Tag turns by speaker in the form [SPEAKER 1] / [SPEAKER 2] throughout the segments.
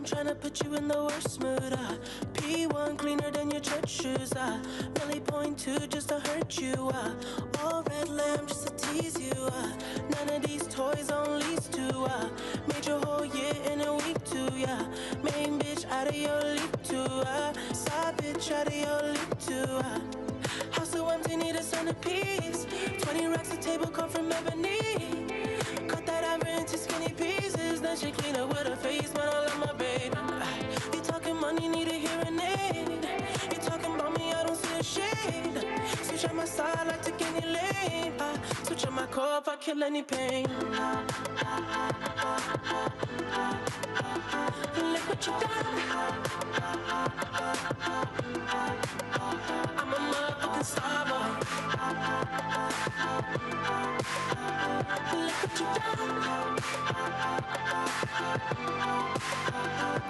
[SPEAKER 1] Tryna put you in the worst mood. P1 cleaner than your church shoes. Really point two just to hurt you. All red lamb just to tease you. None of these toys on lease to. Made your whole year in a week too. Yeah, main bitch out of your league too. Side bitch out of your league too. House so empty, need a centerpiece. 20 racks of table come from ebony. Cut that ever into skinny pieces. Then she clean up with her face, man, I love my baby. You talking money, need a hearing aid. You talking about me, I don't see a shade. Switch on my side, like take any lane. Switch on my core if I kill any pain. Look what you done. I'm a motherfucking Starboy. Look what what you done.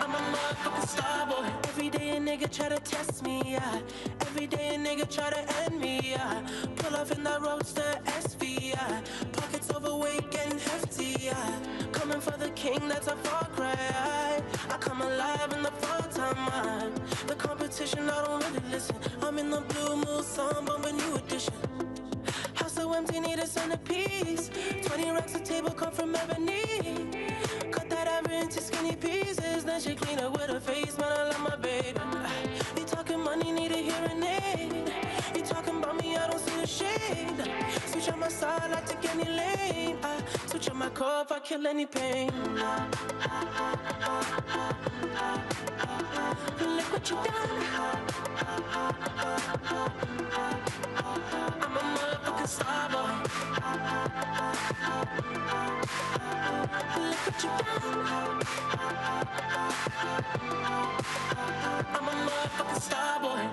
[SPEAKER 1] I'm a motherfucking starboy. Every day a nigga try to test me, yeah. Every day a nigga try to end me, yeah. Pull off in that roadster SV, yeah. Pockets overweight, getting hefty, yeah. Coming for the king, that's a far cry. I come alive in the fall time, man. The competition, I don't really listen. I'm in the blue moon, song, bumping new edition. House so empty, need a centerpiece. 20 racks of table come from ebony. Cut that ever into skinny pieces. Then she clean up with her face, man, I love my baby. You talking money, need a hearing aid. You talking about me, I don't see the shade. Switch on my side, I take any lane. Switch on my car if I kill any pain. Look what you done. I'm a motherfucking starboy. Look what you done. I'm a motherfucking starboy.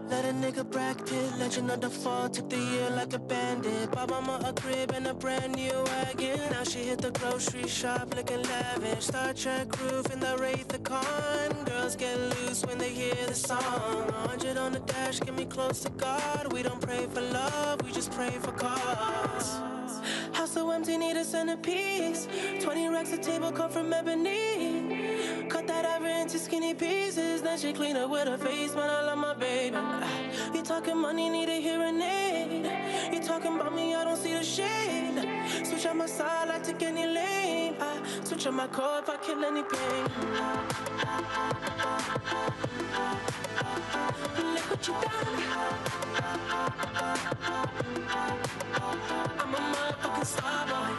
[SPEAKER 1] Let a nigga Brad Pitt, legend of the fall, took the year like a bandit. Bought mama a crib and a brand new wagon. Now she hit the grocery shop looking lavish. Star Trek roof in the Wraith the Con. Girls get loose when they hear the song. 100 on the dash, get me close to God. We don't pray for love, we just pray for cause. House so empty, need a centerpiece. 20 racks of table come from ebony. Cut that ever into skinny pieces. Then she clean up with her face, man, I love my baby. You talking money, need a hearing aid. You talking about me, I don't see the shade. Switch on my side, I take any lane. Switch on my car if I kill any pain. Look what you done. I'm a motherfucking starboy.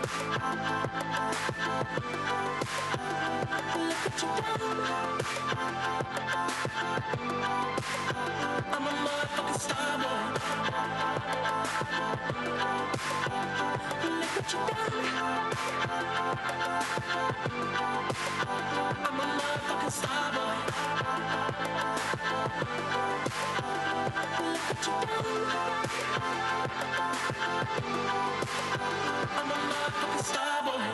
[SPEAKER 1] Look what you done. I'm a motherfucking starboy. Look what you done. I'm a motherfucking starboy. Look what you done. I'm a motherfucking starboy.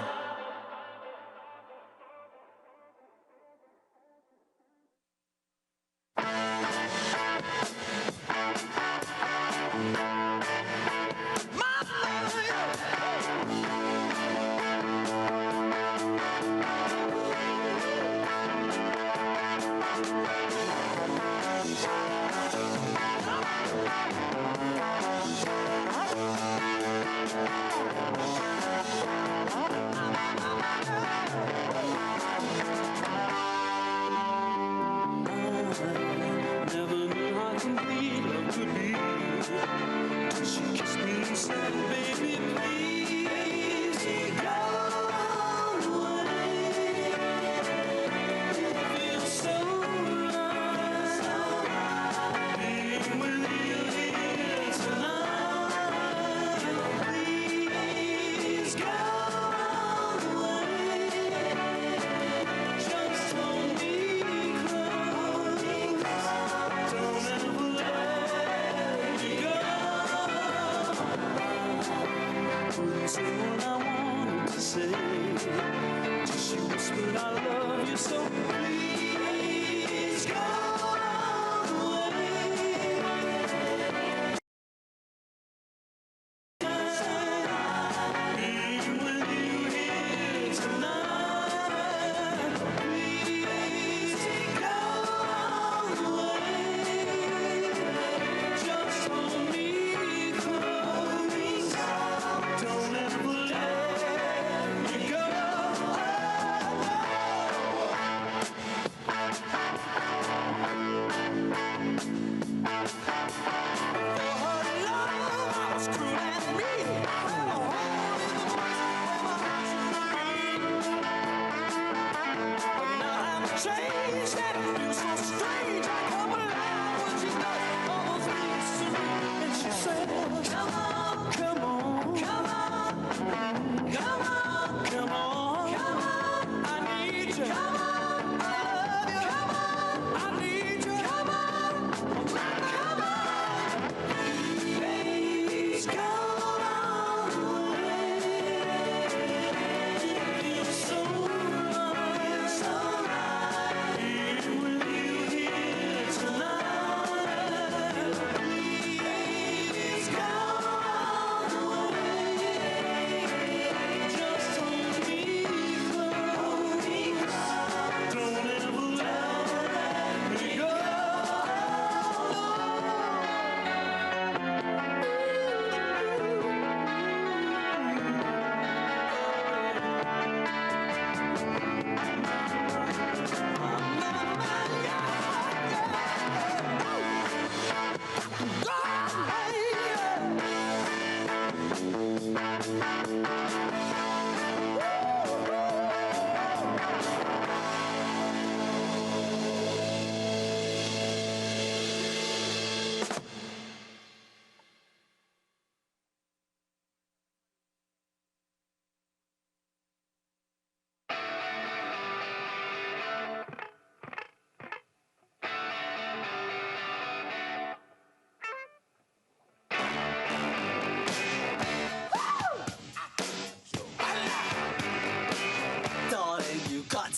[SPEAKER 1] Say what I want.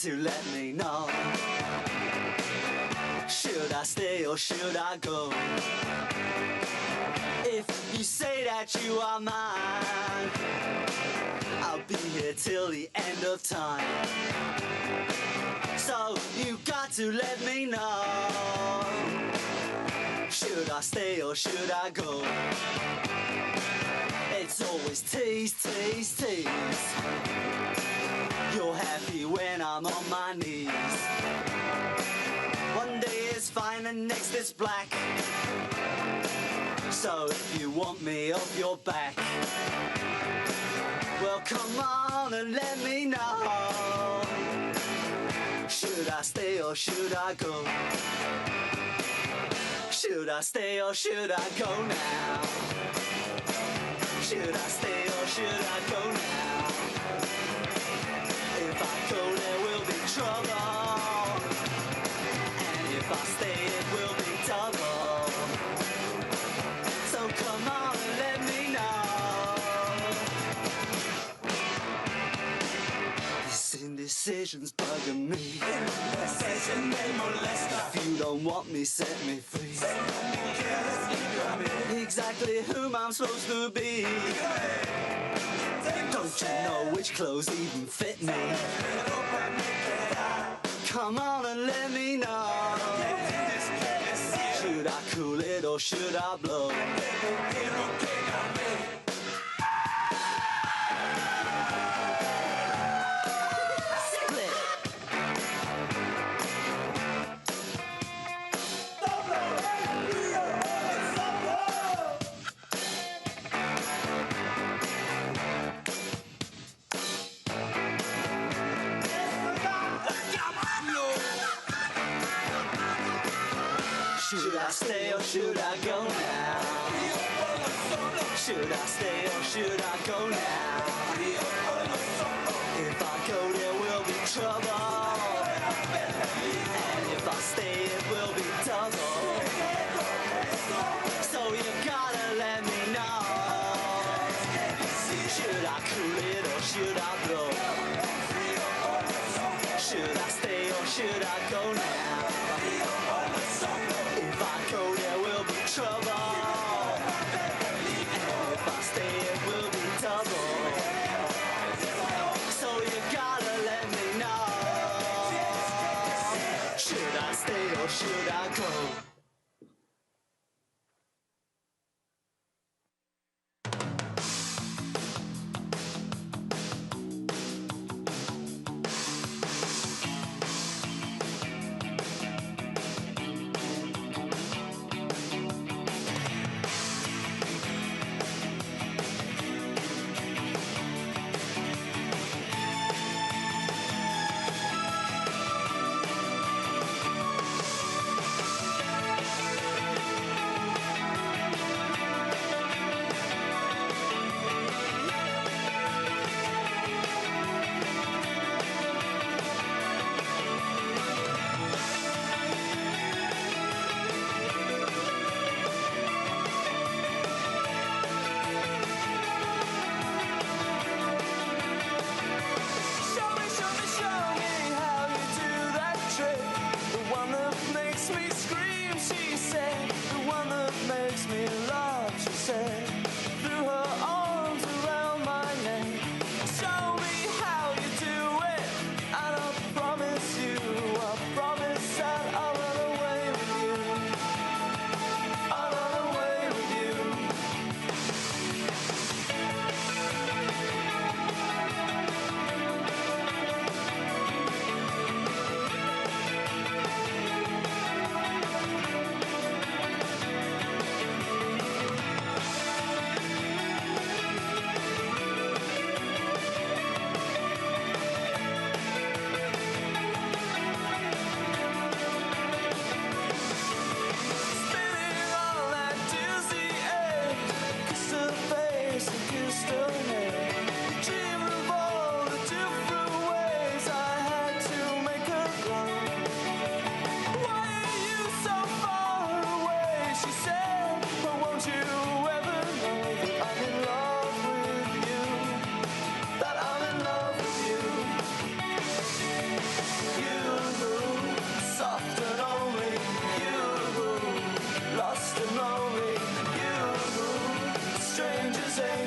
[SPEAKER 1] to let me know. Should I stay or should I go? If you say that you are mine, I'll be here till the end of time. So you got to let me know. Should I stay or should I go? It's always tease, tease, tease. You're happy when I'm on my knees. One day is fine and next is black. So if you want me off your back, well come on and let me know. Should I stay or should I go? Should I stay or should I go now? Should I stay or should I go now? If I go there will be trouble, and if I stay it will be double. So come on and let me know. This indecision's bugging me. Indecision may molest her. If you don't want me, set me free. Exactly whom I'm supposed to be. Don't you know which clothes even fit me? Come on and let me know. Should I cool it or should I blow? Should I stay or should I go now? Should I stay or should I go now? If I go there will be trouble, and if I stay it will be double. So you gotta let me know. Should I cool it or should I blow? Should I stay or should I go now? If I go there will be trouble, and if I stay it will be double. So you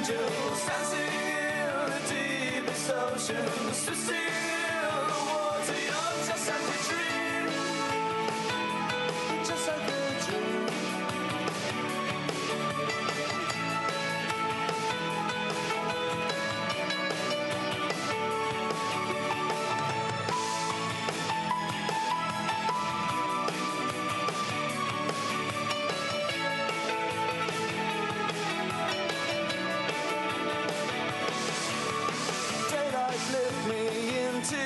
[SPEAKER 1] angels dancing in the deepest oceans to steal the water. You're just like a dream, just like a dream.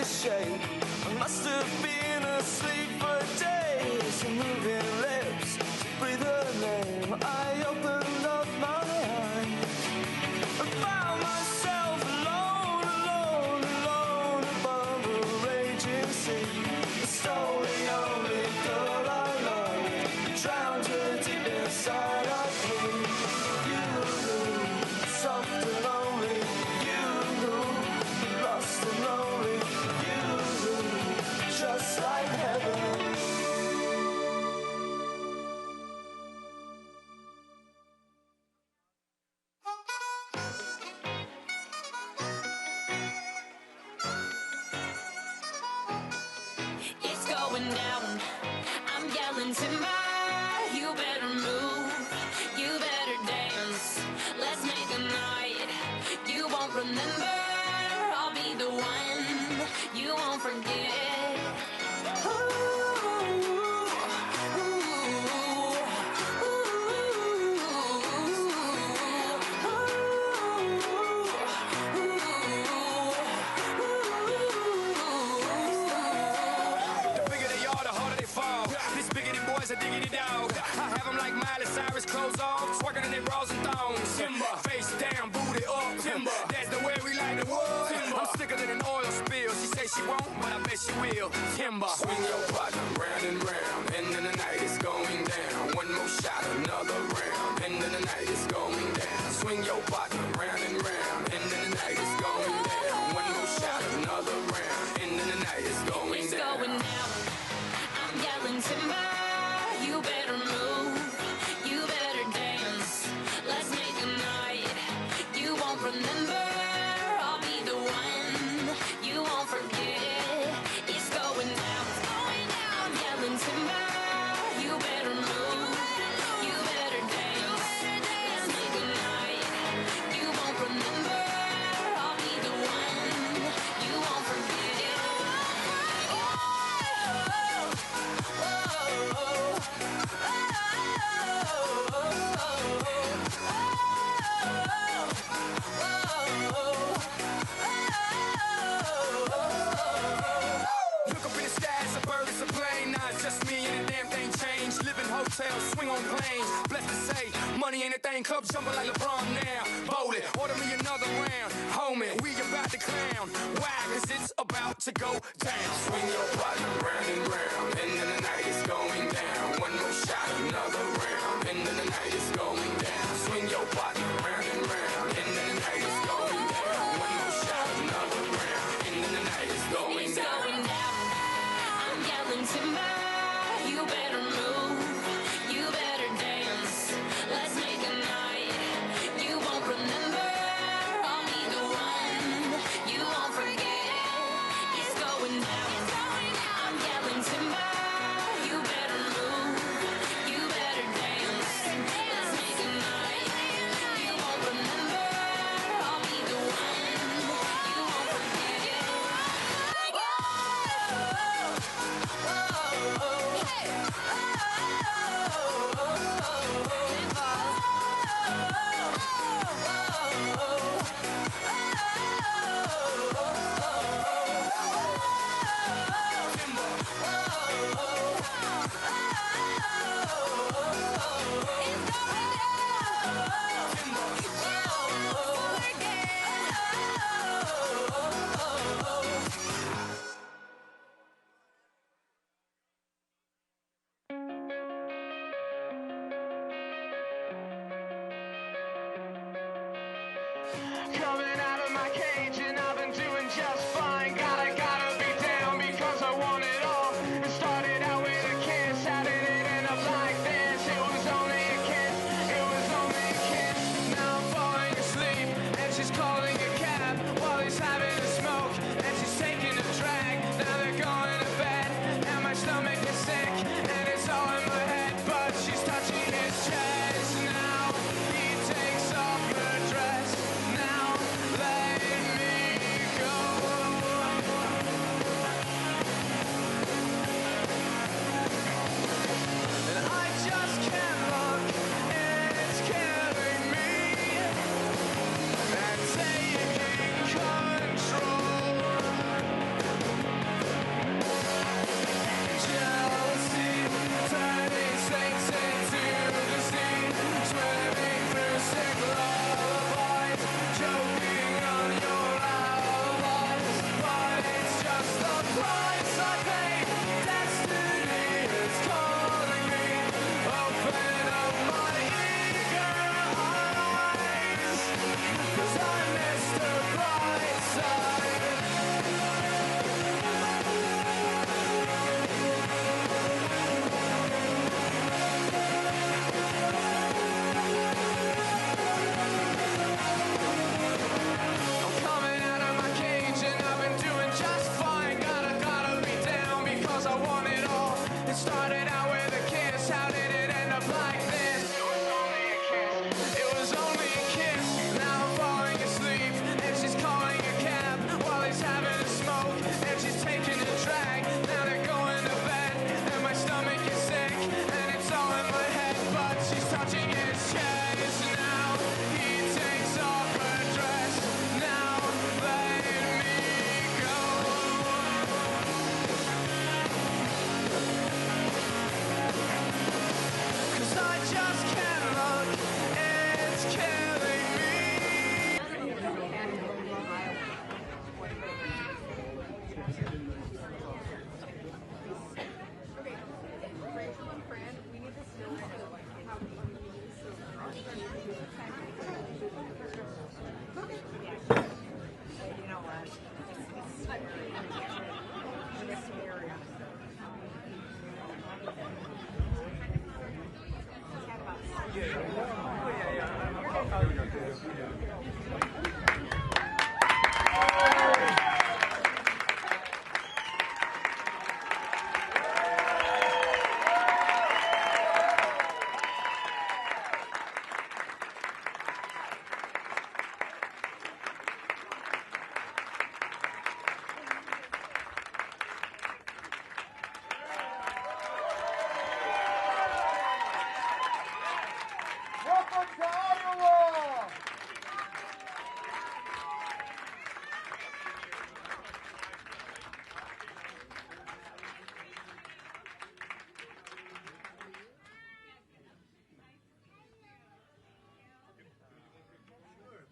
[SPEAKER 1] Shape. I must have been asleep for days. Moving lips, breathe her name. I opened up my eyes. I found myself alone, alone, alone above a raging sea. Stole the only girl I loved, drowned her deep inside of me. You, soft and lonely. You, lost and lonely. Just like heaven.
[SPEAKER 2] It's going down. I'm yelling timber. You better move. You better dance. Let's make a night you won't remember. I'll be the one you won't forget.
[SPEAKER 3] A diggity dog. I have them like Miley Cyrus, clothes off, twerking in their bras and thongs. Timber. Face down, booty up. Timber. That's the way we like the world. Timber. I'm sicker than an oil spill. She say she won't, but I bet she will. Timber. Swing your partner round and round, and then the night is going down. One more shot, another round, and then the night is going down. Swing your partner round and round, and then the night is going down. One more shot, another round, and then the night is going down.
[SPEAKER 2] It's going down. I'm yelling timber. You better move, you better dance. Let's make a night you won't remember. I'll be the one you won't forget. It's going down, I'm yelling timber. You better move, you better dance. Let's make a night you won't remember. I'll be the one you won't forget.
[SPEAKER 3] Hotels, swing on planes, blessed to say, money ain't a thing, club jumping like LeBron now, bowl it, order me another round, Homan, we about to clown, why, cause it's about to go down. Swing your partner round and round, and then the night is going down, one more shot, another round, and then the night is going down. Swing your partner round and round, and then the night is going down, one more shot, another round, and then the night is going down.
[SPEAKER 2] It's going down, I'm yelling timber. You better move, you better dance. Let's make a night you won't remember. I'll be the one you won't forget. It's going down, I'm yelling timber. You better move, you better dance. Let's make a night you won't remember. I'll be the one you won't forget.
[SPEAKER 1] Coming out of my cage and I've been doing just fine. Gotta be down because I want it all. It started out with a kiss, how did it end up like this? It was only a kiss, it was only a kiss. Now I'm falling asleep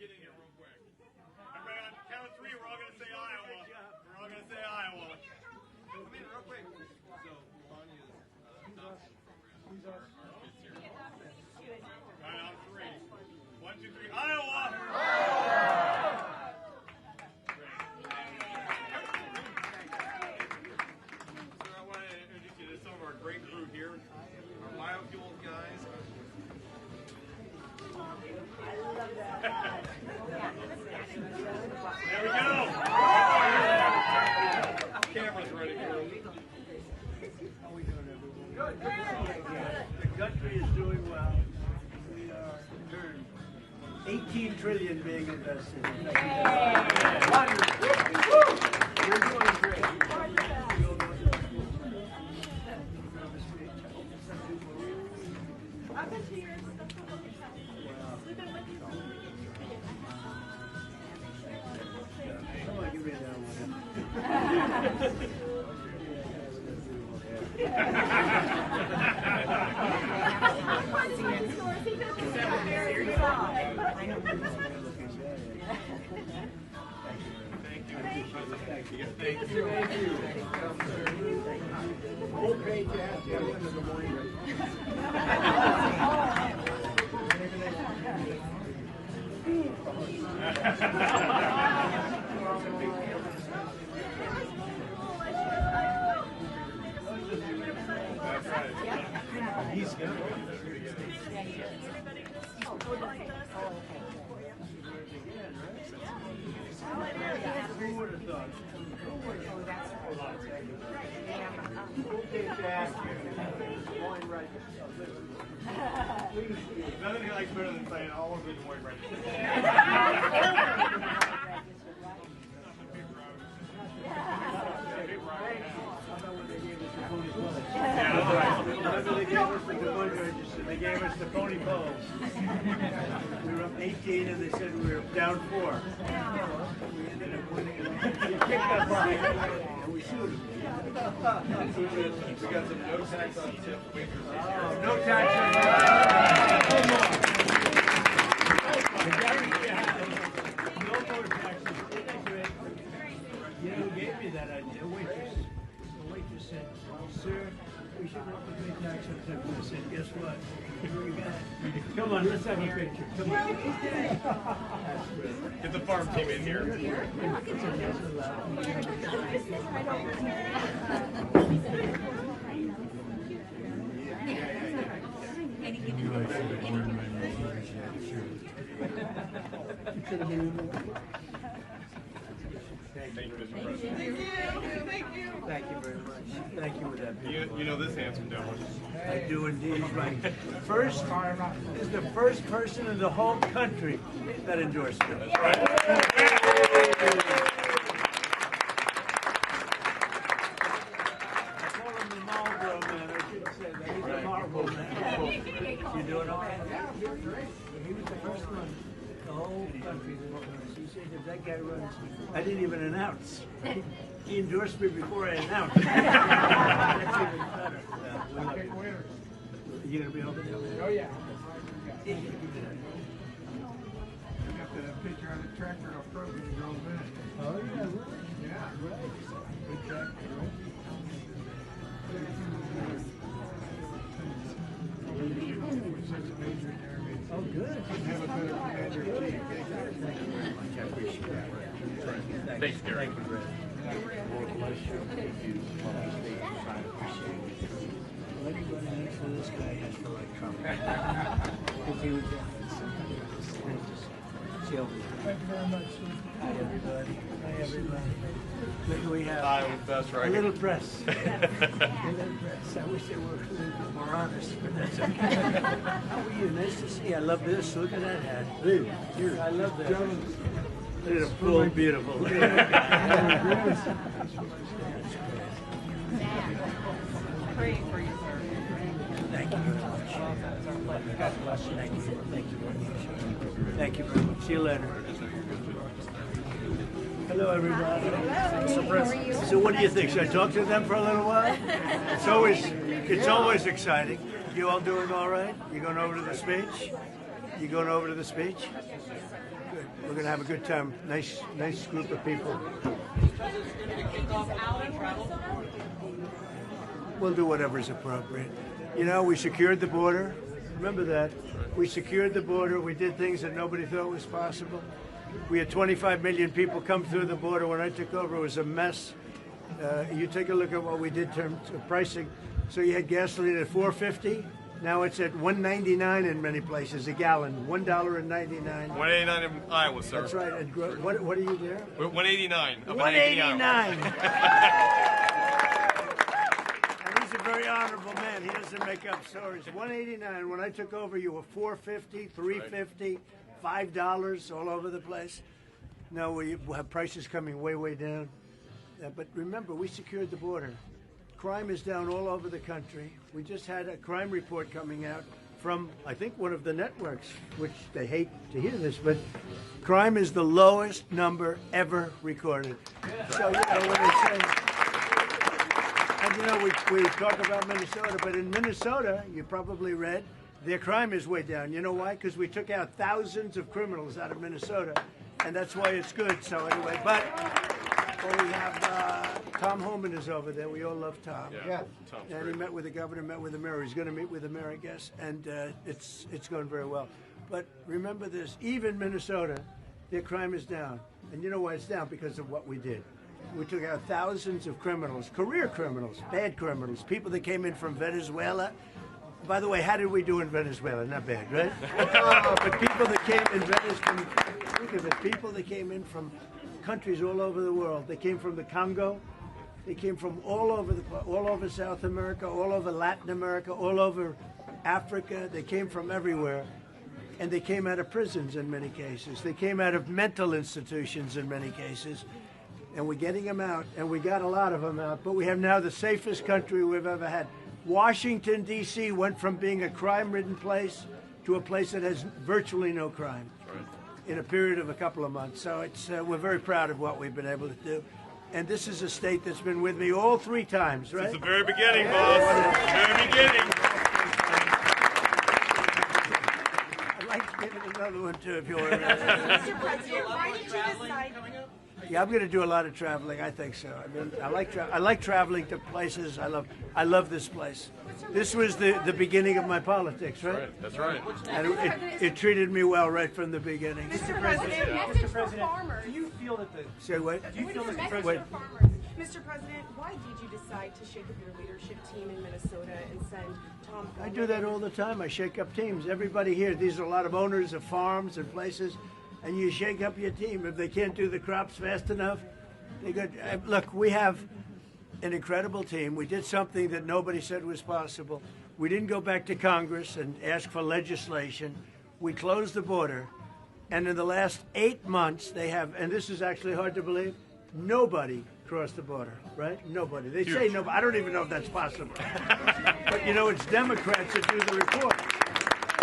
[SPEAKER 4] get in here real quick. Everybody on the count of three, we're all going to say Iowa. We're all going to say Iowa. Come in real quick. So, Lonnie is who's us? All right, on three. 1, 2, 3. Iowa! So I want to introduce you to some of our great crew here. Our biofuels guys. There we go. Camera's ready. How we doing, everyone? Good.
[SPEAKER 5] The country is doing well. We are turned 18 trillion being invested. We're doing great.
[SPEAKER 2] He's good.
[SPEAKER 5] Who would have thought?
[SPEAKER 4] Nothing he likes better than saying all of it is white right.
[SPEAKER 5] They gave us the pony poles. We were up 18 and they said we were down 4. We ended up winning it. We kicked us off and we sued them.
[SPEAKER 4] We got some no tax on tip waiters.
[SPEAKER 5] No tax on no more taxes. You know who gave me that idea? Waitress. The waitress said, "Sir, we should not pay tax on tip." I said, "Guess what? You got it. Come on, let's have a picture. Come on."
[SPEAKER 4] Get the farm team in here. Thank you, Mr. President.
[SPEAKER 5] Thank you very much. Thank you for that.
[SPEAKER 4] You know this handsome devil.
[SPEAKER 5] I do indeed. First, is the first person in the whole country that endorsed it.
[SPEAKER 4] That's right.
[SPEAKER 5] I call him the Marlboro man. I shouldn't say that. He's a Marlboro man. You doing all right? Yeah, I'm doing great. He was the first one. The whole country. He said, if that guy runs, I didn't even announce. He endorsed me before I announced. That's even better. You gonna be over there?
[SPEAKER 6] Oh yeah. You got the picture on the tractor up front when you drove in.
[SPEAKER 5] Oh yeah, right.
[SPEAKER 6] Yeah.
[SPEAKER 5] Right. Good tractor, right? Oh, good.
[SPEAKER 6] Have a better commander in chief.
[SPEAKER 5] Thank you very much. I appreciate that.
[SPEAKER 4] Thanks, Gary.
[SPEAKER 5] Thank you, Brad. Lord bless you. Thank you. I appreciate it. Anybody next to this guy has to like Trump. Because he was
[SPEAKER 6] Thank you very much.
[SPEAKER 5] Hi, everybody. Hi, everybody. Look, we have
[SPEAKER 4] Iowa's best,
[SPEAKER 5] a
[SPEAKER 4] right?
[SPEAKER 5] little press. A little press. I wish they were a little bit more honest, but that's okay. How are you? Nice to see you. I love this. Look at that hat. Here, I love that. Look at it, full, beautiful. Thank you very much. God bless you. Thank you. Thank you very much. Thank you very much. See you later. Hello, everybody. So what do you think? Should I talk to them for a little while? It's always exciting. You all doing all right? You going over to the speech?
[SPEAKER 7] You going over to the speech? Good. We're going to have a good time. Nice group of people. We'll do whatever's appropriate. You know, we secured the border. Remember that. We secured the border. We did things that nobody thought was possible. We had 25 million people come through the border. When I took over, it was a mess. You take a look at what we did in terms of pricing. So you had gasoline at $4.50. Now it's at $1.99 in many places, a gallon. $1.99.
[SPEAKER 4] $1.89 in Iowa, sir.
[SPEAKER 7] That's right. And what are you there?
[SPEAKER 4] $1.89.
[SPEAKER 7] $1.89. And he's a very honorable man. He doesn't make up stories. $1.89. When I took over, you were $4.50, $3.50, $5 all over the place. No, we have prices coming way down. But remember, we secured the border. Crime is down all over the country. We just had a crime report coming out from, I think, one of the networks, which they hate to hear this, but crime is the lowest number ever recorded. So, you know, when they say, and you know, we talk about Minnesota, but in Minnesota, you probably read, their crime is way down. You know why? Because we took out thousands of criminals out of Minnesota, and that's why it's good. So anyway, but well, we have Tom Homan is over there. We all love Tom.
[SPEAKER 4] Yeah.
[SPEAKER 7] And he met with the governor, met with the mayor. He's going to meet with the mayor, I guess, and it's going very well. But remember this: even Minnesota, their crime is down, and you know why it's down? Because of what we did. We took out thousands of criminals, career criminals, bad criminals, people that came in from Venezuela. By the way, how did we do in Venezuela? Not bad, right? But people that came in Venezuela, think of it, people that came in from countries all over the world. They came from the Congo. They came from all over South America, all over Latin America, all over Africa. They came from everywhere. And they came out of prisons in many cases. They came out of mental institutions in many cases. And we're getting them out, and we got a lot of them out. But we have now the safest country we've ever had. Washington, D.C. went from being a crime-ridden place to a place that has virtually no crime in a period of a couple of months. So we're very proud of what we've been able to do. And this is a state that's been with me all 3 times, right?
[SPEAKER 4] Since the very beginning, boss. Very beginning.
[SPEAKER 7] I'd like to give it another one, too, if you want.
[SPEAKER 8] Mr. President, why did you decide?
[SPEAKER 7] Yeah, I'm going to do a lot of traveling. I think so. I mean, I like traveling to places. I love this place. This was the beginning of my politics, right?
[SPEAKER 4] That's right.
[SPEAKER 7] And it treated me well right from the beginning.
[SPEAKER 8] Mr. President, message for farmers.
[SPEAKER 5] Do you feel that the
[SPEAKER 7] Say what?
[SPEAKER 5] do you feel that the
[SPEAKER 8] Message
[SPEAKER 5] president
[SPEAKER 8] for farmers. Mr. President, why did you decide to shake up your leadership team in Minnesota and send Tom Homan?
[SPEAKER 7] I do that all the time. I shake up teams. Everybody here, these are a lot of owners of farms and places, and you shake up your team. If they can't do the crops fast enough, they go. Look, we have an incredible team. We did something that nobody said was possible. We didn't go back to Congress and ask for legislation. We closed the border, and in the last 8 months, they have, and this is actually hard to believe, nobody crossed the border, right? Nobody. They say nobody. I don't even know if that's possible. But, you know, it's Democrats that do the report.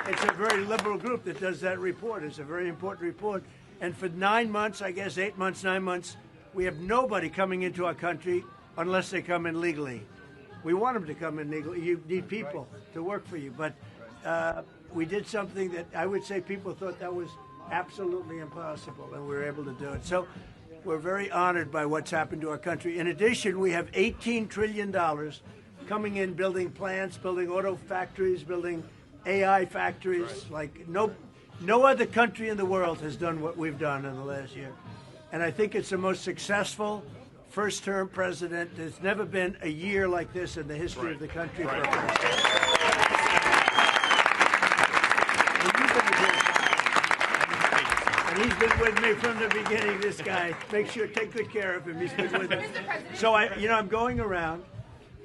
[SPEAKER 7] It's a very liberal group that does that report. It's a very important report. And for 9 months, I guess 8 months, 9 months, we have nobody coming into our country unless they come in legally. We want them to come in legally. You need people to work for you. But we did something that I would say people thought that was absolutely impossible, and we were able to do it. So we're very honored by what's happened to our country. In addition, we have $18 trillion coming in, building plants, building auto factories, building AI factories. Like no other country in the world has done what we've done in the last year. And I think it's the most successful first-term president. There's never been a year like this in the history of the country. For a president. And he's been with me from the beginning, this guy. Make sure, take good care of him. He's been with me. So I'm going around,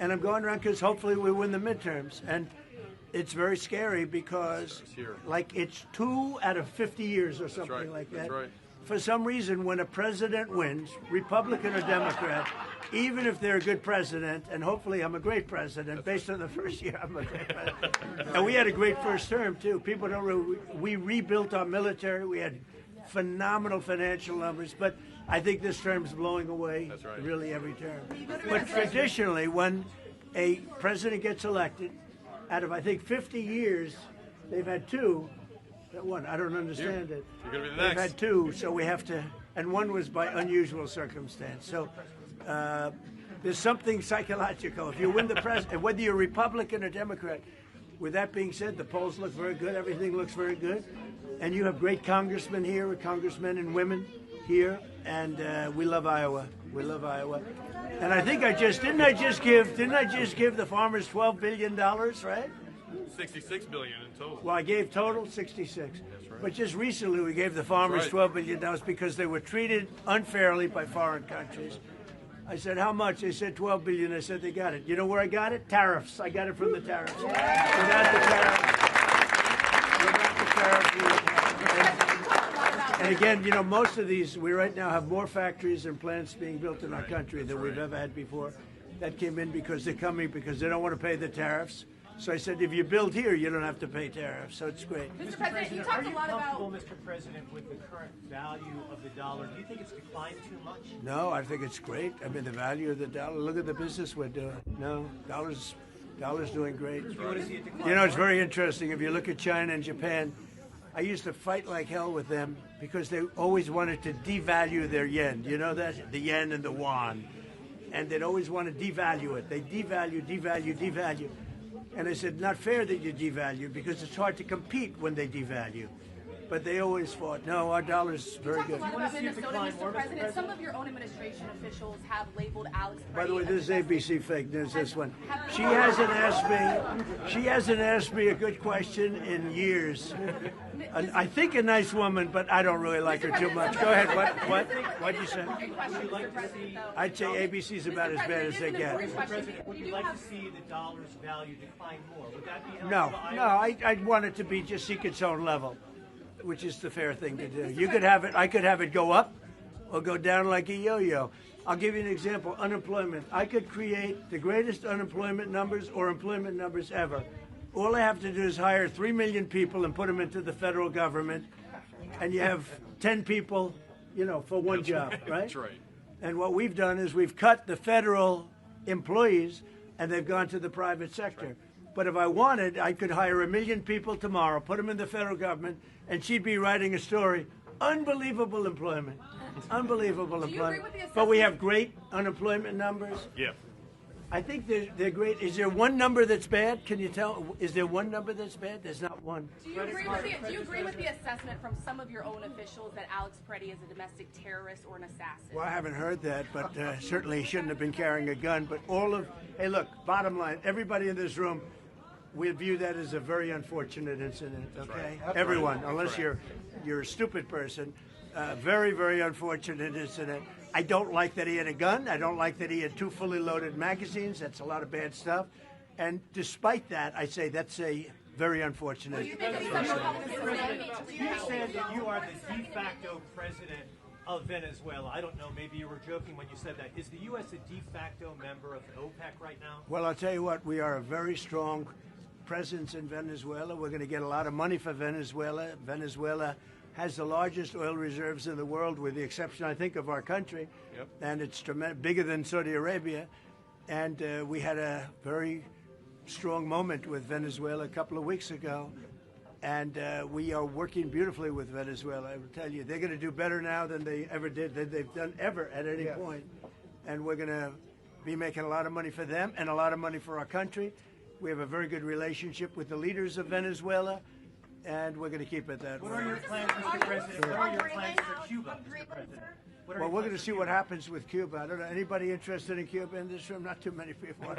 [SPEAKER 7] and I'm going around because hopefully we win the midterms. And it's very scary because, like, it's 2 out of 50 years or something like that.
[SPEAKER 4] That's right.
[SPEAKER 7] For some reason, when a president wins, Republican or Democrat, even if they're a good president, and hopefully I'm a great president, based on the first year, I'm a great president. And we had a great first term, too. People don't know, we rebuilt our military. We had phenomenal financial numbers, but I think this term's blowing away really every term. But traditionally, when a president gets elected, out of, I think, 50 years, they've had 2, That one. I don't understand it.
[SPEAKER 9] You're going to be the
[SPEAKER 7] We've
[SPEAKER 9] next.
[SPEAKER 7] had two, so we have to, and one was by unusual circumstance. So there's something psychological. If you win the president, whether you're Republican or Democrat, with that being said, the polls look very good. Everything looks very good. And you have great congressmen here, congressmen and women here, and we love Iowa. We love Iowa. And I think didn't I just give the farmers $12 billion, right?
[SPEAKER 9] 66 billion in total.
[SPEAKER 7] Well, I gave total 66.
[SPEAKER 9] That's right.
[SPEAKER 7] But just recently we gave the farmers
[SPEAKER 9] That's right.
[SPEAKER 7] $12 billion because they were treated unfairly by foreign countries. I said, how much? They said $12 billion. I said, they got it. You know where I got it? Tariffs. I got it from the tariffs. Without the tariffs, we wouldn't have it. And again, you know, most of these, we right now have more factories and plants being built in our country than we've ever had before. That came in because they're coming because they don't want to pay the tariffs. So I said, if you build here, you don't have to pay tariffs. So it's great.
[SPEAKER 8] Mr. President, you talked a lot about.
[SPEAKER 5] Mr. President, with the current value of the dollar, do you think it's declined too much?
[SPEAKER 7] No, I think it's great. I mean, the value of the dollar. Look at the business we're doing. No, dollar's doing great. You know, it's very interesting. If you look at China and Japan, I used to fight like hell with them because they always wanted to devalue their yen. You know that? The yen and the yuan. And they'd always want to devalue it. They devalue. And I said, not fair that you devalue because it's hard to compete when they devalue. But they always fought, no, our dollar's very good.
[SPEAKER 8] You talked a lot about Minnesota, Mr. President. Some of your own administration officials have labeled Alex Pretti.
[SPEAKER 7] By the way, this is
[SPEAKER 8] as
[SPEAKER 7] ABC fake news, this one. She hasn't asked me a good question in years. I think a nice woman, but I don't really like her too much. Go ahead, what'd you say? I'd say ABC's about as bad as they get.
[SPEAKER 5] Would you like to see the dollar's value decline more? Would that be
[SPEAKER 7] No, I'd want it to be just seek its own level, which is the fair thing to do. You could have it, I could have it go up or go down like a yo-yo. I'll give you an example, unemployment. I could create the greatest unemployment numbers or employment numbers ever. All I have to do is hire 3 million people and put them into the federal government, and you have 10 people, you know, for one job, right?
[SPEAKER 9] That's right.
[SPEAKER 7] And what we've done is we've cut the federal employees, and they've gone to the private sector. But if I wanted, I could hire 1 million people tomorrow, put them in the federal government, and she'd be writing a story. Unbelievable employment. Unbelievable employment. But we have great unemployment numbers.
[SPEAKER 9] Yeah.
[SPEAKER 7] I think they're great. Is there one number that's bad? Can you tell? Is there one number that's bad? There's not one.
[SPEAKER 8] Do you agree with the assessment from some of your own officials that Alex Pretti is a domestic terrorist or an assassin?
[SPEAKER 7] Well, I haven't heard that, but certainly he shouldn't have been carrying a gun. But hey, look, bottom line, everybody in this room, we view that as a very unfortunate incident, okay?
[SPEAKER 9] Right.
[SPEAKER 7] Everyone, unless you're a stupid person, very, very unfortunate incident. I don't like that he had a gun. I don't like that he had 2 fully loaded magazines. That's a lot of bad stuff. And despite that, I say that's a very unfortunate incident.
[SPEAKER 5] You said that you are the de facto president of Venezuela. I don't know, maybe you were joking when you said that. Is the U.S. a de facto member of OPEC right now?
[SPEAKER 7] Well, I'll tell you what, we are a very strong presence in Venezuela. We're going to get a lot of money for Venezuela. Venezuela has the largest oil reserves in the world, with the exception, I think, of our country.
[SPEAKER 9] Yep.
[SPEAKER 7] And it's bigger than Saudi Arabia. And we had a very strong moment with Venezuela a couple of weeks ago. And we are working beautifully with Venezuela. I will tell you, they're going to do better now than they ever did, than they've done ever at any point. And we're going to be making a lot of money for them and a lot of money for our country. We have a very good relationship with the leaders of Venezuela, and we're going to keep it that way.
[SPEAKER 5] What are your plans, Mr. President? What are your plans for Cuba, Mr. President?
[SPEAKER 7] Well, we're going to see what happens with Cuba. I don't know. Anybody interested in Cuba in this room? Not too many people.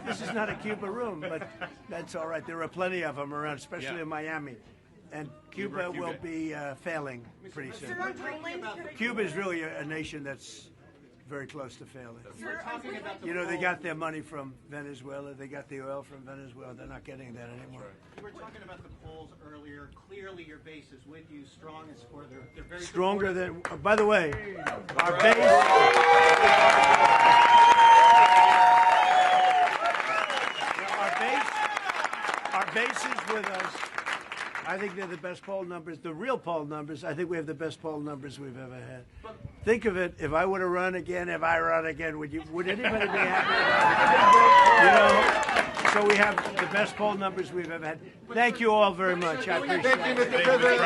[SPEAKER 7] This is not a Cuba room, but that's all right. There are plenty of them around, especially in Miami. And Cuba will be failing pretty soon. Cuba is really a nation that's very close to failing. You know, they got their money from Venezuela. They got the oil from Venezuela. They're not getting that anymore.
[SPEAKER 5] You were talking about the polls earlier. Clearly, your base is with you, strong and supportive. They're very
[SPEAKER 7] stronger
[SPEAKER 5] supportive.
[SPEAKER 7] than. By the way, our base. Our base is with us. I think they're the best poll numbers, the real poll numbers. I think we have the best poll numbers we've ever had. Think of it, if I would have run again, would anybody be happy? You know, so we have the best poll numbers we've ever had. Thank you all very much. I appreciate it.
[SPEAKER 4] Thank you, Mr. President.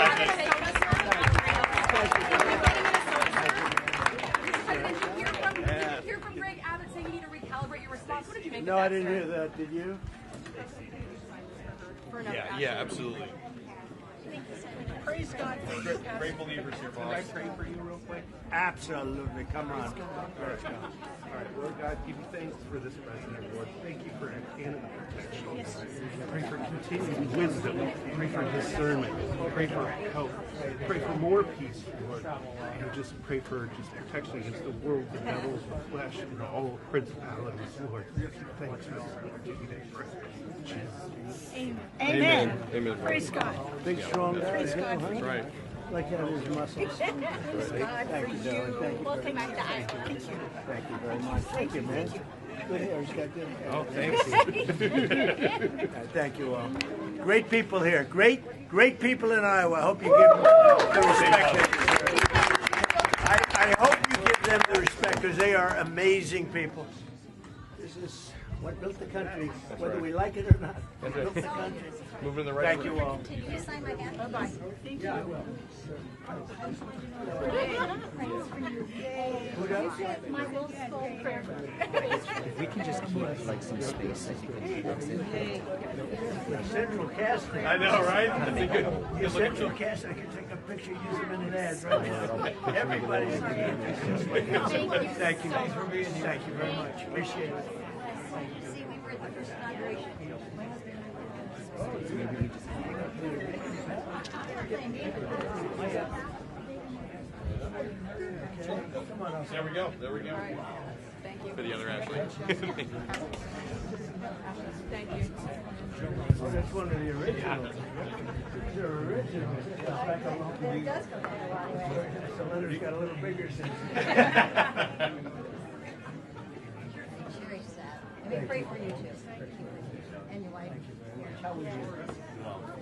[SPEAKER 8] Did you hear from Greg Abbott saying you need to recalibrate your response? What did you make
[SPEAKER 7] No,
[SPEAKER 8] of that,
[SPEAKER 7] I didn't
[SPEAKER 8] sir?
[SPEAKER 7] hear that. Did you?
[SPEAKER 9] Yeah, absolutely.
[SPEAKER 6] Praise God for you, Pastor.
[SPEAKER 9] Great believers here,
[SPEAKER 6] Can I
[SPEAKER 9] boss.
[SPEAKER 6] pray for you real quick?
[SPEAKER 7] Absolutely. Come on. Let's go.
[SPEAKER 6] All right, Lord God, give you thanks for this president, Lord. Thank you for animal protection. Pray for continued wisdom. Pray for discernment. Pray for help. Pray for more peace, Lord. And just pray for just protection against the world, the devil, the flesh, and all principalities, Lord. Thanks for this opportunity.
[SPEAKER 10] Amen.
[SPEAKER 9] Amen.
[SPEAKER 10] Praise God.
[SPEAKER 7] Big, strong guy.
[SPEAKER 10] Praise God for you.
[SPEAKER 9] Right.
[SPEAKER 7] Like that his muscles.
[SPEAKER 10] Praise God for
[SPEAKER 7] Thank you, darling.
[SPEAKER 10] you.
[SPEAKER 7] Thank you.
[SPEAKER 10] Welcome back to Iowa. Thank you.
[SPEAKER 7] Thank you very much. Thank you, man. Good hair. He's got good hair.
[SPEAKER 9] Oh, thank you.
[SPEAKER 7] Thank you all. Great people here. Great people in Iowa. I hope you give them the respect they deserve. I hope you give them the respect because they are amazing people. This is what built the country, whether we like it or not. What built the country.
[SPEAKER 9] Moving in the right
[SPEAKER 7] Thank you all.
[SPEAKER 10] Can you sign my hand? Bye-bye. Thank you. My little soul prayer.
[SPEAKER 11] If we can just keep like some space, I think we can box in.
[SPEAKER 7] Central casting.
[SPEAKER 9] I know, right? That's a good
[SPEAKER 7] Central casting. I can take a picture, use them in an ad right now. Everybody's taking a picture. Thank you. Thanks for being here. Thank you very much. Appreciate it.
[SPEAKER 10] See, we were at the first inauguration.
[SPEAKER 9] There we go. There we go.
[SPEAKER 8] Thank you.
[SPEAKER 9] For the other Ashley.
[SPEAKER 8] Thank you.
[SPEAKER 7] Oh, that's one of the originals. These are originals. It's like a long
[SPEAKER 10] It does go down a long way.
[SPEAKER 7] The letter's got a little bigger since.
[SPEAKER 10] Very sad. And we pray for you too. And your wife.
[SPEAKER 7] How would you?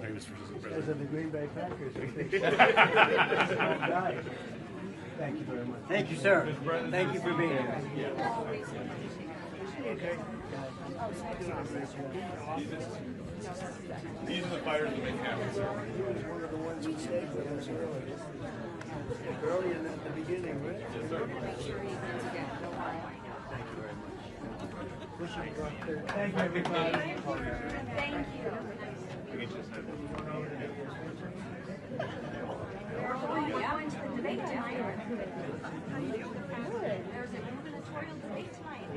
[SPEAKER 9] Famous for just the
[SPEAKER 7] As of the Green Bay Packers. Thank you very much.
[SPEAKER 11] Thank you, sir. Thank you for being here.
[SPEAKER 7] Okay.
[SPEAKER 9] These are the fighters that make happen.
[SPEAKER 7] One of the ones we stayed with us early. Early in at the beginning, right?
[SPEAKER 9] Yes, sir.
[SPEAKER 7] Thank you, everybody.
[SPEAKER 10] Thank you.
[SPEAKER 9] We can just have
[SPEAKER 10] We're going to the debate tonight. There's a gubernatorial debate tonight.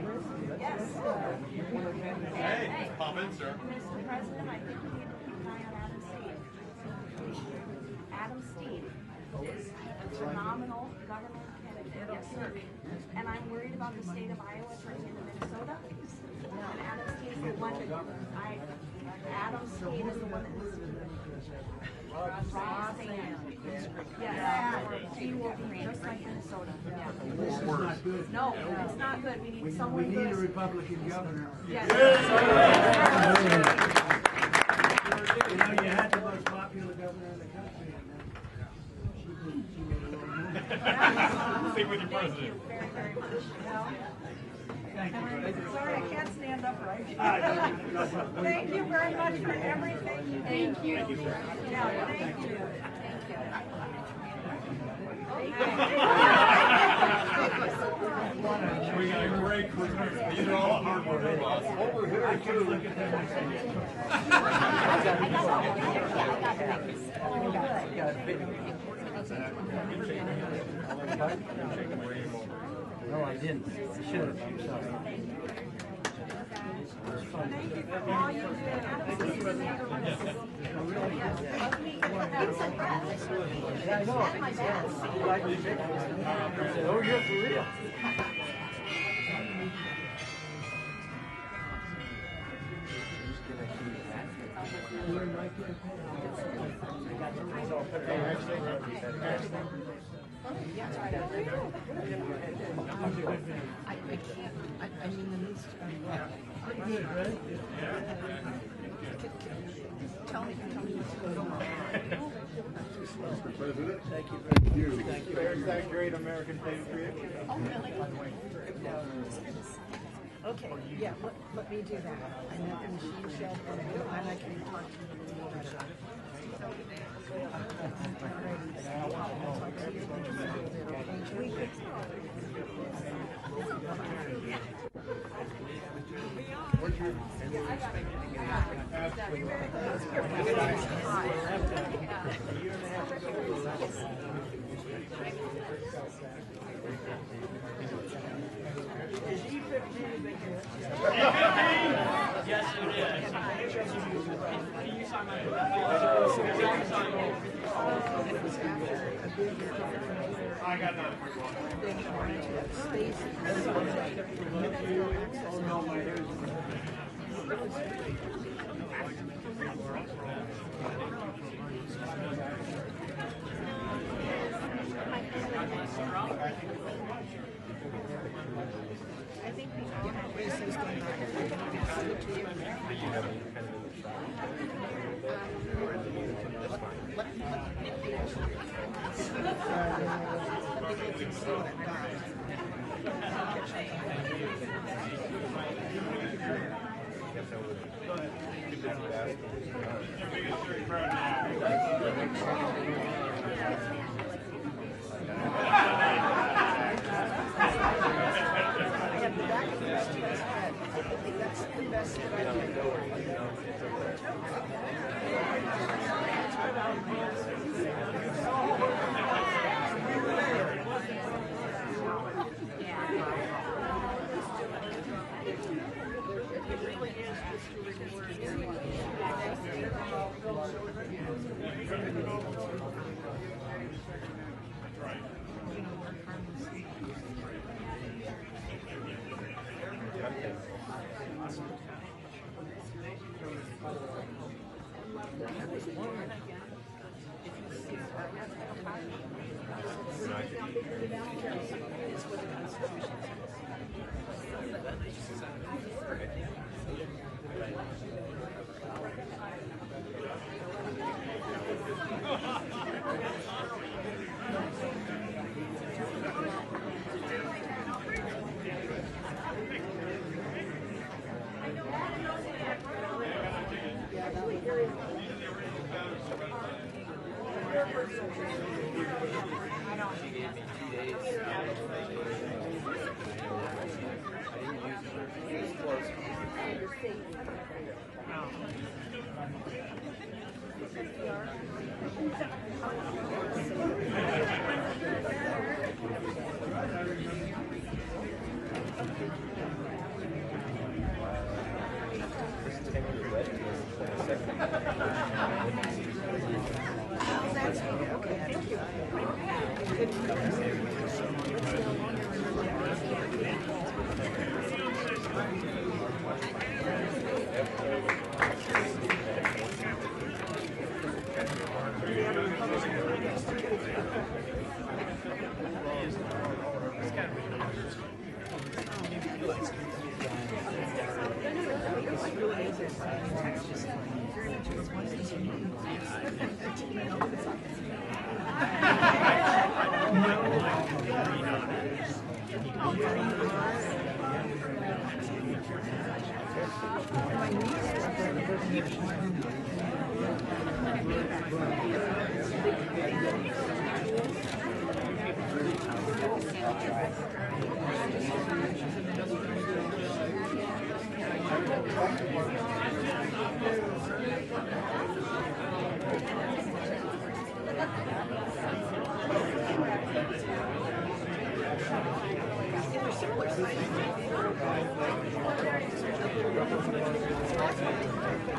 [SPEAKER 10] Yes.
[SPEAKER 9] Hey, pop in, sir.
[SPEAKER 10] Mr. President, I think we need to keep an eye on Adam Steve. Adam Steve is a phenomenal governor candidate. Yes, sir. And I'm worried about the state of Iowa turning into Minnesota. And Adam Steve is the one Adam Steve is the one that needs to be Rob Sand. Yes. He will be just like Minnesota.
[SPEAKER 7] This is not good.
[SPEAKER 10] No, it's not good. We need
[SPEAKER 7] We
[SPEAKER 10] someone
[SPEAKER 7] need
[SPEAKER 10] who
[SPEAKER 7] a
[SPEAKER 10] is.
[SPEAKER 7] Republican governor.
[SPEAKER 10] Yes.
[SPEAKER 7] You know, you had the most popular governor in the country. And she made a little move.
[SPEAKER 9] Stick with your president.
[SPEAKER 10] Very, very much.
[SPEAKER 7] Thank you.
[SPEAKER 10] Sorry, I can't stand upright.
[SPEAKER 7] No problem.
[SPEAKER 10] Thank you very much for everything. Thank you. Yeah, thank you.
[SPEAKER 9] We got a great crew. These are all hard workers, boss. Over here, too. Look at
[SPEAKER 11] No, I didn't. I should have. I'm sorry.
[SPEAKER 10] Thank you for all you do.
[SPEAKER 11] Oh, you're for real.
[SPEAKER 7] Pretty good, right?
[SPEAKER 10] Tell me.
[SPEAKER 9] Mr. President.
[SPEAKER 7] Thank you
[SPEAKER 9] Thank you.
[SPEAKER 7] Thank you.
[SPEAKER 5] There's that great American patriot.
[SPEAKER 10] Oh, really? Okay, yeah, let me do that. And then the machine shed, and I can talk to you better.
[SPEAKER 5] Yes, it is. Can you sign my
[SPEAKER 4] I got that.
[SPEAKER 10] I think the race is going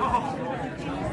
[SPEAKER 5] Oh.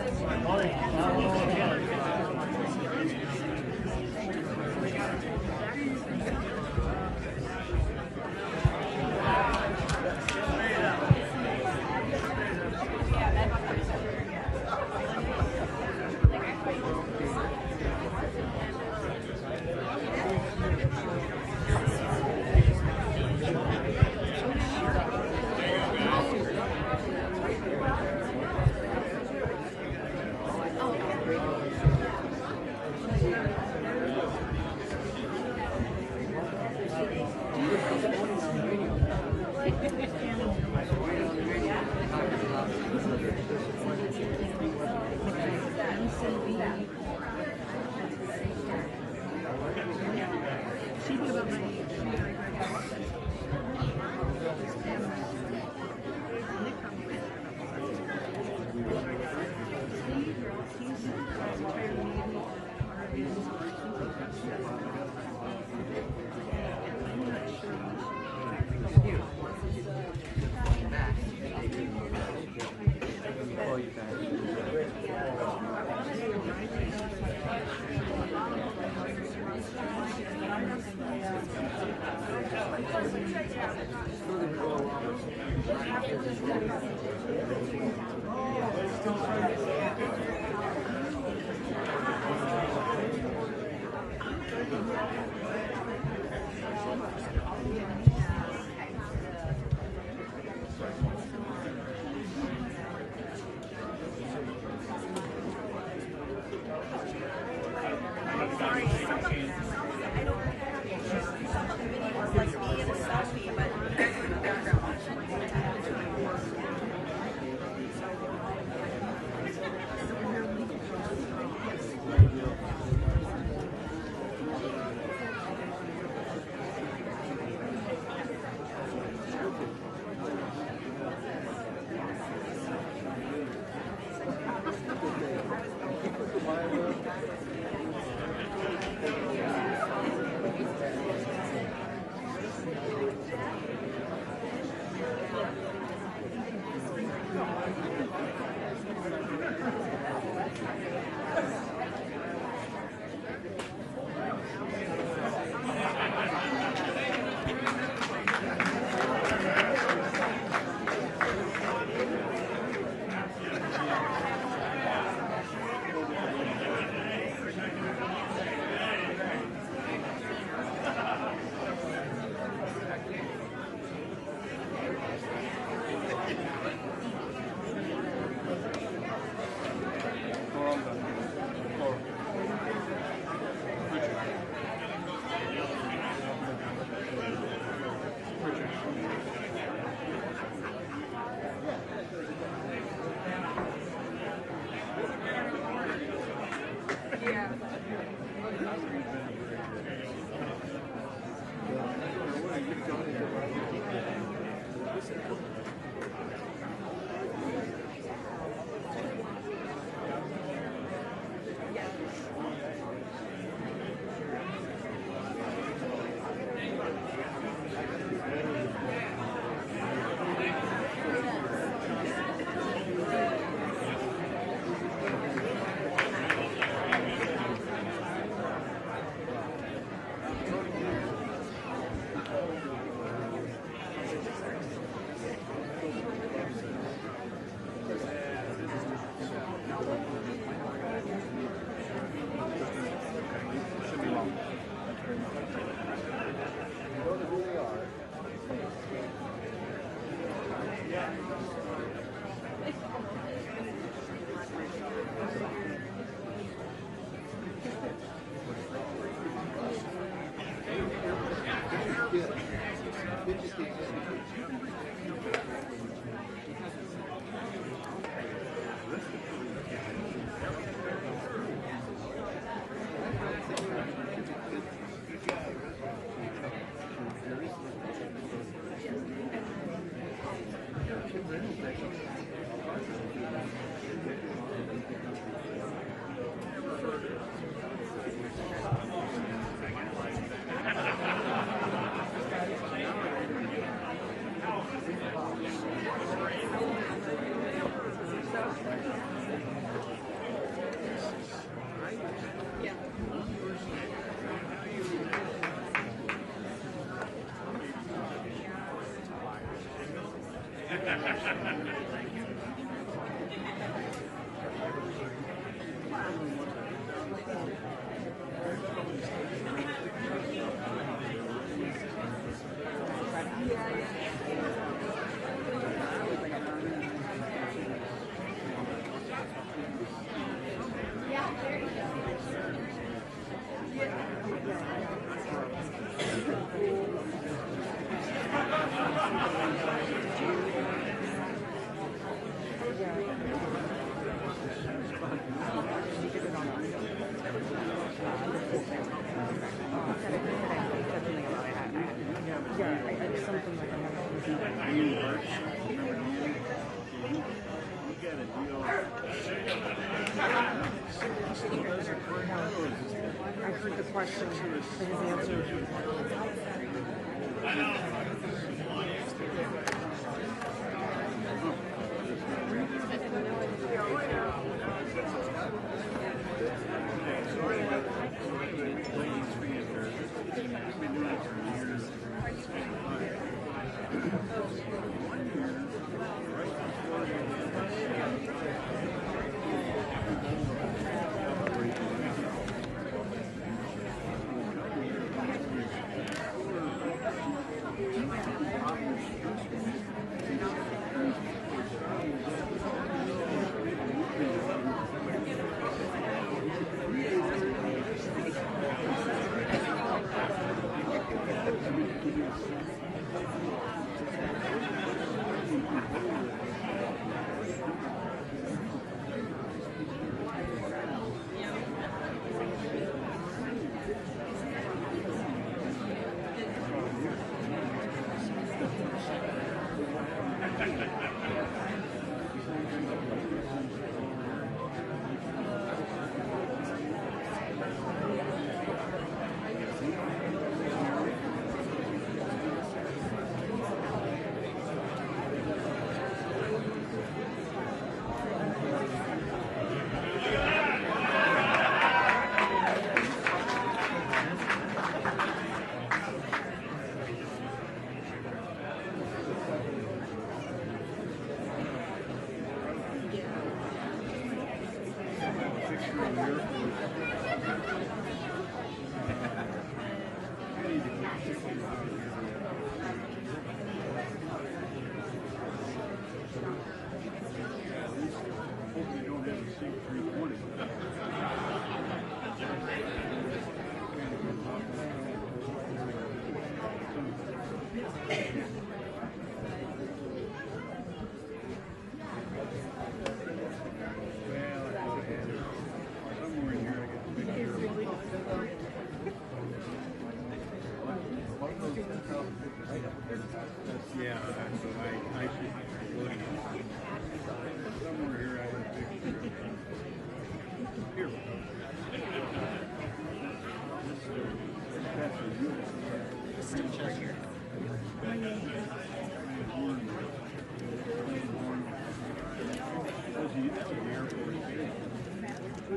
[SPEAKER 12] I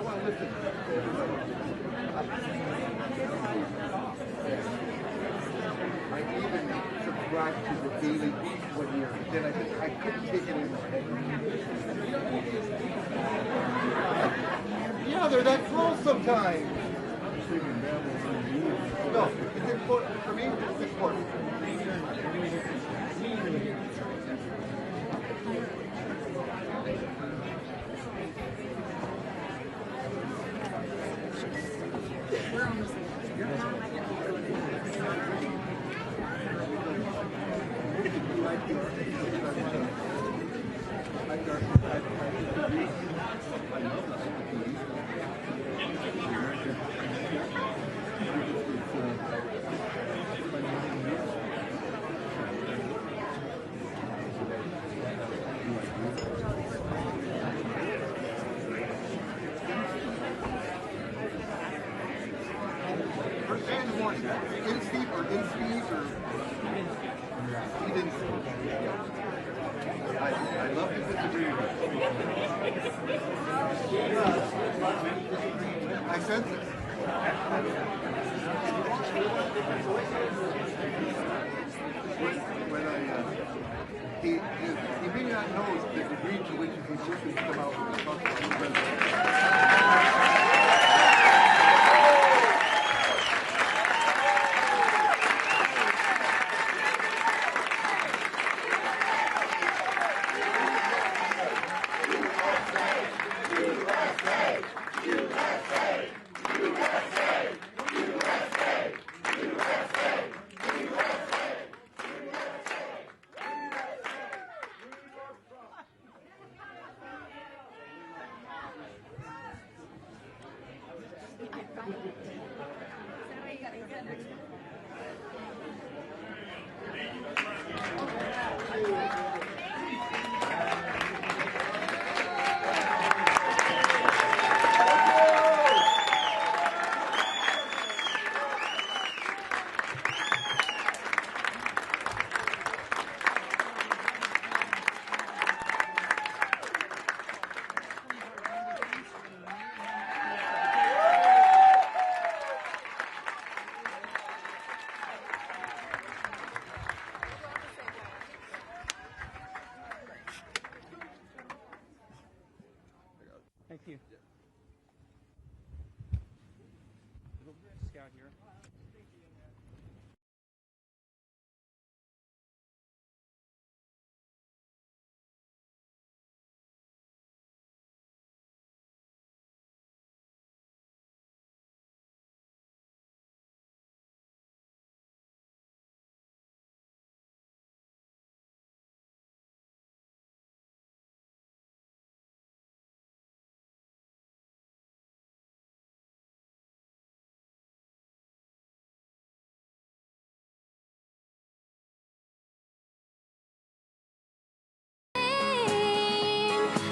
[SPEAKER 12] want to listen to everybody. I even subscribed to the Daily Beast 1 year, but then I couldn't take it anymore. Yeah, they're that close sometimes. No, it's important. For me, it's important. He may not know that the degree to which he's looking to come out with the president.
[SPEAKER 11] Thank you. Scout here.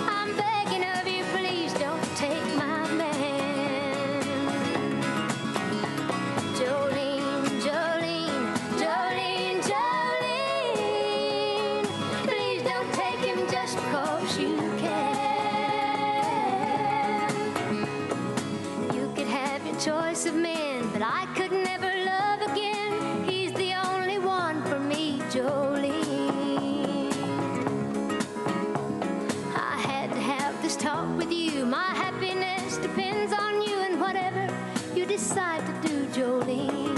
[SPEAKER 2] I'm begging of you, please don't take my man. Jolene, Jolene, Jolene, Jolene. Please don't take him just because you can. You could have your choice of men, but I could never love again. He's the only one for me, Jolene. This talk with you, my happiness depends on you and whatever you decide to do, Jolene.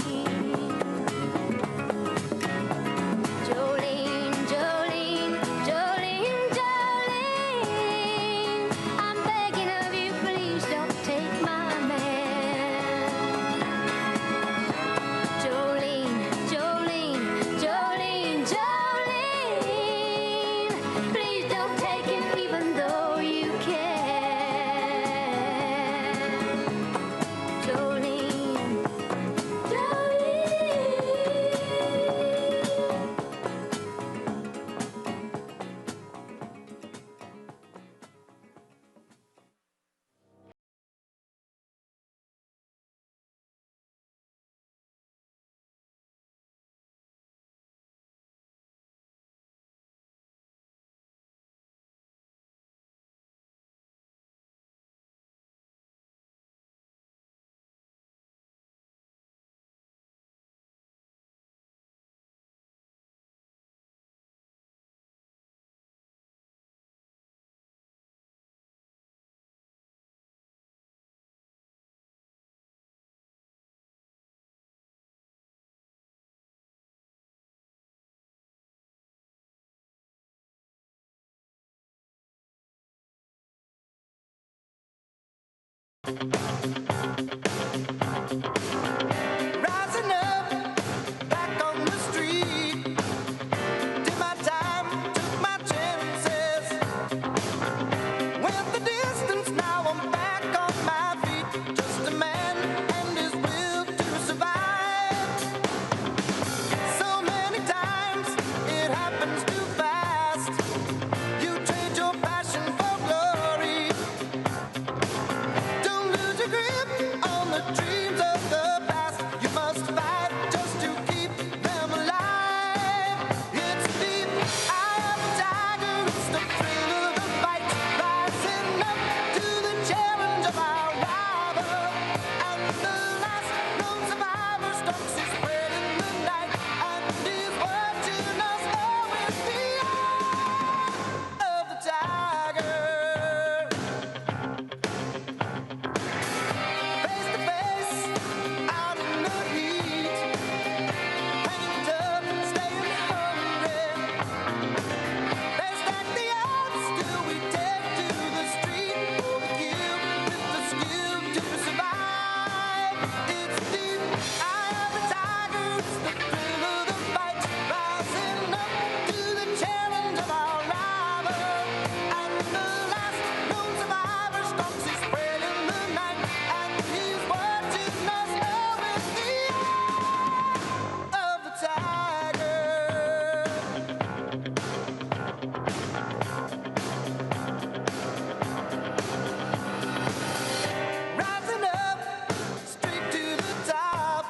[SPEAKER 2] Jolene, Jolene, Jolene, Jolene. I'm begging of you, please don't take my man. Jolene, Jolene, Jolene, Jolene. Please don't take him even though you can. Jolene,
[SPEAKER 1] Rising up, back on the street. Did my time, took my chances. Went the distance, now I'm back on my feet. Just a man and his will to survive. So many times it happens too fast. You trade your passion for glory. Don't lose your grip on the dreams of the past. You must fight just to keep them alive. It's deep eye of the tiger, it's the thrill of the fight. Rising up to the challenge of our rival. And the last known survivor stalks his prey in the night. And he's watching us all with the eye of the tiger. Face to face, out in the heat, hanging tough, staying hungry. They stack the odds, still we take to the street for the kill, with the skill to survive. It's deep eye of the tiger, it's the thrill of the fight, rising up to the challenge of our rival. And the last known survivor stalks his prey in the night, and he's watching us all with the eye of the tiger. Rising up, straight to the top.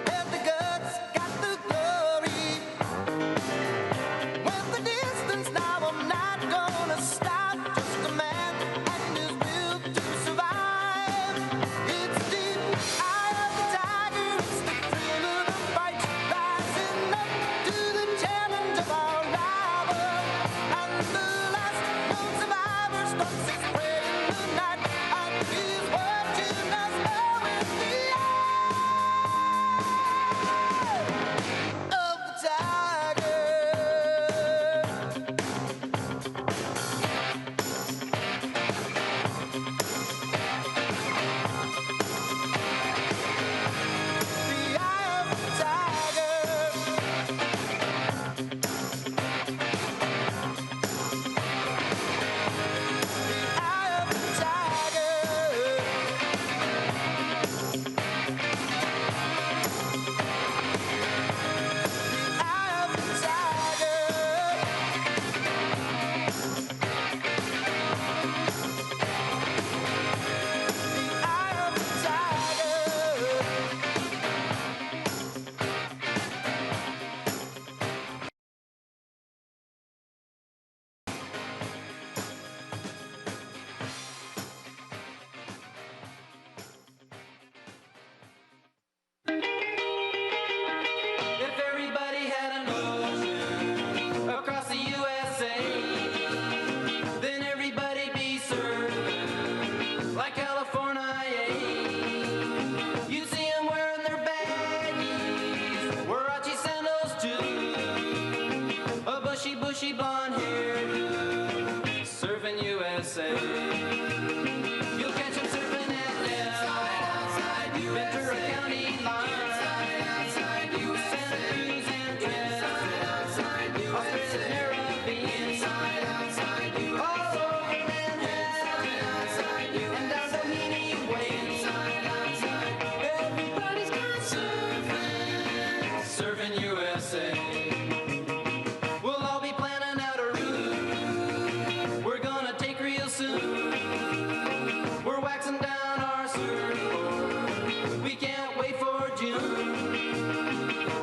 [SPEAKER 1] Had the guts, got the glory. Went the distance, now I'm not gonna stop. Just a man and his will to survive. It's deep eye of the tiger, it's the thrill of the fight. Rising up to the challenge of our rival. And the last known survivor stalks his prey in the night. And he's watching us all with the eye of the tiger. The eye of the tiger. The eye of the tiger. The eye of the tiger. The eye of the tiger. If everybody had an ocean across the USA, then everybody'd be served like California. You see them wearing their baggies, Warachi sandals too, a bushy, bushy blonde hair, surfing USA. You'll catch them surfing at Ventura County line, Santa Cruz and Trent, Australia's Caribbean, all over Manhattan, and down Doheny Way. Everybody's gone surfing, surfing USA. We'll all be planning out a route we're gonna take real soon. We're waxing down our surfboard, we can't wait for June.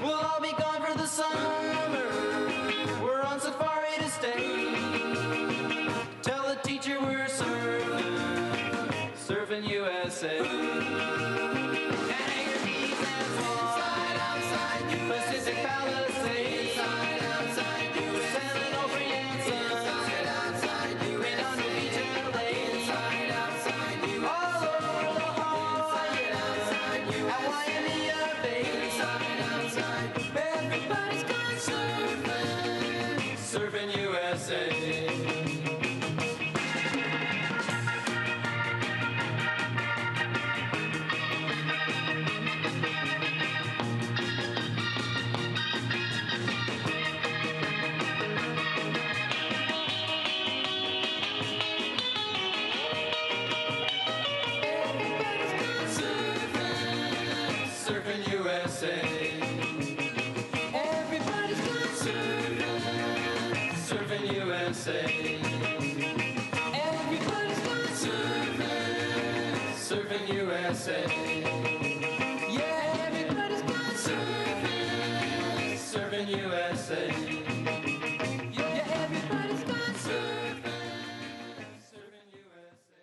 [SPEAKER 1] We'll all be gone for the summer, we're on safari to stay. Tell the teacher we're surfing, surfing USA. And Anchor Keys and Swan, Pacific Palisades, San Onofre and Sun, Redondo Beach and Lake, all over La Jolla, at Waimea Bay. Everybody's gone surfing, surfing USA. USA. Everybody's gone surfing, surfing USA. Yeah, everybody's gone surfing, surfing USA. Yeah, everybody's gone surfing, surfing USA.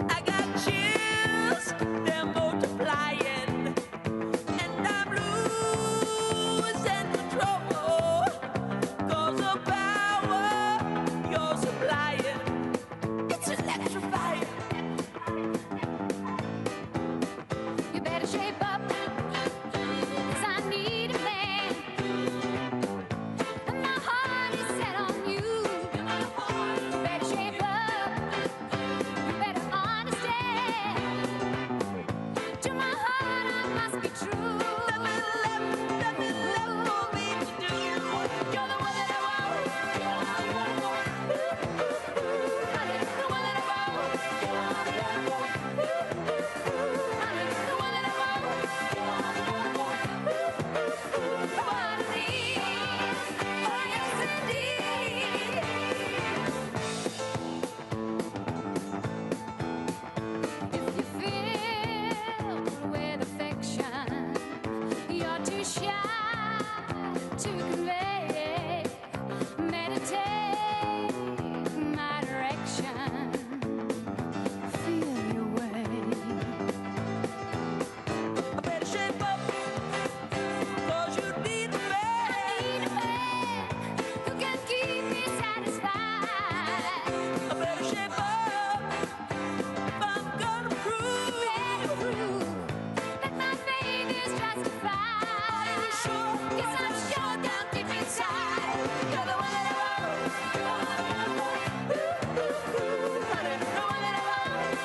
[SPEAKER 1] I got chills, they're multiplying, and I'm losing control. 'Cause the power you're supplying, it's electrifying.
[SPEAKER 2] You better shape up, 'cause I need a man. And my heart is set on you. You better shape up, you better understand. To my heart I must be true.
[SPEAKER 1] Nothing left for me to do. You're the one that I want. Honey, the one that I want. Honey, the one that I want. What it is, oh yes indeed.
[SPEAKER 2] If you feel with affection, you're too shy to convey. Meditate my direction. Feel your way.
[SPEAKER 1] I better shape up, 'cause you need a man.
[SPEAKER 2] Who can keep me satisfied?
[SPEAKER 1] I better shape up if I'm gonna prove
[SPEAKER 2] That my faith is justified.
[SPEAKER 1] Are you sure?
[SPEAKER 2] Yes, I'm sure down deep inside.
[SPEAKER 1] You're the one that I want. Honey, the one that I want.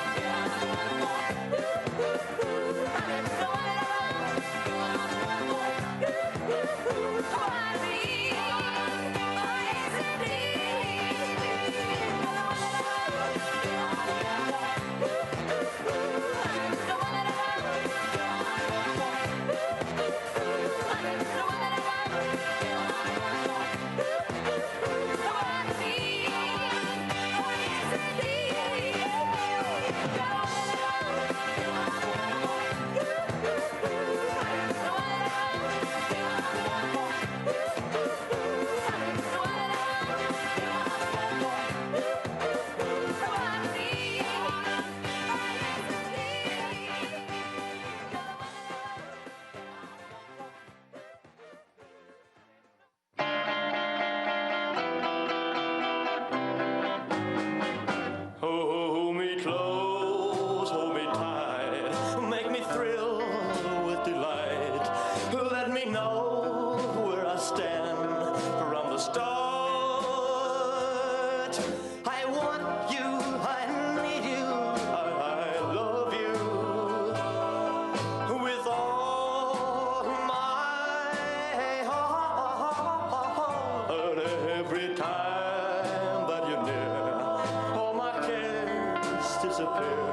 [SPEAKER 1] Honey, the one that I want. What it is, oh yes indeed. You're the one that I want. Honey, the one that I want. Honey, the one that I want. What it is, oh yes indeed. You're the one that I want. The one that I
[SPEAKER 13] Hold me close, hold me tight, make me thrill with delight. Let me know where I stand from the start. I want you, I need you, I love you with all my heart. Every time that you're near, all my cares disappear.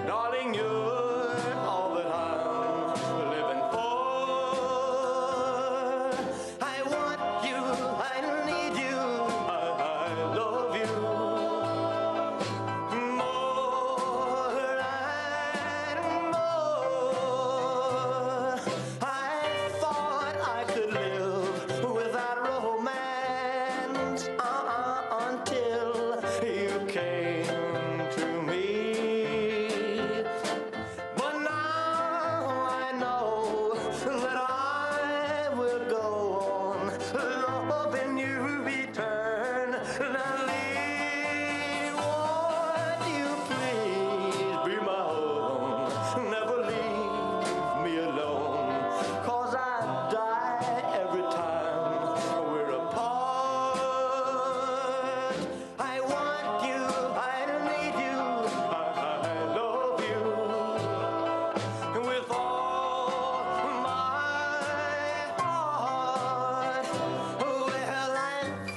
[SPEAKER 13] Darling, you're all that I'm living for. I want you, I need you, I love you more and more. I thought I could live without romance until you came to me. But now I know that I will go on loving you eternally. Won't you please be my own? Never leave me alone, 'cause I die every time we're apart. I want you, I need you, I love you with all my heart. Well, I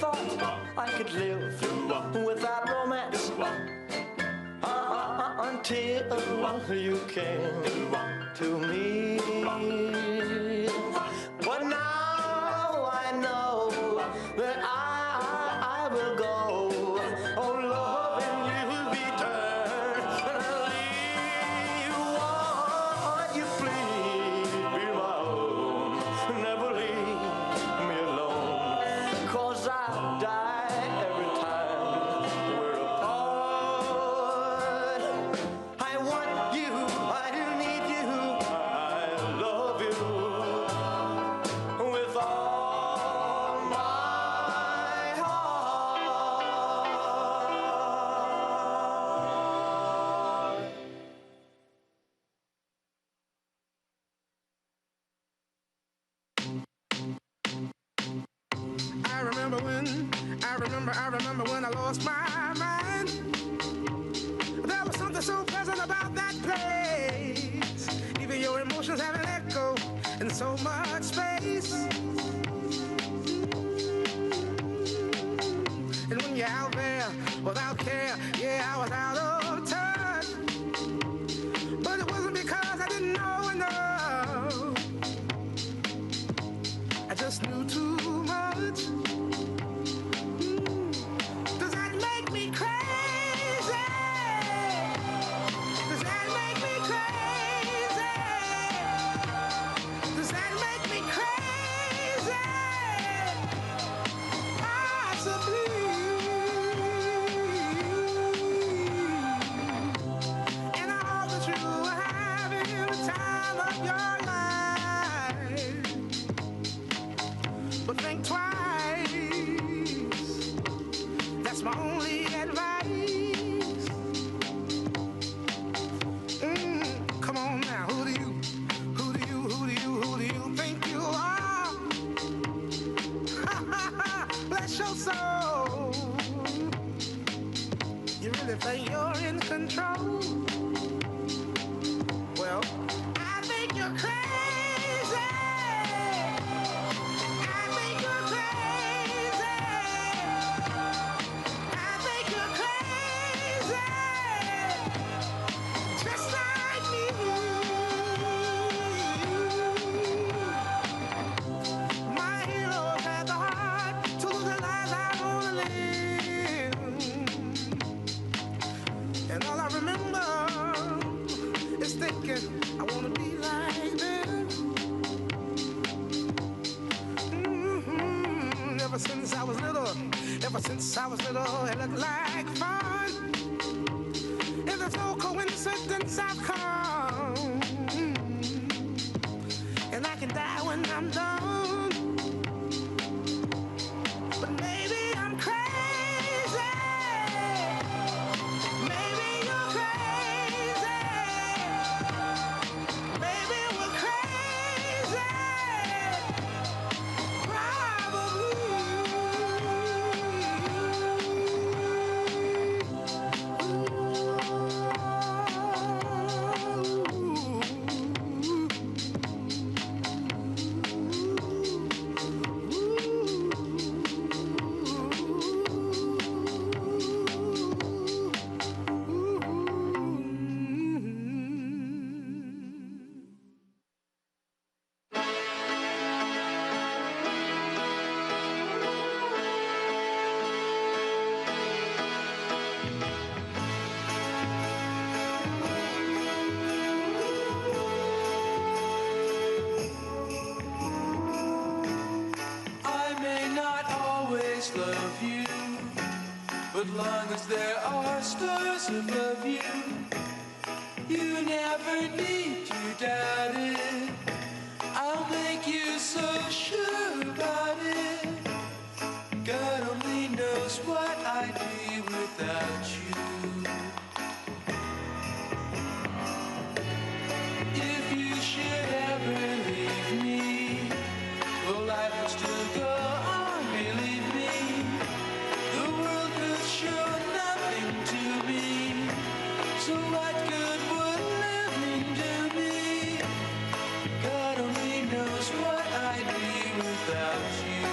[SPEAKER 13] thought I could live without romance until you came to me. But now I know that I will go on loving you eternally. Won't you please be my own? Never leave me alone, 'cause I die every time we're apart. I want you, I do need you, I love you with all my heart.
[SPEAKER 14] I remember when I lost my mind. There was something so pleasant about that place. Even your emotions have an echo in so much space. And when you're out there without care, yeah, I was out of touch. But it wasn't because I didn't know enough. I just knew too much. Does that make me crazy? Does that make me crazy? Does that make me crazy? Possibly. And I hope that you are having the time of your life. But think twice. That's my only advice. Come on now, who do you think you are? Bless your soul. You really think you're in control? Well, I think you're crazy. I think you're crazy. I think you're crazy. Just like me. My heroes had the heart to lose the lives I wanna live. And all I remember is thinking I wanna be like them. Ever since I was little, it looked like fun. And there's no coincidence I've come. And I can die when I'm done. But maybe I'm crazy. Maybe you're crazy. Maybe we're crazy. Probably.
[SPEAKER 15] I may not always love you, but long as there are stars above you, you never need to doubt it. I'll make you so sure about it. God only knows what I'd be without you. If you should ever leave me, well, life would still go on, believe me. The world could show nothing to me. So what good would living do me? God only knows what I'd be without you.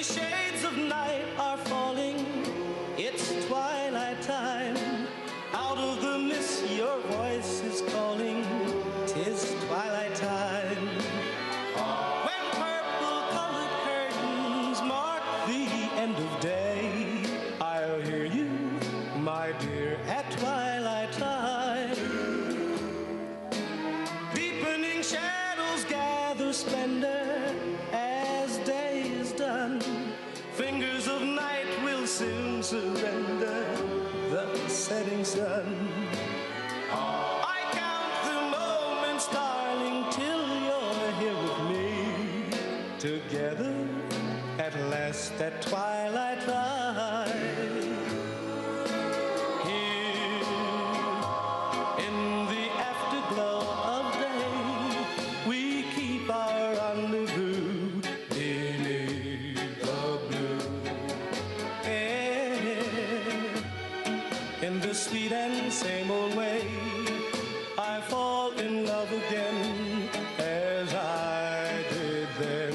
[SPEAKER 16] shades of night are falling. It's twilight time. Out of the mist your voice is calling. 'Tis twilight time. When purple-colored curtains mark the end of day, I'll hear you, my dear, at twilight time. Deepening shadows gather splendor as day is done. Fingers of night will soon surrender the setting sun. I count the moments, darling, till you're here with me. Together at last at twilight time. Here in the afterglow of day, we keep our rendezvous beneath the blue. In the sweet and same old way, I fall in love again as I did then.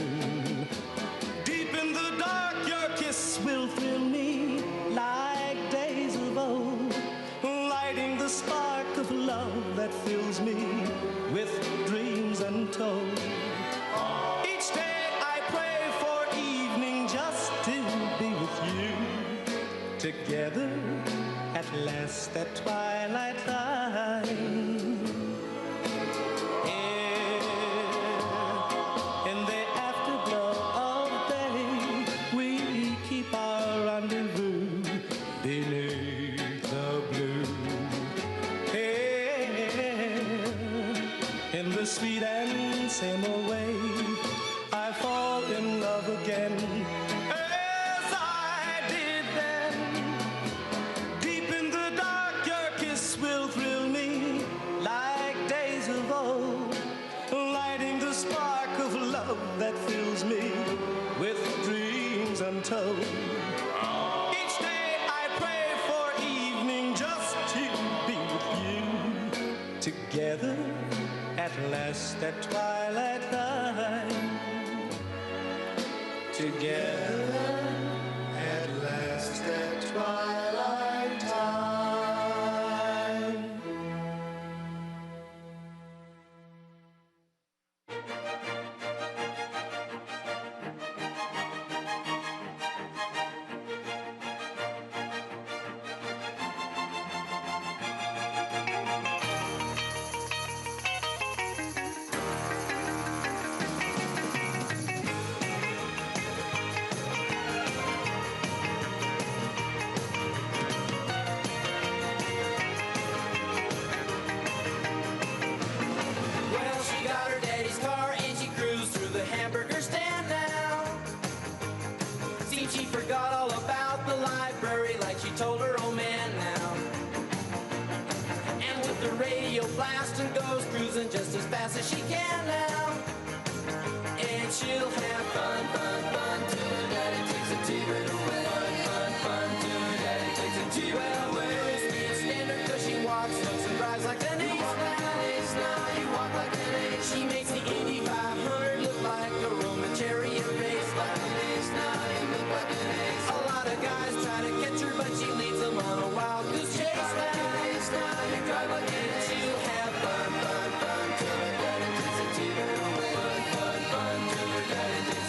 [SPEAKER 16] Deep in the dark, your kiss will thrill me like days of old, lighting the spark of love that fills me with dreams untold. Each day I pray for evening just to be with you. Together at last at twilight time. Here in the afterglow of day, we keep our rendezvous beneath the blue. Here in the sweet and same old way, I fall in love again as I did then. Deep in the dark, your kiss will thrill me like days of old, lighting the spark of love that fills me with dreams untold. Each day I pray for evening just to be with you. Together at last at twilight time. Together at last at twilight time.
[SPEAKER 1] Well, she got her daddy's car and she cruised through the hamburger stand now. Seems she forgot all about the library like she told her old man now. And with the radio blasting goes cruising just as fast as she can now. And she'll have fun, fun, fun till her daddy takes a T-bird away. Fun, fun, fun till her daddy takes a T-bird away. Girls can't stand her 'cause she walks, looks and drives like an ace. Now you walk like an ace. She makes the Indy 500 look like a Roman chariot race. Like an ace, now you look like an ace. A lot of guys try to catch her, but she leads them on a wild goose chase. Like an ace, now you drive like an ace. She'll have fun, fun, fun till her daddy takes a T-bird away. Fun, fun, fun till her daddy takes a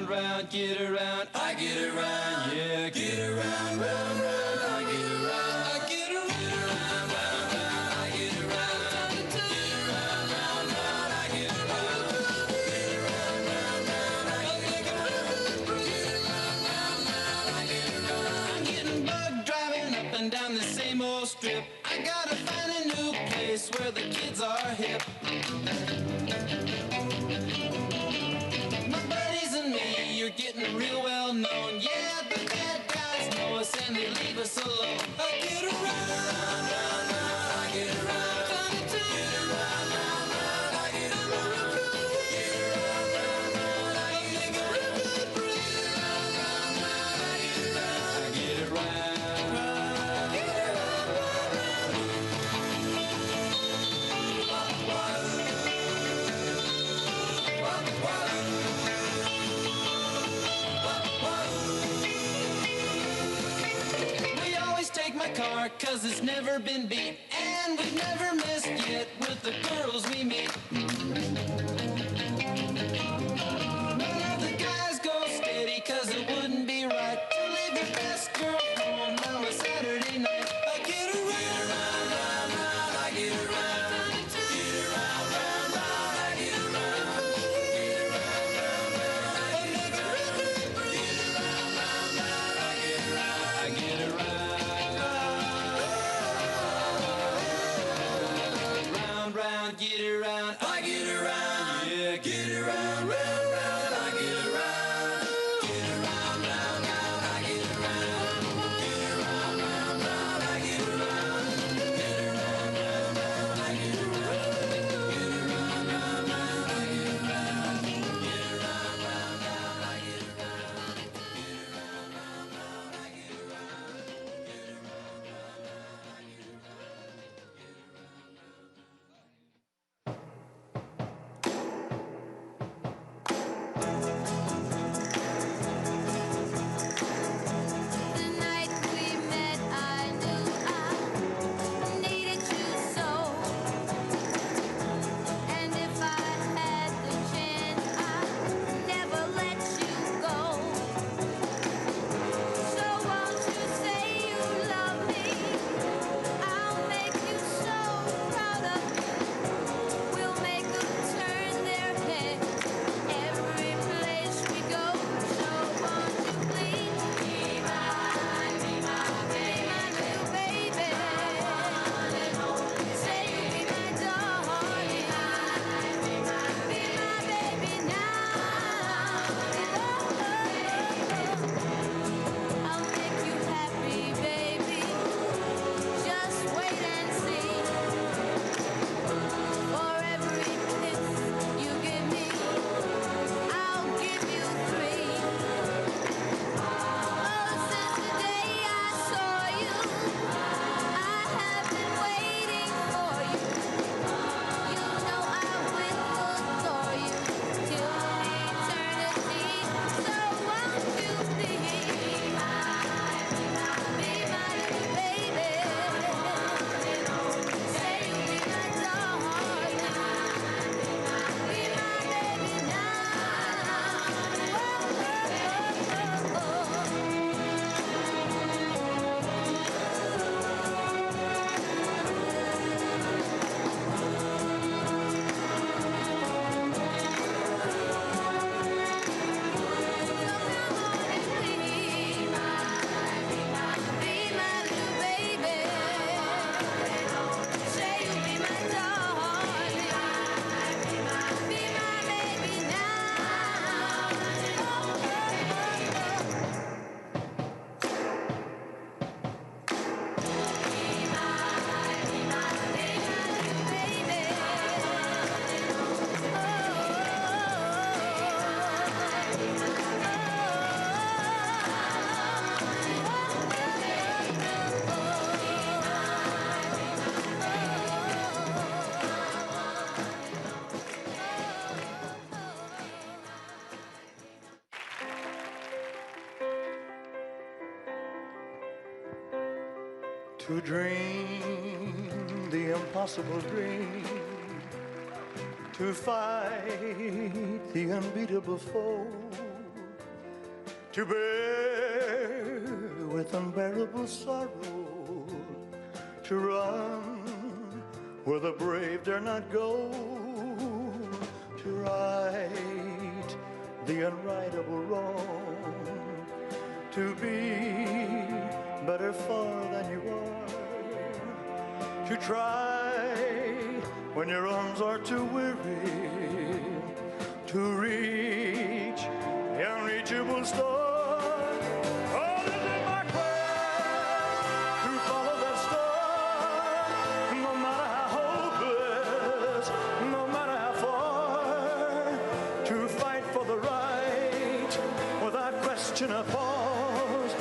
[SPEAKER 15] round, round, get around. I get around, yeah, get around, round, round. I get around, I get around, round, round, round. I get around, get around, round, round. I get around, get around, round, round. I get around, get around, round, round. I get around. I'm getting bugged driving up and down the same old strip. I gotta find a new place where the kids are hip. My buddies and me, you're getting real well known. Yeah, the bad guys know us and they leave us alone. I get around, round, round, round. I get around, get around, round, round. I get around, get around, round, round. I get around, get around, round, round. I get around, I get around, get around, round, round. We always take my car, cause it's never been beat. And we've never missed yet with the girls we meet. None of the guys go steady, cause it wouldn't be right to leave the best girl home on a Saturday night. I get around, round, round. I get around, get around, round, round. I get around, get around, round, round. I get around, get around, round, round. I get around, I get around, round, round, get around. I get around, yeah, get around, round, round. I get around, get around, round, round. I get around, get around, round, round. I get around, get around, round, round. I get around, get around, round, round. I get around, get around, round, round. I get around, get around, round, round. I get around, get around, round, round. I get
[SPEAKER 2] The night we met, I knew I needed you so. And if I had the chance, I'd never let you go. So won't you say you love me? I'll make you so proud of me. We'll make them turn their head every place we go. So won't you please be my little baby? Say you'll be my darling. Be my baby now. I'll make you happy, baby. Just wait and see. For every kiss you give me, I'll give you 3. Oh, since the day I saw you, I have been waiting for you. You know I will adore you till eternity. So won't you be my little baby? Say you'll be my darling. Be my baby
[SPEAKER 16] To dream the impossible dream, to fight the unbeatable foe,
[SPEAKER 13] to bear with unbearable sorrow, to run where the brave dare not go, to right the unrightable wrong, to be better far than you are, to try when your arms are too weary, to reach the unreachable star. Oh, this is my quest to follow that star, no matter how hopeless, no matter how far, to fight for the right without question or pause,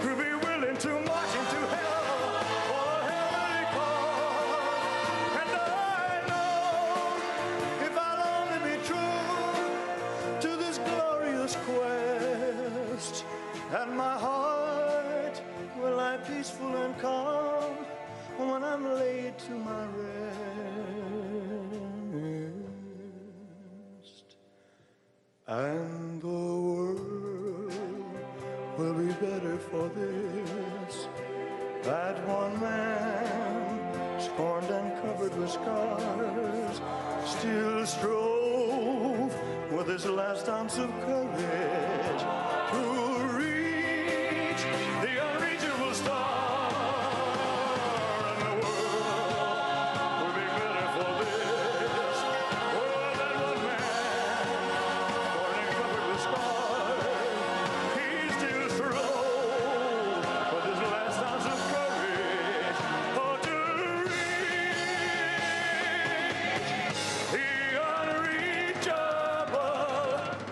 [SPEAKER 13] to be willing to march into hell for a heavenly cause. And I know if I'll only be true to this glorious quest, and my heart will lie peaceful and calm when I'm laid to my rest. And the world will be better for this, that one man, scorned and covered with scars, still strove with his last ounce of courage to reach the unreachable star. And the world will be better for this, oh, that one man, scorned and covered with scars, he still strove with his last ounce of courage, oh, to reach the unreachable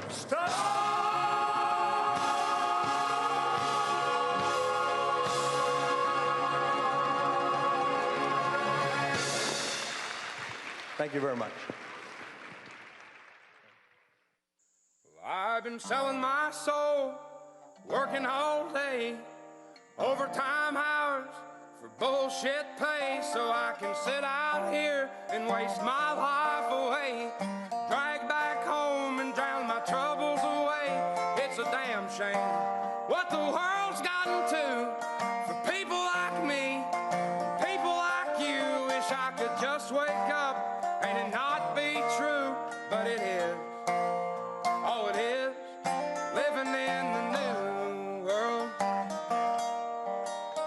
[SPEAKER 13] star. Thank you very much.
[SPEAKER 3] I've been selling my soul, working all day, overtime hours for bullshit pay, so I can sit out here and waste my life away, drag back home and drown my troubles away. It's a damn shame what the world's gotten to for people like me, people like you. Wish I could just wake up and it not be true, but it is. Oh, it is living in the new world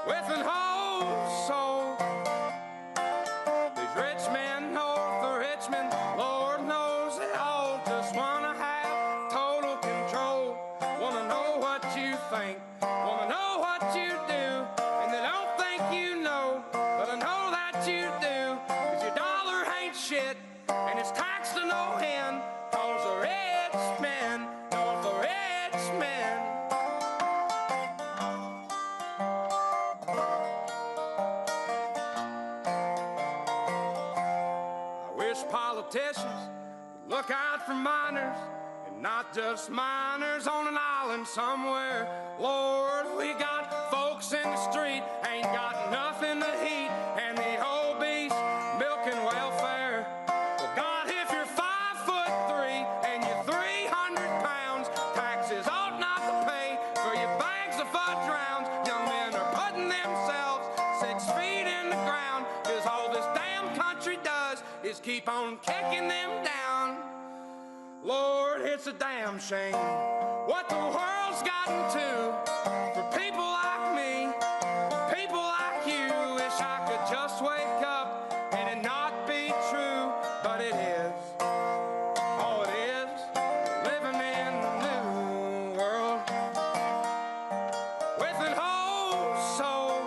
[SPEAKER 3] with an whole soul. These rich men north of Richmond, Lord knows they all just wanna have total control. Wanna know what you think, wanna know what you do, and they don't think you know, but I know that you do, 'cause your dollar ain't shit, and it's taxed to no end, 'cause the rich men, north of Richmond. I wish politicians would look out for miners, and not just miners on an island somewhere. Lord, we got folks in the street, ain't got nothing to eat, and the obese milking welfare. Well, God, if you're 5'3" and you're 300 pounds, taxes ought not to pay for your bags of fudge rounds. Young men are putting themselves 6 feet in the ground, 'cause all this damn country does is keep on kicking them down. Lord, it's a damn shame what the world's gotten to for people like me, people like you. Wish I could just wake up and it not be true, but it is. Oh, it is living in the new world with an whole soul.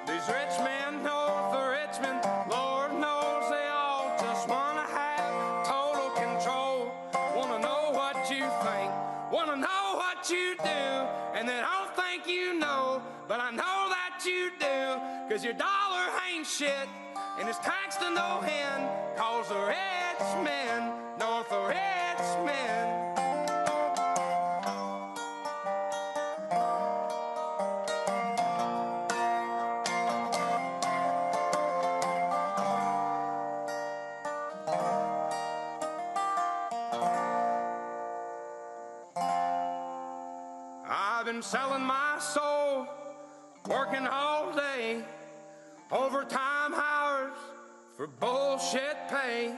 [SPEAKER 3] These rich men north of Richmond, Lord knows they all just wanna have total control. Wanna know what you think, wanna know what you do, and they don't think you know, but I know that you do, 'cause your dollar ain't shit, and it's taxed to no end, 'cause the rich men north of Richmond. I'm selling my soul, working all day, overtime hours for bullshit pay.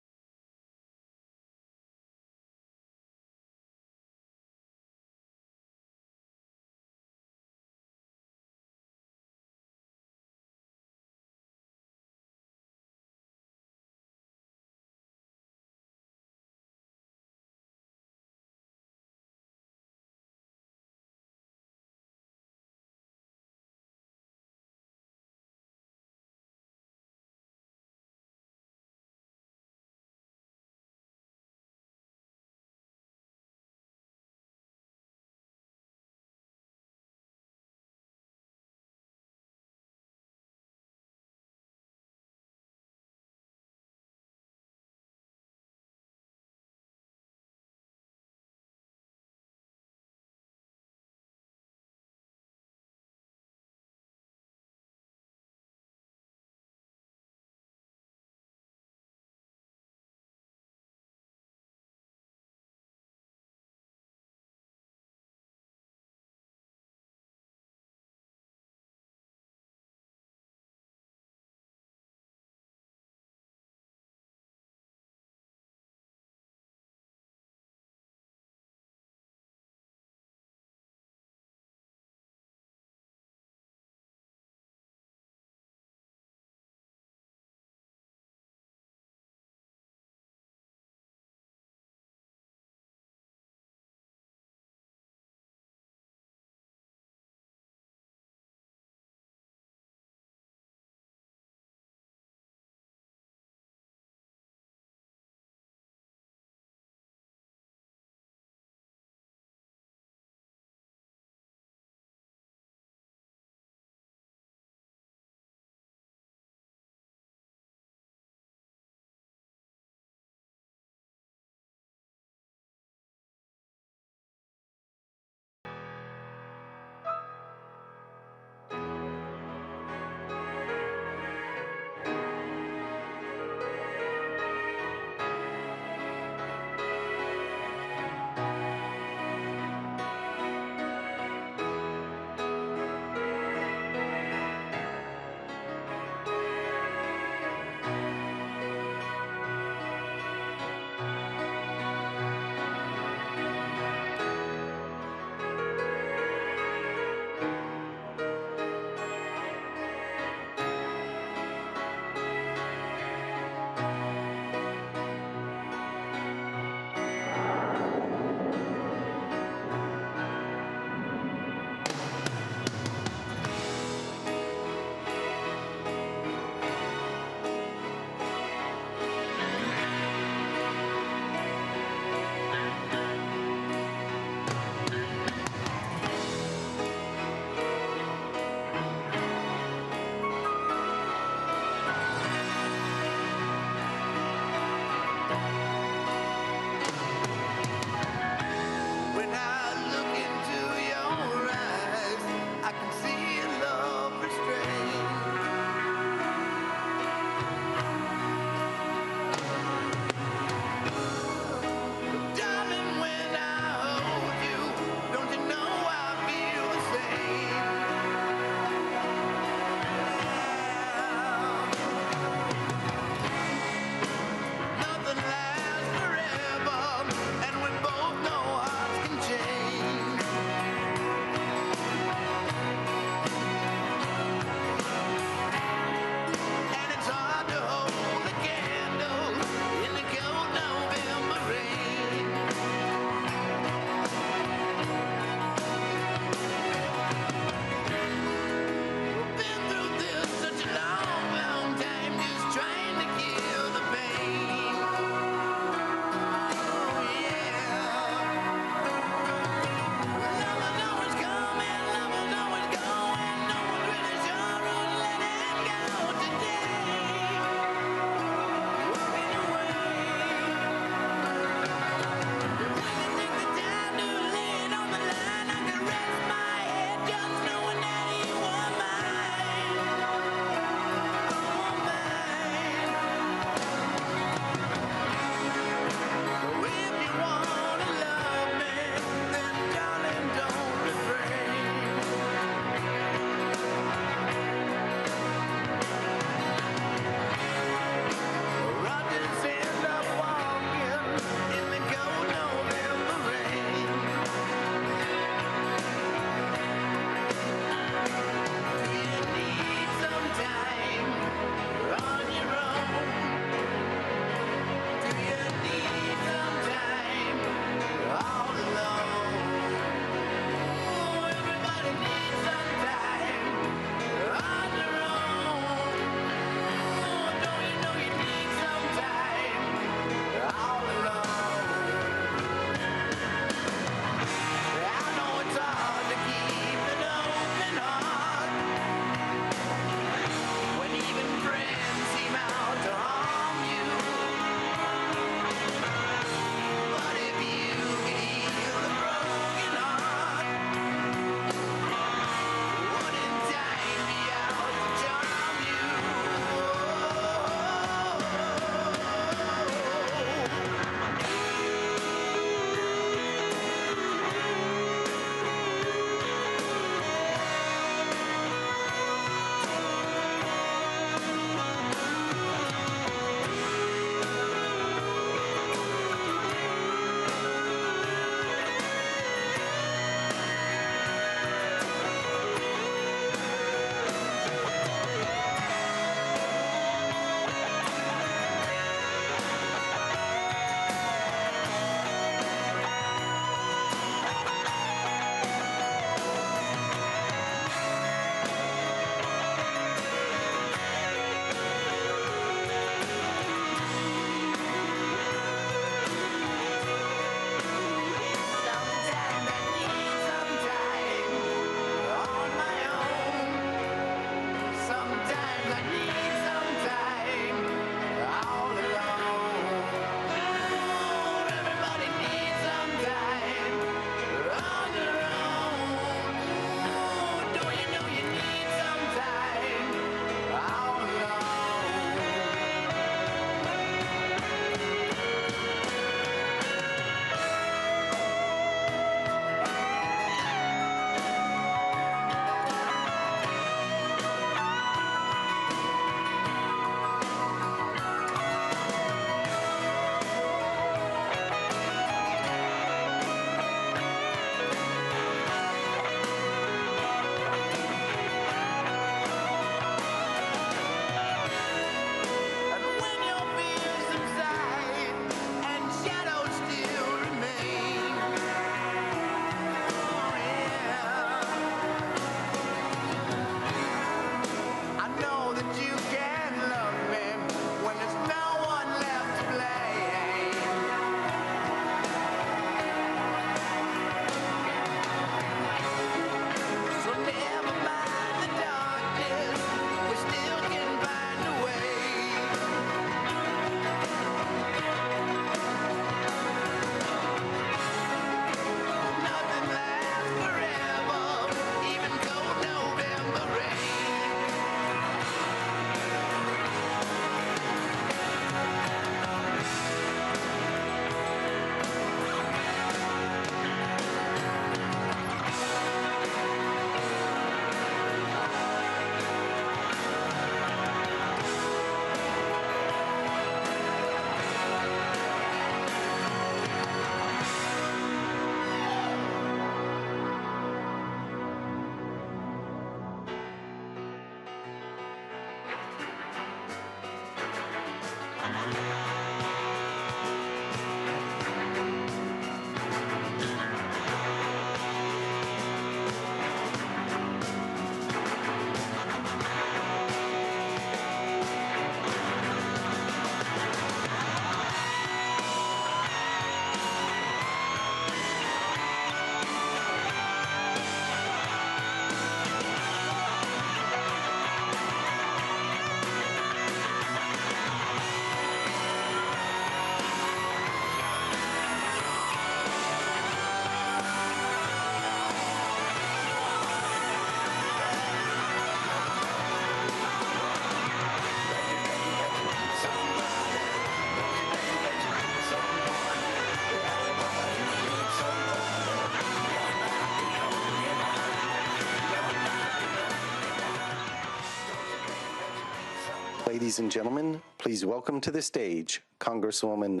[SPEAKER 17] Ladies and gentlemen, please welcome to the stage Congresswoman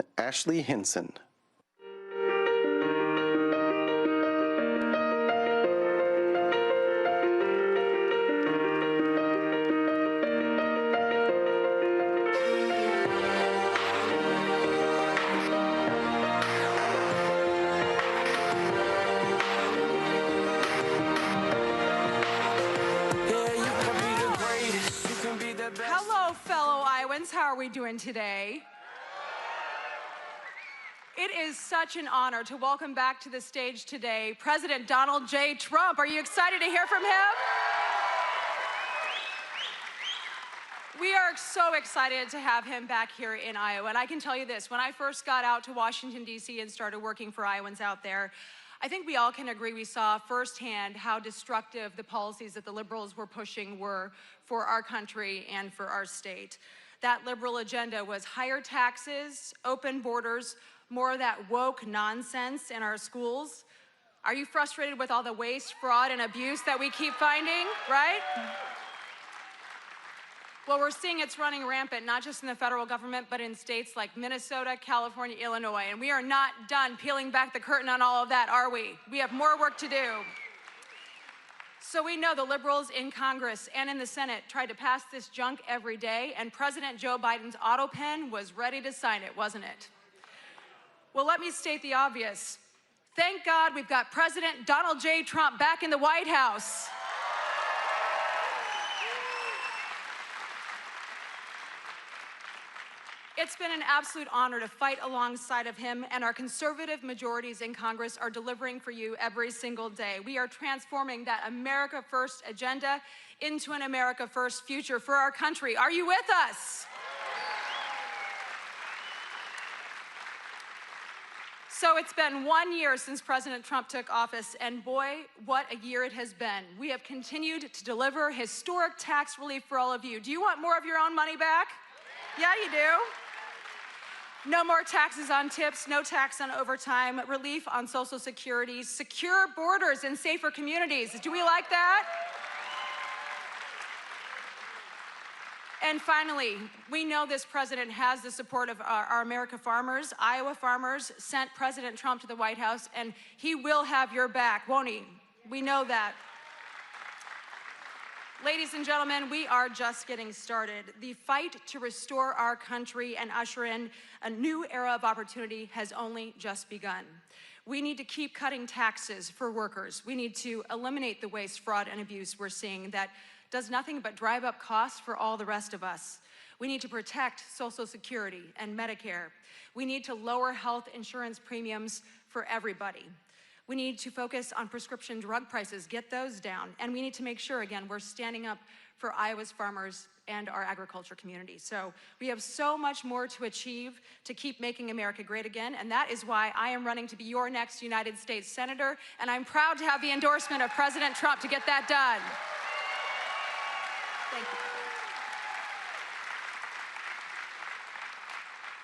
[SPEAKER 17] Hinson.
[SPEAKER 18] Hello, fellow Iowans. How are we doing today? It is such an honor to welcome back to the stage today President Donald J. Trump. Are you excited to hear from him? We are so excited to have him back here in Iowa. And I can tell you this, when I first got out to Washington, D.C. and started working for Iowans out there, I think we all can agree we saw firsthand how destructive the policies that the liberals were pushing were for our country and for our state. That liberal agenda was higher taxes, open borders, more of that woke nonsense in our schools. Are you frustrated with all the waste, fraud, and abuse that we keep finding, right? Well, we're seeing it's running rampant, not just in the federal government, but in states like Minnesota, California, Illinois. And we are not done peeling back the curtain on all of that, are we? We have more work to do. So we know the liberals in Congress and in the Senate tried to pass this junk every day, and President Joe Biden's auto pen was ready to sign it, wasn't it? Well, let me state the obvious. Thank God we've got President Donald J. Trump back in the White House. It's been an absolute honor to fight alongside of him, and our conservative majorities in Congress are delivering for you every single day. We are transforming that America First agenda into an America First future for our country. Are you with us? So it's been 1 year since President Trump took office, and boy, what a year it has been. We have continued to deliver historic tax relief for all of you. Do you want more of your own money back? Yeah, you do. No more taxes on tips, no tax on overtime, relief on Social Security, secure borders and safer communities. Do we like that? And finally, we know this president has the support of our America farmers. Iowa farmers sent President Trump to the White House, and he will have your back, won't he? We know that. Ladies and gentlemen, we are just getting started. The fight to restore our country and usher in a new era of opportunity has only just begun. We need to keep cutting taxes for workers. We need to eliminate the waste, fraud, and abuse we're seeing that does nothing but drive up costs for all the rest of us. We need to protect Social Security and Medicare. We need to lower health insurance premiums for everybody. We need to focus on prescription drug prices, get those down, and we need to make sure, again, we're standing up for Iowa's farmers and our agriculture community. So we have so much more to achieve to keep making America great again, and that is why I am running to be your next United States Senator, and I'm proud to have the endorsement of President Trump to get that done. Thank you.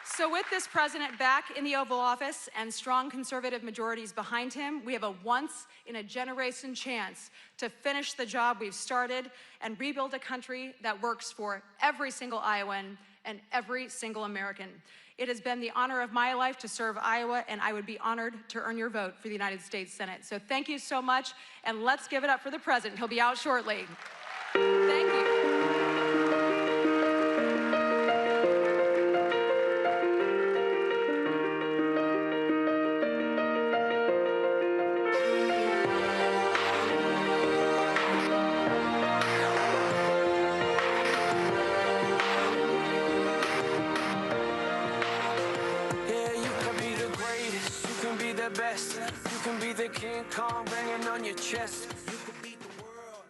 [SPEAKER 18] So with this president back in the Oval Office and strong conservative majorities behind him, we have a once-in-a-generation chance to finish the job we've started and rebuild a country that works for every single Iowan and every single American. It has been the honor of my life to serve Iowa, and I would be honored to earn your vote for the United States Senate. So thank you so much, and let's give it up for the president. He'll be out shortly. Thank you.
[SPEAKER 15] Best. You can be the King Kong banging on your chest. You could beat the world.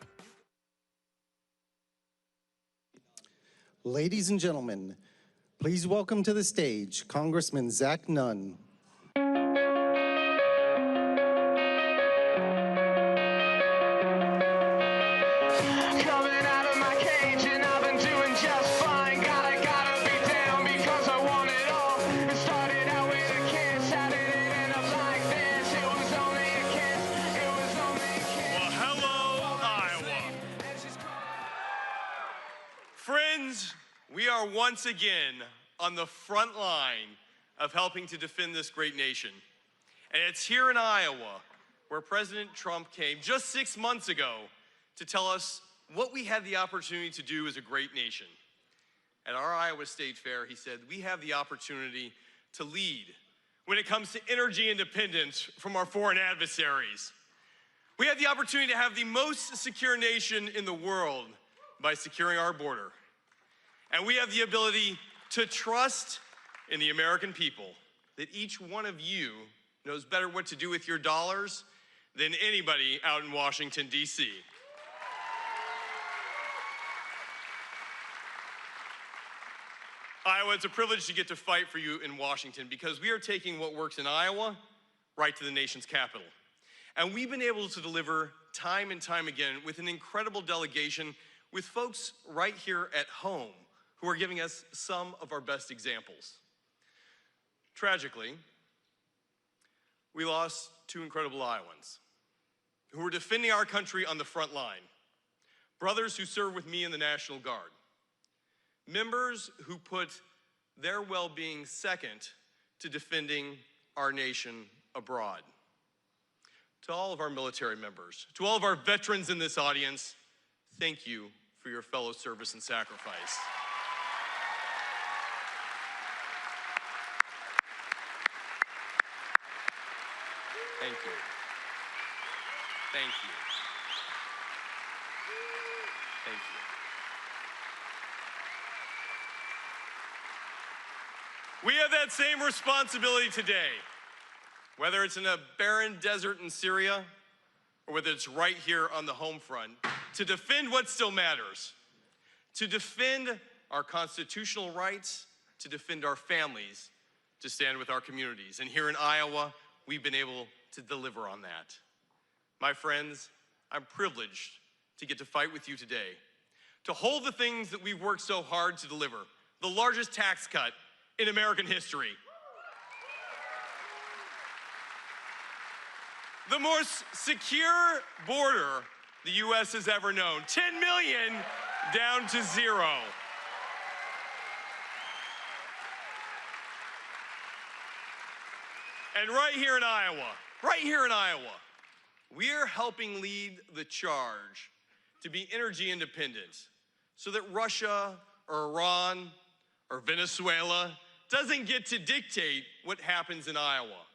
[SPEAKER 17] Ladies and gentlemen, please welcome to the stage Congressman Nunn.
[SPEAKER 15] Coming out of my cage and I've been doing just fine. Gotta be down because I want it all. It started out with a kiss, how did it end up like this? It was only a kiss, it was only a kiss.
[SPEAKER 4] Well, hello, Iowa. Friends, we are
[SPEAKER 19] once again on the front line of helping to defend this great nation. And it's here in Iowa where President Trump came just 6 months ago to tell us what we had the opportunity to do as a great nation. At our Iowa State Fair, he said, we have the opportunity to lead when it comes to energy independence from our foreign adversaries. We have the opportunity to have the most secure nation in the world by securing our border. And we have the ability to trust in the American people that each one of you knows better what to do with your dollars than anybody out in Washington, D.C. Iowa, it's a privilege to get to fight for you in Washington because we are taking what works in Iowa right to the nation's capital. And we've been able to deliver time and time again with an incredible delegation with folks right here at home who are giving us some of our best examples. Tragically, we lost two incredible Iowans who were defending our country on the front line. Brothers who served with me in the National Guard. Members who put their well-being second to defending our nation abroad. To all of our military members, to all of our veterans in this audience, thank you for your fellow service and sacrifice. Thank you. Thank you. Thank you. We have that same responsibility today, whether it's in a barren desert in Syria or whether it's right here on the home front, to defend what still matters, to defend our constitutional rights, to defend our families, to stand with our communities. And here in Iowa, we've been able to deliver on that. My friends, I'm privileged to get to fight with you today, to hold the things that we've worked so hard to deliver, the largest tax cut in American history, the most secure border the U.S. has ever known, 10 million down to 0. And right here in Iowa, we are helping lead the charge to be energy independent so that Russia or Iran or Venezuela doesn't get to dictate what happens in Iowa.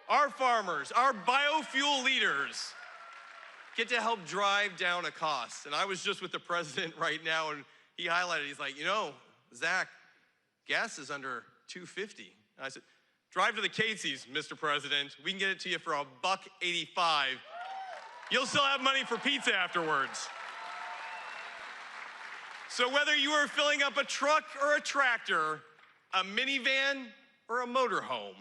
[SPEAKER 19] Our farmers, our biofuel leaders get to help drive down a cost. And I was just with the president right now and he highlighted, he's like, you know, Zach, gas is under $2.50. And I said, drive to the Casey's, Mr. President. We can get it to you for $1.85. You'll still have money for pizza afterwards. So whether you are filling up a truck or a tractor, a minivan or a motorhome,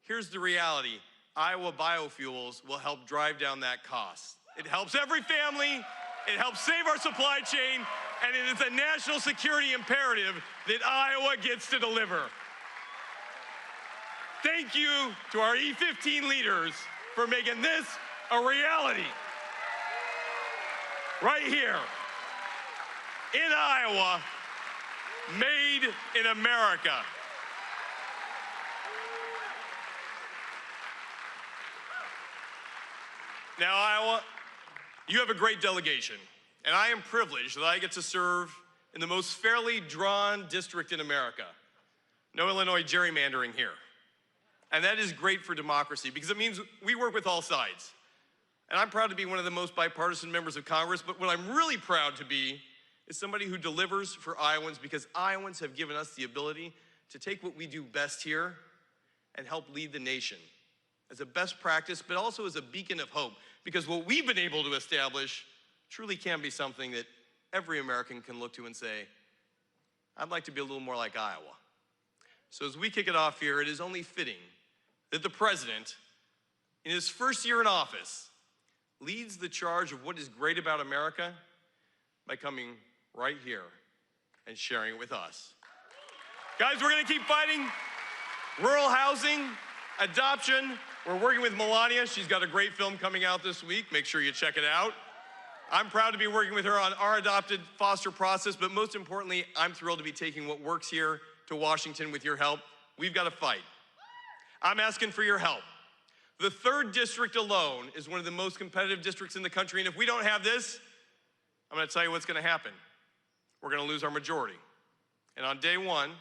[SPEAKER 19] here's the reality. Iowa Biofuels will help drive down that cost. It helps every family, it helps save our supply chain, and it is a national security imperative that Iowa gets to deliver. Thank you to our E15 leaders for making this a reality. Right here in Iowa, made in America. Now, Iowa, you have a great delegation, and I am privileged that I get to serve in the most fairly drawn district in America. No Illinois gerrymandering here. And that is great for democracy because it means we work with all sides. And I'm proud to be one of the most bipartisan members of Congress, but what I'm really proud to be is somebody who delivers for Iowans because Iowans have given us the ability to take what we do best here and help lead the nation as a best practice, but also as a beacon of hope, because what we've been able to establish truly can be something that every American can look to and say, I'd like to be a little more like Iowa. So as we kick it off here, it is only fitting that the president, in his first year in office, leads the charge of what is great about America by coming right here and sharing it with us. Guys, we're gonna keep fighting rural housing, adoption. We're working with Melania. She's got a great film coming out this week. Make sure you check it out. I'm proud to be working with her on our adopted foster process, but most importantly, I'm thrilled to be taking what works here to Washington with your help. We've got to fight. I'm asking for your help. The 3rd district alone is one of the most competitive districts in the country, and if we don't have this, I'm going to tell you what's going to happen. We're going to lose our majority. And on day 1,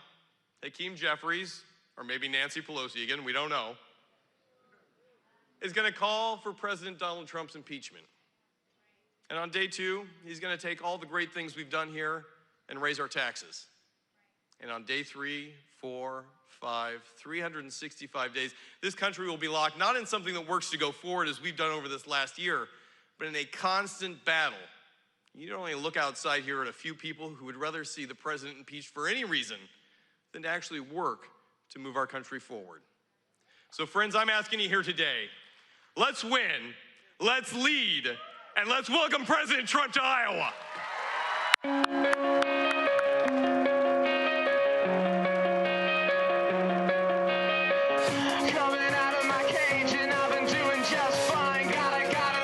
[SPEAKER 19] Hakeem Jeffries, or maybe Nancy Pelosi again, we don't know, is going to call for President Donald Trump's impeachment. And on day 2, he's going to take all the great things we've done here and raise our taxes. And on day 3, 4, 5, 365 days, this country will be locked not in something that works to go forward as we've done over this last year, but in a constant battle. You don't only look outside here at a few people who would rather see the president impeached for any reason than to actually work to move our country forward. So friends, I'm asking you here today, let's win, let's lead, and let's welcome President Trump to Iowa.
[SPEAKER 15] Coming out of my cage and I've been doing just fine. Gotta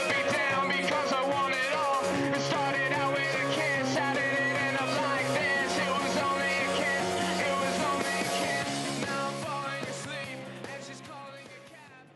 [SPEAKER 15] be down because I want it all. It started out with a kiss, how did it end up like this? It was only a kiss, it was only a kiss. Now I'm falling asleep and she's calling a cab.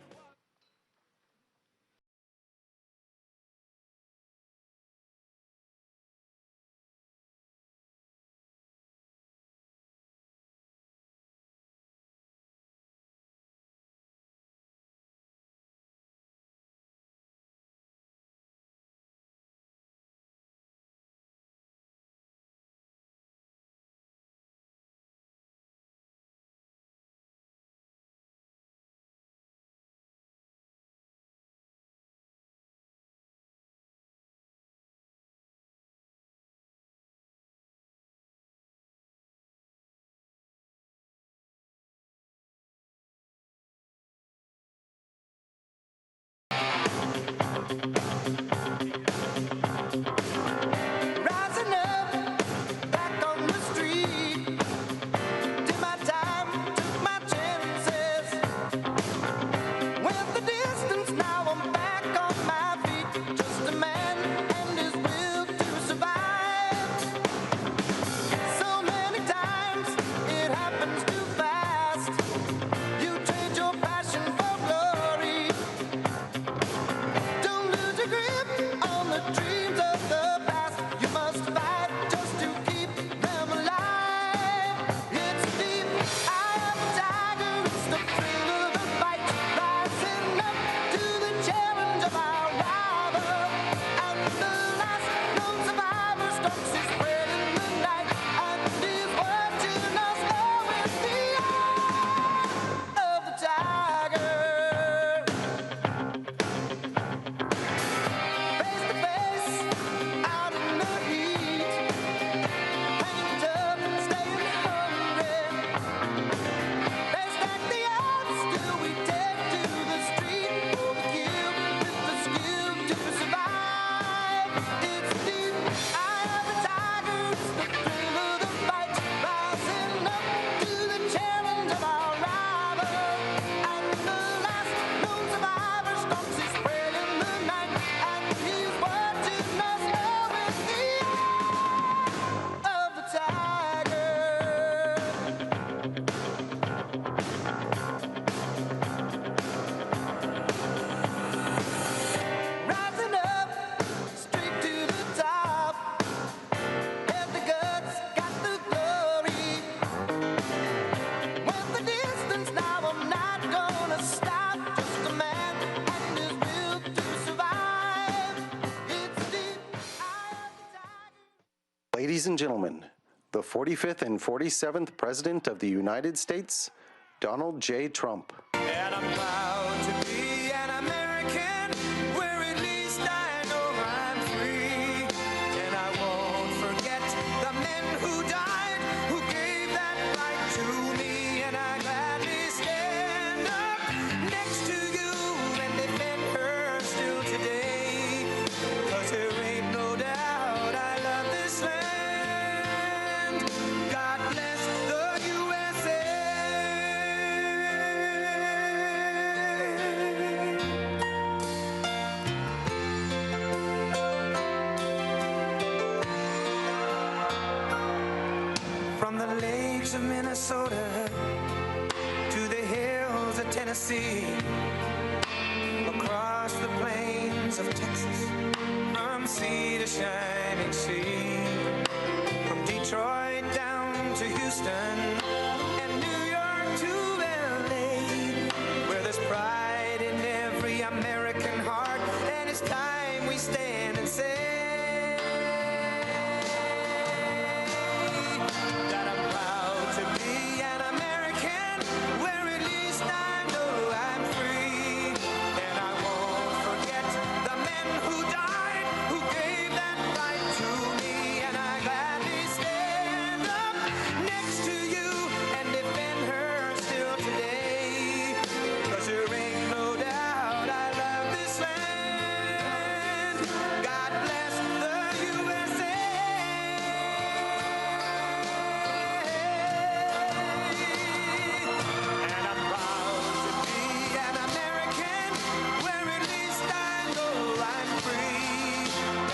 [SPEAKER 1] Rising up, back on the street. Did my time, took my chances. Went the distance, now I'm back on my feet. Just a man and his will to survive. So many times it happens too fast. You trade your passion for glory. Don't lose your grip on the dreams of the past. You must fight just to keep them alive. It's the deep eye of the tiger. It's the thrill of the fight. Rising up to the challenge of our rival. And the last known survivor stalks his prey in the night. And he's watching us all with the eye of the tiger. Face to face, out in the heat, hanging tough, staying hungry. They stack the odds, still we take to the street for the kill, with the skill to survive. It's the eye of the tiger, it's the thrill of the fight, rising up to the challenge of our rival. And the last known survivor stalks his prey in the night, and he's watching us all with the eye of the tiger. Rising up, straight to the top. Had the guts, got the glory. Went the distance, now I'm not gonna stop. Just a man and his will to survive. It's the eye of the tiger.
[SPEAKER 17] Ladies and gentlemen, the 45th and 47th President of the United States, Donald J. Trump.
[SPEAKER 15] And I'm proud to be an American, where at least I know I'm free. And I won't forget the men who died, who gave that right to me. And I gladly stand up next to you and defend her still today. 'Cause there ain't no doubt I love this land. God bless the USA.
[SPEAKER 14] lakes of Minnesota to the hills of Tennessee, across the plains of Texas, from sea to shining sea, from Detroit down to Houston and New York to LA, where there's pride in every American heart, and it's time we stand and say that I'm proud to be an American, where at least I know I'm free, and I won't forget the men who died, who gave that right to me, and I gladly stand up next to you and defend her still today, 'cause there ain't no doubt I love this land. God bless the USA. And I'm proud to be an American, where at least I know I'm free,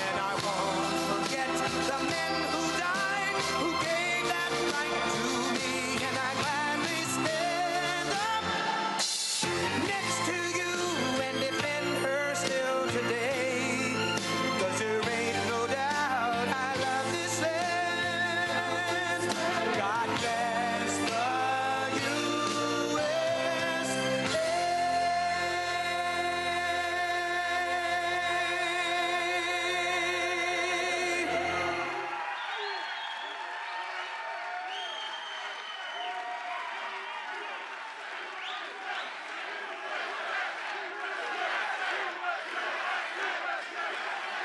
[SPEAKER 14] and I won't forget the men who died, who gave that right to me, and I gladly stand up next to you and defend her still today, 'cause there ain't no doubt I love this land. God bless the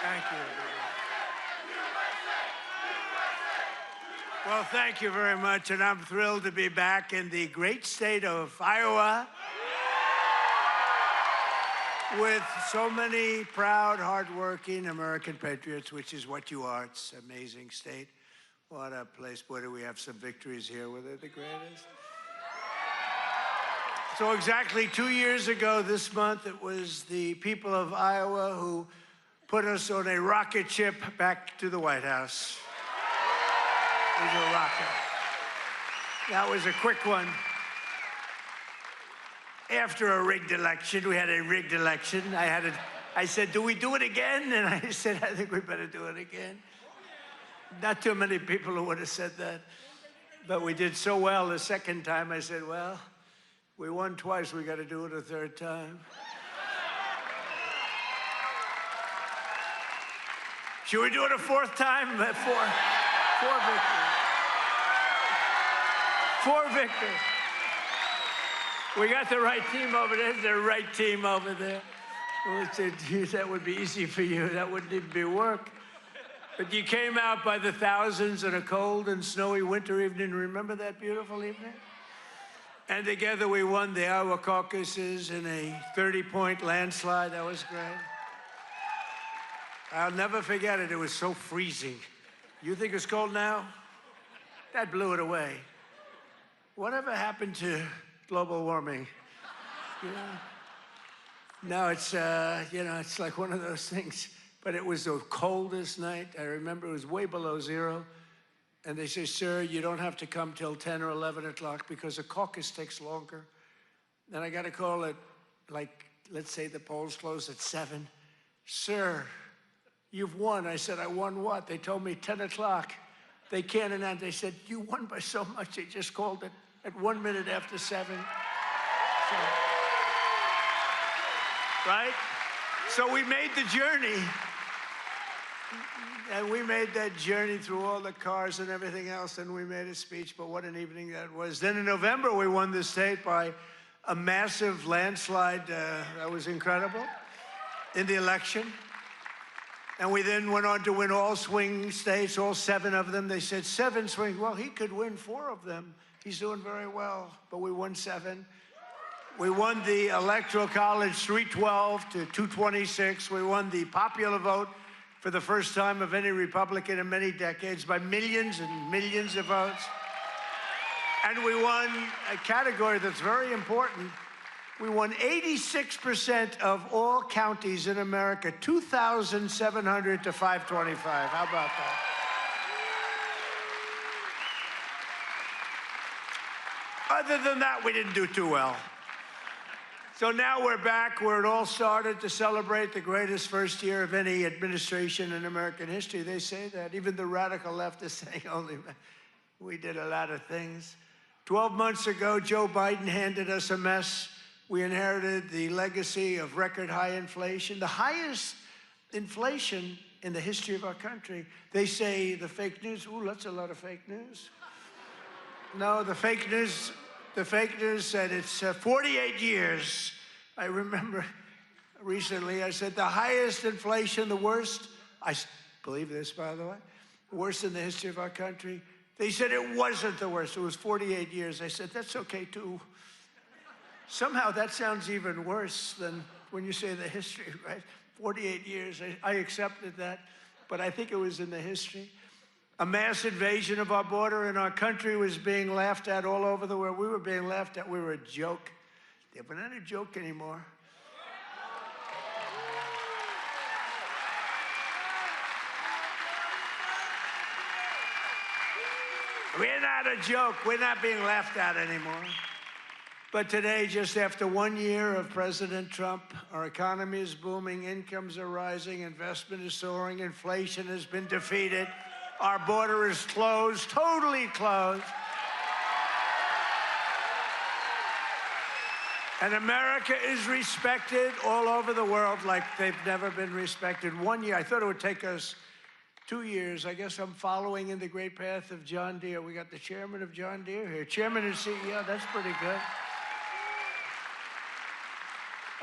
[SPEAKER 7] Thank you. Well, thank you very much, and I'm thrilled to be back in the great state of Iowa with so many proud, hardworking American patriots, which is what you are. It's an amazing state. What a place. Boy, do we have some victories here. Were they the greatest? So exactly 2 years ago this month, it was the people of Iowa who put us on a rocket ship back to the White House. It was a rocket. That was a quick one. After a rigged election, we had a rigged election. I said, do we do it again? And I said, I think we better do it again. Not too many people who would have said that. But we did so well the second time, I said, well, we won twice, we got to do it a third time. Should we do it a fourth time? Four victories. 4 victories. We got the right team over there. There's the right team over there. We said, geez, that would be easy for you. That wouldn't even be work. But you came out by the thousands on a cold and snowy winter evening. Remember that beautiful evening? And together we won the Iowa caucuses in a 30-point landslide. That was great. I'll never forget it. It was so freezing. You think it's cold now? That blew it away. Whatever happened to global warming? You know? Now it's, it's like one of those things. But it was the coldest night. I remember it was way below zero. And they say, sir, you don't have to come till 10 or 11 o'clock because the caucus takes longer. Then I got a call at, let's say the polls close at 7. Sir, you've won. I said, I won what? They told me 10 o'clock. They can't announce. They said, you won by so much. They just called it at 1 minute after 7. So, right? So we made the journey. And we made that journey through all the cars and everything else, and we made a speech, but what an evening that was. Then in November, we won the state by a massive landslide. That was incredible in the election. And we then went on to win all swing states, all 7 of them. They said 7 swing. Well, he could win 4 of them. He's doing very well, but we won 7. We won the Electoral College 312 to 226. We won the popular vote for the first time of any Republican in many decades by millions and millions of votes. And we won a category that's very important. We won 86% of all counties in America, 2,700 to 525. How about that? Other than that, we didn't do too well. So now we're back where it all started to celebrate the greatest first year of any administration in American history. They say that. Even the radical left is saying, holy man, we did a lot of things. 12 months ago, Joe Biden handed us a mess. We inherited the legacy of record high inflation, the highest inflation in the history of our country. They say the fake news, ooh, that's a lot of fake news. No, the fake news said it's 48 years. I remember recently I said the highest inflation, the worst, I believe this, by the way, worst in the history of our country. They said it wasn't the worst, it was 48 years. I said, that's okay too. Somehow that sounds even worse than when you say the history, right? 48 years, I accepted that, but I think it was in the history. A mass invasion of our border and our country was being laughed at all over the world. We were being laughed at. We were a joke. We're not a joke anymore. We're not a joke. We're not being laughed at anymore. But today, just after 1 year of President Trump, our economy is booming, incomes are rising, investment is soaring, inflation has been defeated. Our border is closed, totally closed. And America is respected all over the world like they've never been respected. 1 year, I thought it would take us 2 years. I guess I'm following in the great path of John Deere. We got the chairman of John Deere here. Chairman and CEO, that's pretty good.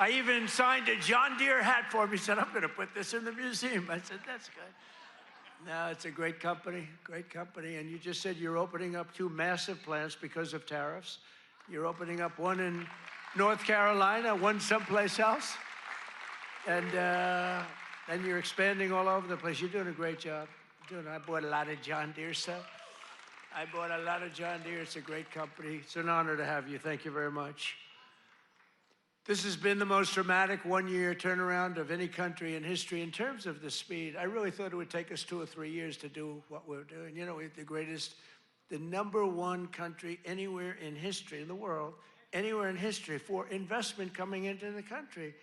[SPEAKER 7] I even signed a John Deere hat for him. He said, I'm going to put this in the museum. I said, that's good. No, it's a great company, and you just said you're opening up 2 massive plants because of tariffs. You're opening up one in North Carolina, one someplace else, and you're expanding all over the place. You're doing a great job. I bought a lot of John Deere stuff. It's a great company. It's an honor to have you. Thank you very much. This has been the most dramatic 1 year turnaround of any country in history in terms of the speed. I really thought it would take us 2 or 3 years to do what we're doing. You know, we're the #1 country anywhere in history, in the world, anywhere in history for investment coming into the country.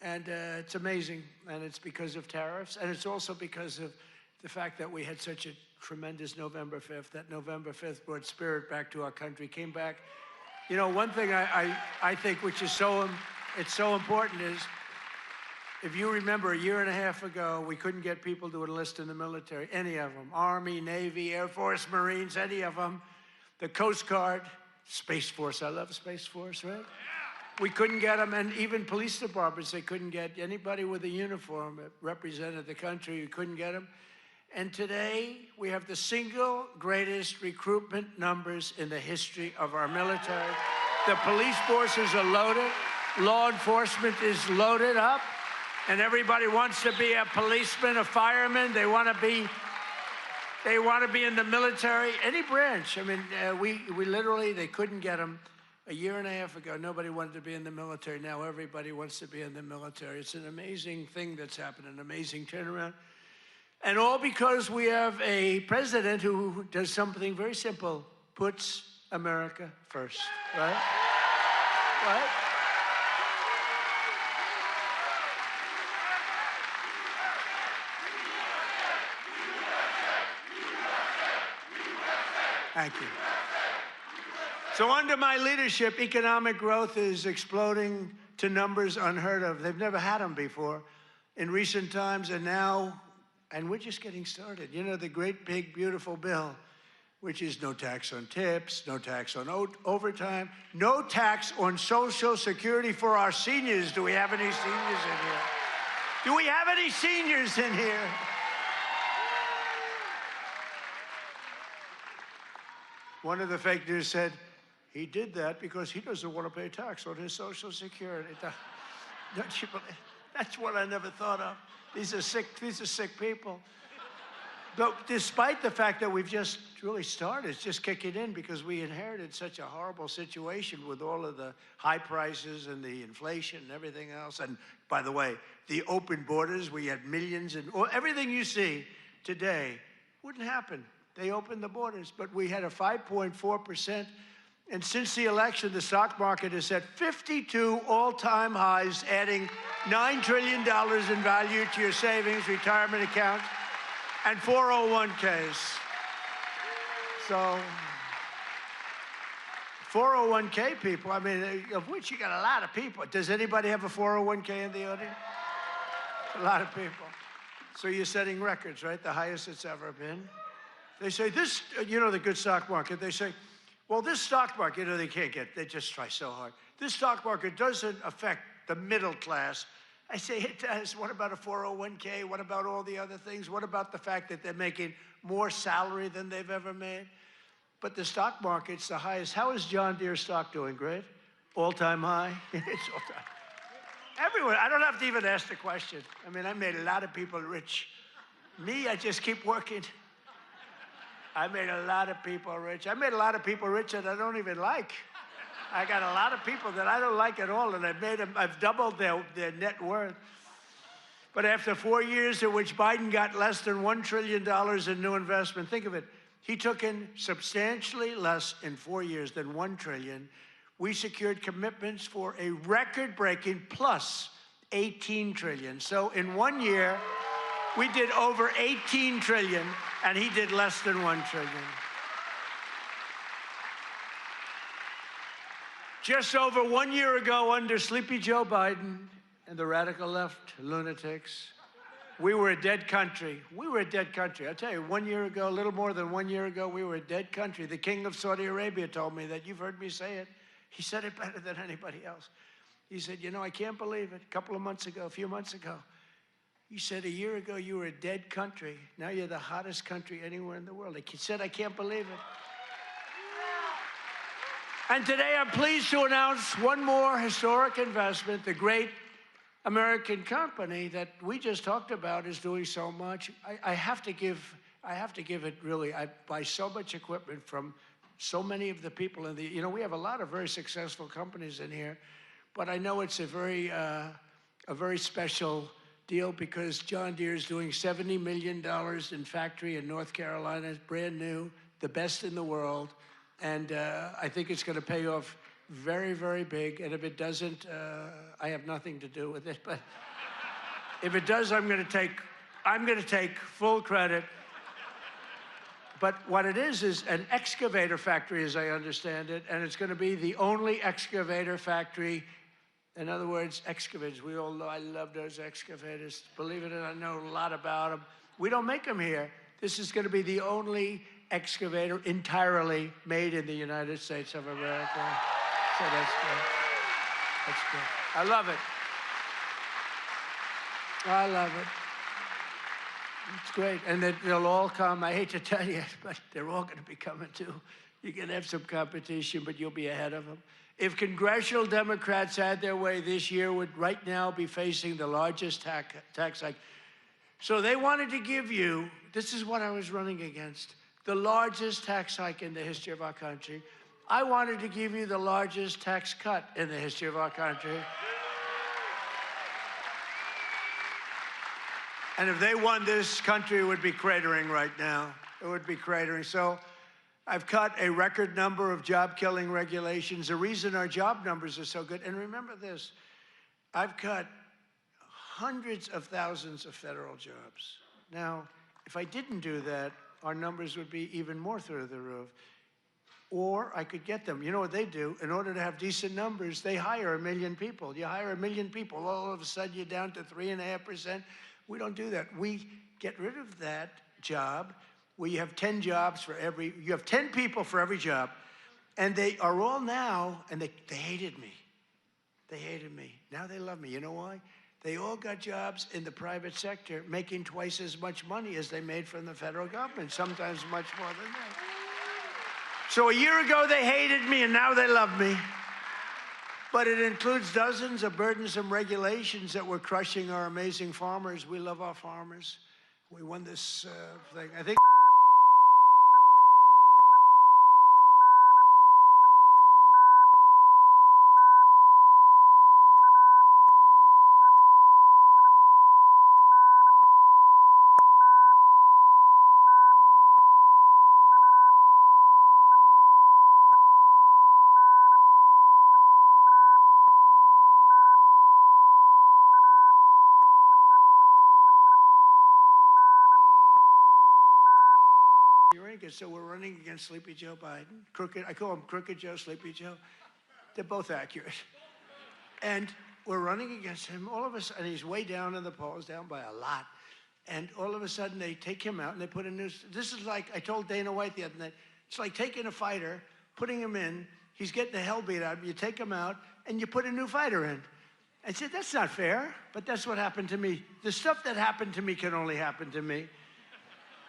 [SPEAKER 7] And it's amazing, and it's because of tariffs, and it's also because of the fact that we had such a tremendous November 5th. That November 5th brought spirit back to our country, came back. You know, one thing I think which is so important is, if you remember a year and a half ago, we couldn't get people to enlist in the military, any of them, Army, Navy, Air Force, Marines, any of them, the Coast Guard, Space Force, I love Space Force, right? We couldn't get them, and even police departments, they couldn't get anybody with a uniform that represented the country, you couldn't get them. And today, we have the single greatest recruitment numbers in the history of our military. The police forces are loaded, law enforcement is loaded up, and everybody wants to be a policeman, a fireman. They want to be in the military, any branch. I mean, we literally, they couldn't get them. A year and a half ago, nobody wanted to be in the military. Now everybody wants to be in the military. It's an amazing thing that's happened, an amazing turnaround. And all because we have a president who does something very simple, puts America first, right? Right? Thank you. So under my leadership, economic growth is exploding to numbers unheard of. They've never had them before in recent times, and now, and we're just getting started. You know, the great, big, beautiful bill, which is no tax on tips, no tax on overtime, no tax on Social Security for our seniors. Do we have any seniors in here? Do we have any seniors in here? One of the fake news said, he did that because he doesn't want to pay tax on his Social Security. Don't you believe? That's what I never thought of. These are sick people. But despite the fact that we've just really started, it's just kicking in because we inherited such a horrible situation with all of the high prices and the inflation and everything else. And by the way, the open borders, we had millions, and everything you see today wouldn't happen. They opened the borders, but we had a 5.4% And since the election, the stock market has set 52 all-time highs, adding $9 trillion in value to your savings, retirement accounts, and 401ks. So, 401k people, I mean, of which you got a lot of people. Does anybody have a 401k in the audience? A lot of people. So you're setting records, right? The highest it's ever been. They say this, you know, the good stock market, they say, well, this stock market, you know, they can't get, they just try so hard. This stock market doesn't affect the middle class. I say it does. What about a 401k? What about all the other things? What about the fact that they're making more salary than they've ever made? But the stock market's the highest. How is John Deere stock doing? Great? All-time high? It's all-time. Everywhere. I don't have to even ask the question. I mean, I made a lot of people rich. Me, I just keep working. I made a lot of people rich. I made a lot of people rich that I don't even like. I got a lot of people that I don't like at all, and I've doubled their net worth. But after 4 years in which Biden got less than $1 trillion in new investment, think of it, he took in substantially less in 4 years than $1 trillion. We secured commitments for a record-breaking plus $18 trillion. So in 1 year, we did over $18 trillion, and he did less than $1 trillion. Just over 1 year ago, under Sleepy Joe Biden and the radical left lunatics, we were a dead country. We were a dead country. I'll tell you, 1 year ago, a little more than 1 year ago, we were a dead country. The king of Saudi Arabia told me that. You've heard me say it. He said it better than anybody else. He said, you know, I can't believe it. A few months ago, he said, a year ago, you were a dead country. Now you're the hottest country anywhere in the world. He said, I can't believe it. And today I'm pleased to announce one more historic investment. The great American company that we just talked about is doing so much. I have to give it really. I buy so much equipment from so many of the people in the, you know, we have a lot of very successful companies in here, but I know it's a very special deal because John Deere is doing $70 million in factory in North Carolina. It's brand new, the best in the world. And I think it's going to pay off very, very big. And if it doesn't, I have nothing to do with it. But if it does, I'm going to take full credit. But what it is an excavator factory, as I understand it, and it's going to be the only excavator factory. In other words, excavators. We all know I love those excavators. Believe it or not, I know a lot about them. We don't make them here. This is going to be the only excavator entirely made in the United States of America. So that's good. That's good. I love it. I love it. It's great. And they'll all come. I hate to tell you, but they're all going to be coming too. You're going to have some competition, but you'll be ahead of them. If congressional Democrats had their way this year, would right now be facing the largest tax hike. So they wanted to give you, this is what I was running against, the largest tax hike in the history of our country. I wanted to give you the largest tax cut in the history of our country. And if they won, this country would be cratering right now. It would be cratering. So I've cut a record number of job-killing regulations. The reason our job numbers are so good, and remember this, I've cut hundreds of thousands of federal jobs. Now, if I didn't do that, our numbers would be even more through the roof. Or I could get them. You know what they do? In order to have decent numbers, they hire 1 million people. You hire 1 million people, all of a sudden you're down to 3.5%. We don't do that. We get rid of that job where you have 10 jobs for every, you have 10 people for every job. And they are all now, and they hated me. They hated me. Now they love me. You know why? They all got jobs in the private sector making twice as much money as they made from the federal government, sometimes much more than that. So a year ago, they hated me, and now they love me. But it includes dozens of burdensome regulations that were crushing our amazing farmers. We love our farmers. We won this thing. I think So we're running against Sleepy Joe Biden. Crooked, I call him Crooked Joe, Sleepy Joe. They're both accurate. And we're running against him. All of a sudden, he's way down in the polls, down by a lot. And all of a sudden, they take him out and they put a new. This is like, I told Dana White the other night, it's like taking a fighter, putting him in, he's getting the hell beat out of him, you take him out, and you put a new fighter in. I said, that's not fair, but that's what happened to me. The stuff that happened to me can only happen to me.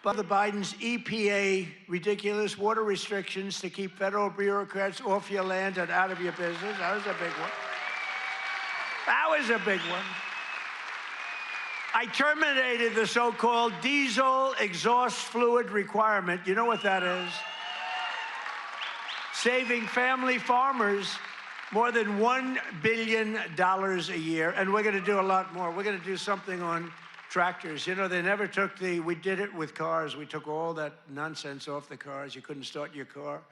[SPEAKER 7] But the Biden's EPA ridiculous water restrictions to keep federal bureaucrats off your land and out of your business, that was a big one. That was a big one. I terminated the so-called diesel exhaust fluid requirement. You know what that is? Saving family farmers more than $1 billion a year, and we're going to do a lot more. We're going to do something on tractors. You know, they never took we did it with cars. We took all that nonsense off the cars. You couldn't start your car.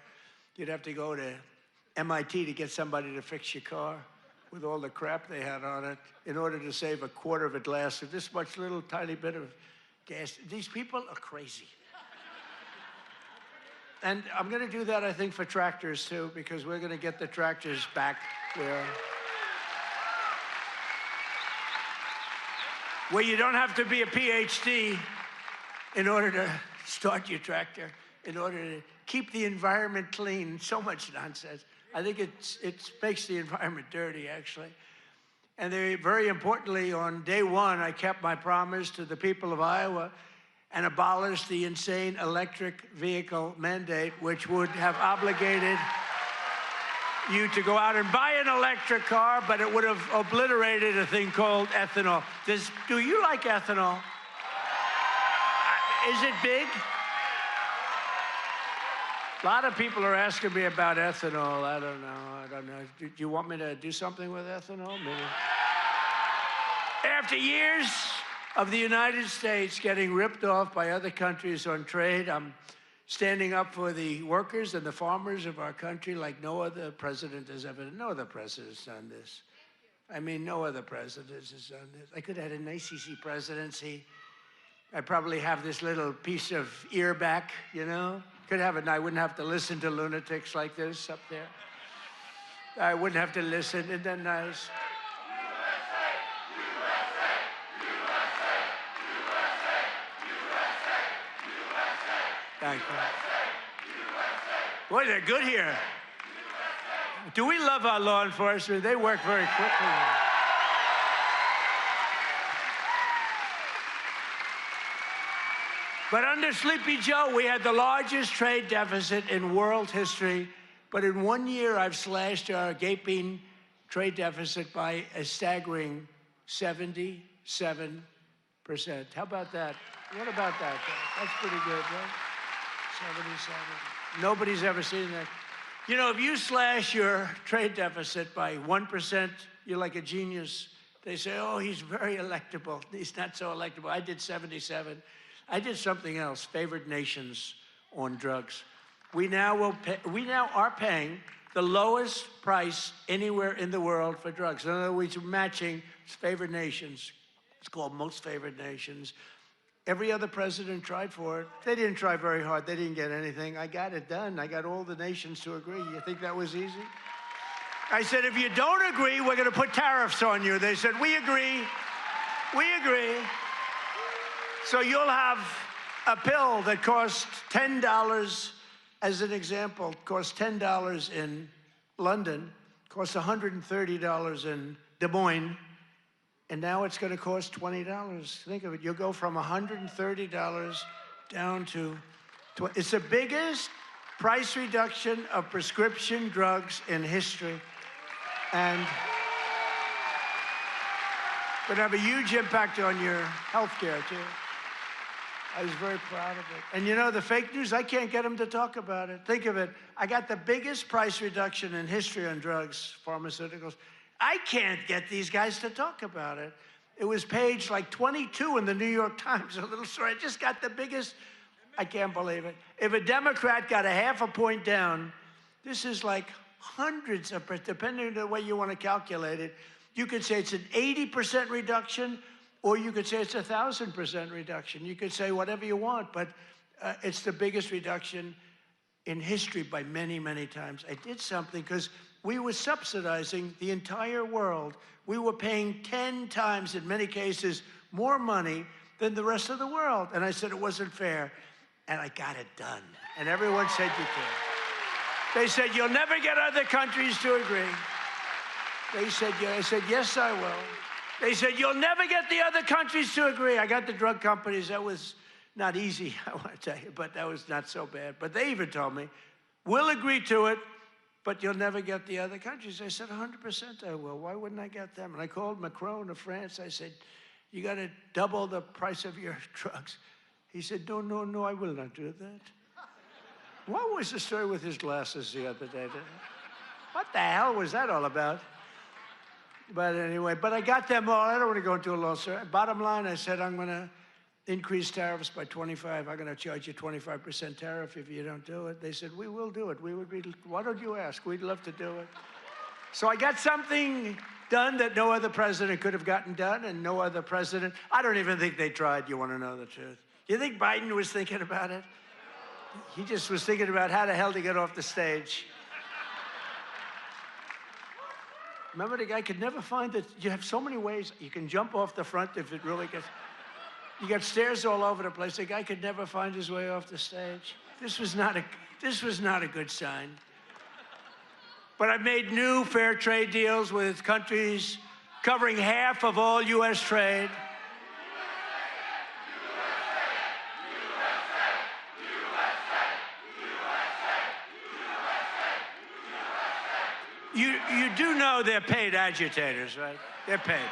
[SPEAKER 7] You'd have to go to MIT to get somebody to fix your car with all the crap they had on it in order to save a quarter of a glass of this much little tiny bit of gas. These people are crazy. And I'm going to do that, I think, for tractors, too, because we're going to get the tractors back where you don't have to be a PhD in order to start your tractor, in order to keep the environment clean. So much nonsense. I think it makes the environment dirty, actually. And very importantly, on day one, I kept my promise to the people of Iowa and abolished the insane electric vehicle mandate, which would have obligated you to go out and buy an electric car, but it would have obliterated a thing called ethanol. Do you like ethanol? Is it big? A lot of people are asking me about ethanol. I don't know. Do you want me to do something with ethanol? Maybe. After years of the United States getting ripped off by other countries on trade, I'm standing up for the workers and the farmers of our country like no other president has ever done. No other president has done this. I mean, no other president has done this. I could have had an ACC presidency. I'd probably have this little piece of ear back, you know? Could have it, and I wouldn't have to listen to lunatics like this up there. I wouldn't have to listen. Isn't that nice? Thank you. Boy, they're good here. Do we love our law enforcement? They work very quickly. But under Sleepy Joe, we had the largest trade deficit in world history. But in 1 year, I've slashed our gaping trade deficit by a staggering 77%. How about that? What about that? That's pretty good, right? 77. Nobody's ever seen that. You know, if you slash your trade deficit by 1%, you're like a genius. They say, oh, he's very electable. He's not so electable. I did 77. I did something else, favored nations on drugs. We now are paying the lowest price anywhere in the world for drugs. In other words, we're matching favored nations. It's called most favored nations. Every other president tried for it. They didn't try very hard. They didn't get anything. I got it done. I got all the nations to agree. You think that was easy? I said, if you don't agree, we're going to put tariffs on you. They said, we agree. We agree. So you'll have a pill that costs $10, as an example, costs $10 in London, costs $130 in Des Moines, and now it's going to cost $20. Think of it. You'll go from $130 down to $20. It's the biggest price reduction of prescription drugs in history. And would have a huge impact on your health care, too. I was very proud of it. And you know, the fake news, I can't get them to talk about it. Think of it. I got the biggest price reduction in history on drugs, pharmaceuticals. I can't get these guys to talk about it. It was page like 22 in the New York Times, a little story. I just got the biggest, I can't believe it. If a Democrat got a half a point down, this is like hundreds of, depending on the way you want to calculate it, you could say it's an 80% reduction, or you could say it's 1,000% reduction. You could say whatever you want, but It's the biggest reduction in history by many, many times. I did something because we were subsidizing the entire world. We were paying 10 times, in many cases, more money than the rest of the world. And I said it wasn't fair. And I got it done. And everyone said you can. They said, you'll never get other countries to agree. They said, yeah. I said, yes, I will. They said, you'll never get the other countries to agree. I got the drug companies. That was not easy, I want to tell you, but that was not so bad. But they even told me, we'll agree to it, but you'll never get the other countries. I said, 100% I will. Why wouldn't I get them? And I called Macron of France. I said, you got to double the price of your drugs. He said, no, no, no, I will not do that. What was the story with his glasses the other day? What the hell was that all about? But anyway, but I got them all. I don't want to go into a long story. Bottom line, I said, I'm going to increase tariffs by 25. I'm going to charge you 25% tariff if you don't do it. They said, we will do it. We would be, why don't you ask? We'd love to do it. So I got something done that no other president could have gotten done, and no other president, I don't even think they tried, you want to know the truth. You think Biden was thinking about it? He just was thinking about how the hell to get off the stage. Remember, the guy could never find it. You have so many ways. You can jump off the front if it really gets... You got stairs all over the place. The guy could never find his way off the stage. This was not a good sign. But I made new fair trade deals with countries covering half of all U.S. trade. You do know they're paid agitators, right? They're paid.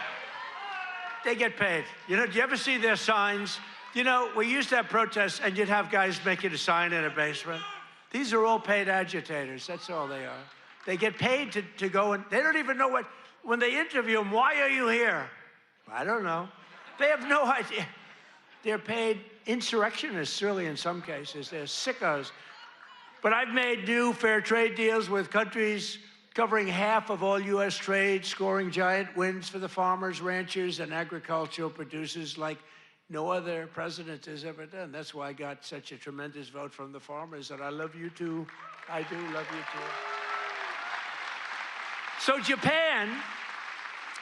[SPEAKER 7] They get paid. You know, do you ever see their signs? You know, we used to have protests, and you'd have guys making a sign in a basement. These are all paid agitators. That's all they are. They get paid to go, and they don't even know what, when they interview them, why are you here? I don't know. They have no idea. They're paid insurrectionists, really, in some cases. They're sickos. But I've made new fair trade deals with countries covering half of all U.S. trade, scoring giant wins for the farmers, ranchers, and agricultural producers like no other president has ever done. That's why I got such a tremendous vote from the farmers, and I love you too. I do love you too. So Japan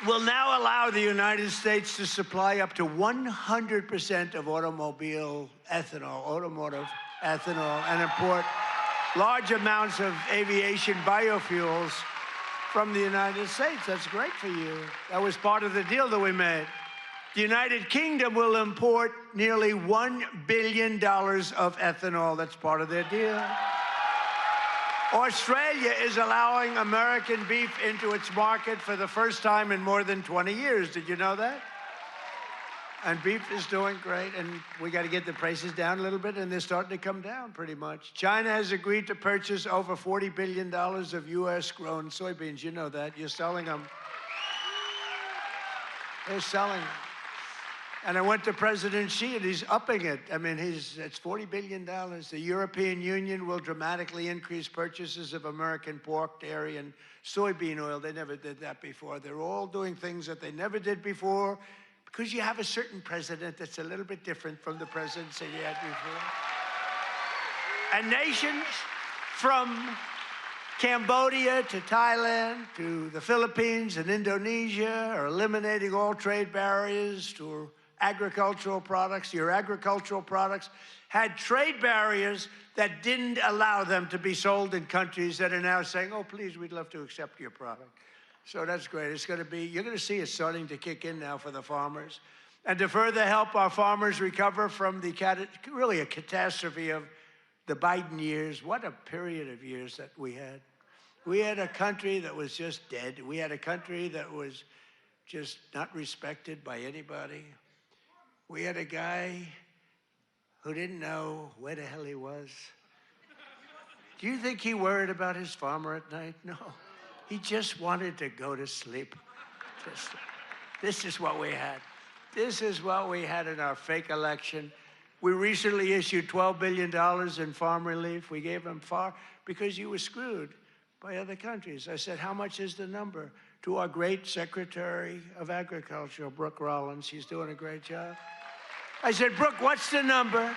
[SPEAKER 7] will now allow the United States to supply up to 100% of automotive ethanol, and import large amounts of aviation biofuels from the United States. That's great for you. That was part of the deal that we made. The United Kingdom will import nearly $1 billion of ethanol. That's part of their deal. Australia is allowing American beef into its market for the first time in more than 20 years. Did you know that? And beef is doing great, and we got to get the prices down a little bit, and they're starting to come down pretty much. China has agreed to purchase over $40 billion of U.S.-grown soybeans. You know that. You're selling them. They're selling them. And I went to President Xi, and he's upping it. I mean, it's $40 billion. The European Union will dramatically increase purchases of American pork, dairy, and soybean oil. They never did that before. They're all doing things that they never did before, because you have a certain president that's a little bit different from the presidents that you had before. And nations from Cambodia to Thailand to the Philippines and Indonesia are eliminating all trade barriers to agricultural products. Your agricultural products had trade barriers that didn't allow them to be sold in countries that are now saying, oh, please, we'd love to accept your product. So that's great. It's going to be, you're going to see it starting to kick in now for the farmers. And to further help our farmers recover from the, really a catastrophe of the Biden years, what a period of years that we had. We had a country that was just dead. We had a country that was just not respected by anybody. We had a guy who didn't know where the hell he was. Do you think he worried about his farmer at night? No. He just wanted to go to sleep. This is what we had. This is what we had in our fake election. We recently issued $12 billion in farm relief. We gave them far because you were screwed by other countries. I said, how much is the number? To our great Secretary of Agriculture, Brooke Rollins. She's doing a great job. I said, Brooke, what's the number?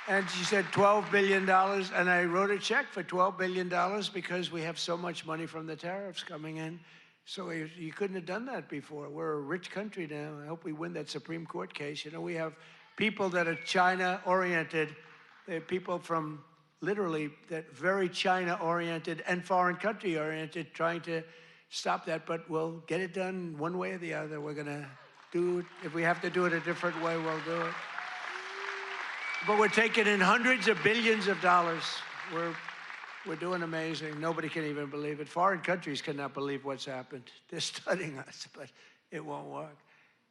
[SPEAKER 7] And she said $12 billion, and I wrote a check for $12 billion because we have so much money from the tariffs coming in. So you couldn't have done that before. We're a rich country now. I hope we win that Supreme Court case. You know, we have people that are China-oriented. They have people from literally that very China-oriented and foreign country-oriented trying to stop that, but we'll get it done one way or the other. We're going to do it. If we have to do it a different way, we'll do it. But we're taking in hundreds of billions of dollars. We're doing amazing. Nobody can even believe it. Foreign countries cannot believe what's happened. They're studying us, but it won't work.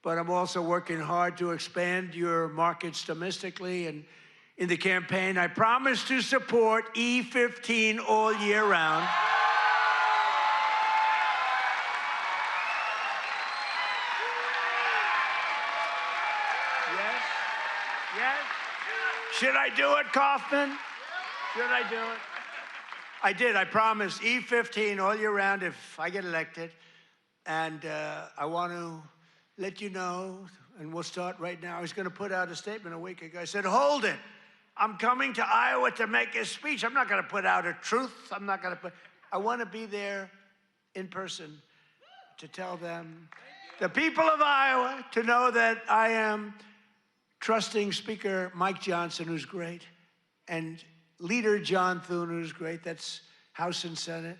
[SPEAKER 7] But I'm also working hard to expand your markets domestically. And in the campaign, I promise to support E15 all year round. Yes, yes. Should I do it, Kaufman? Should I do it? I did. I promised E15 all year round if I get elected. And I want to let you know, and we'll start right now. I was going to put out a statement a week ago. I said, hold it. I'm coming to Iowa to make a speech. I'm not going to put out a truth. I'm not going to put... I want to be there in person to tell them, the people of Iowa, to know that I am trusting Speaker Mike Johnson, who's great, and Leader John Thune, who's great. That's House and Senate.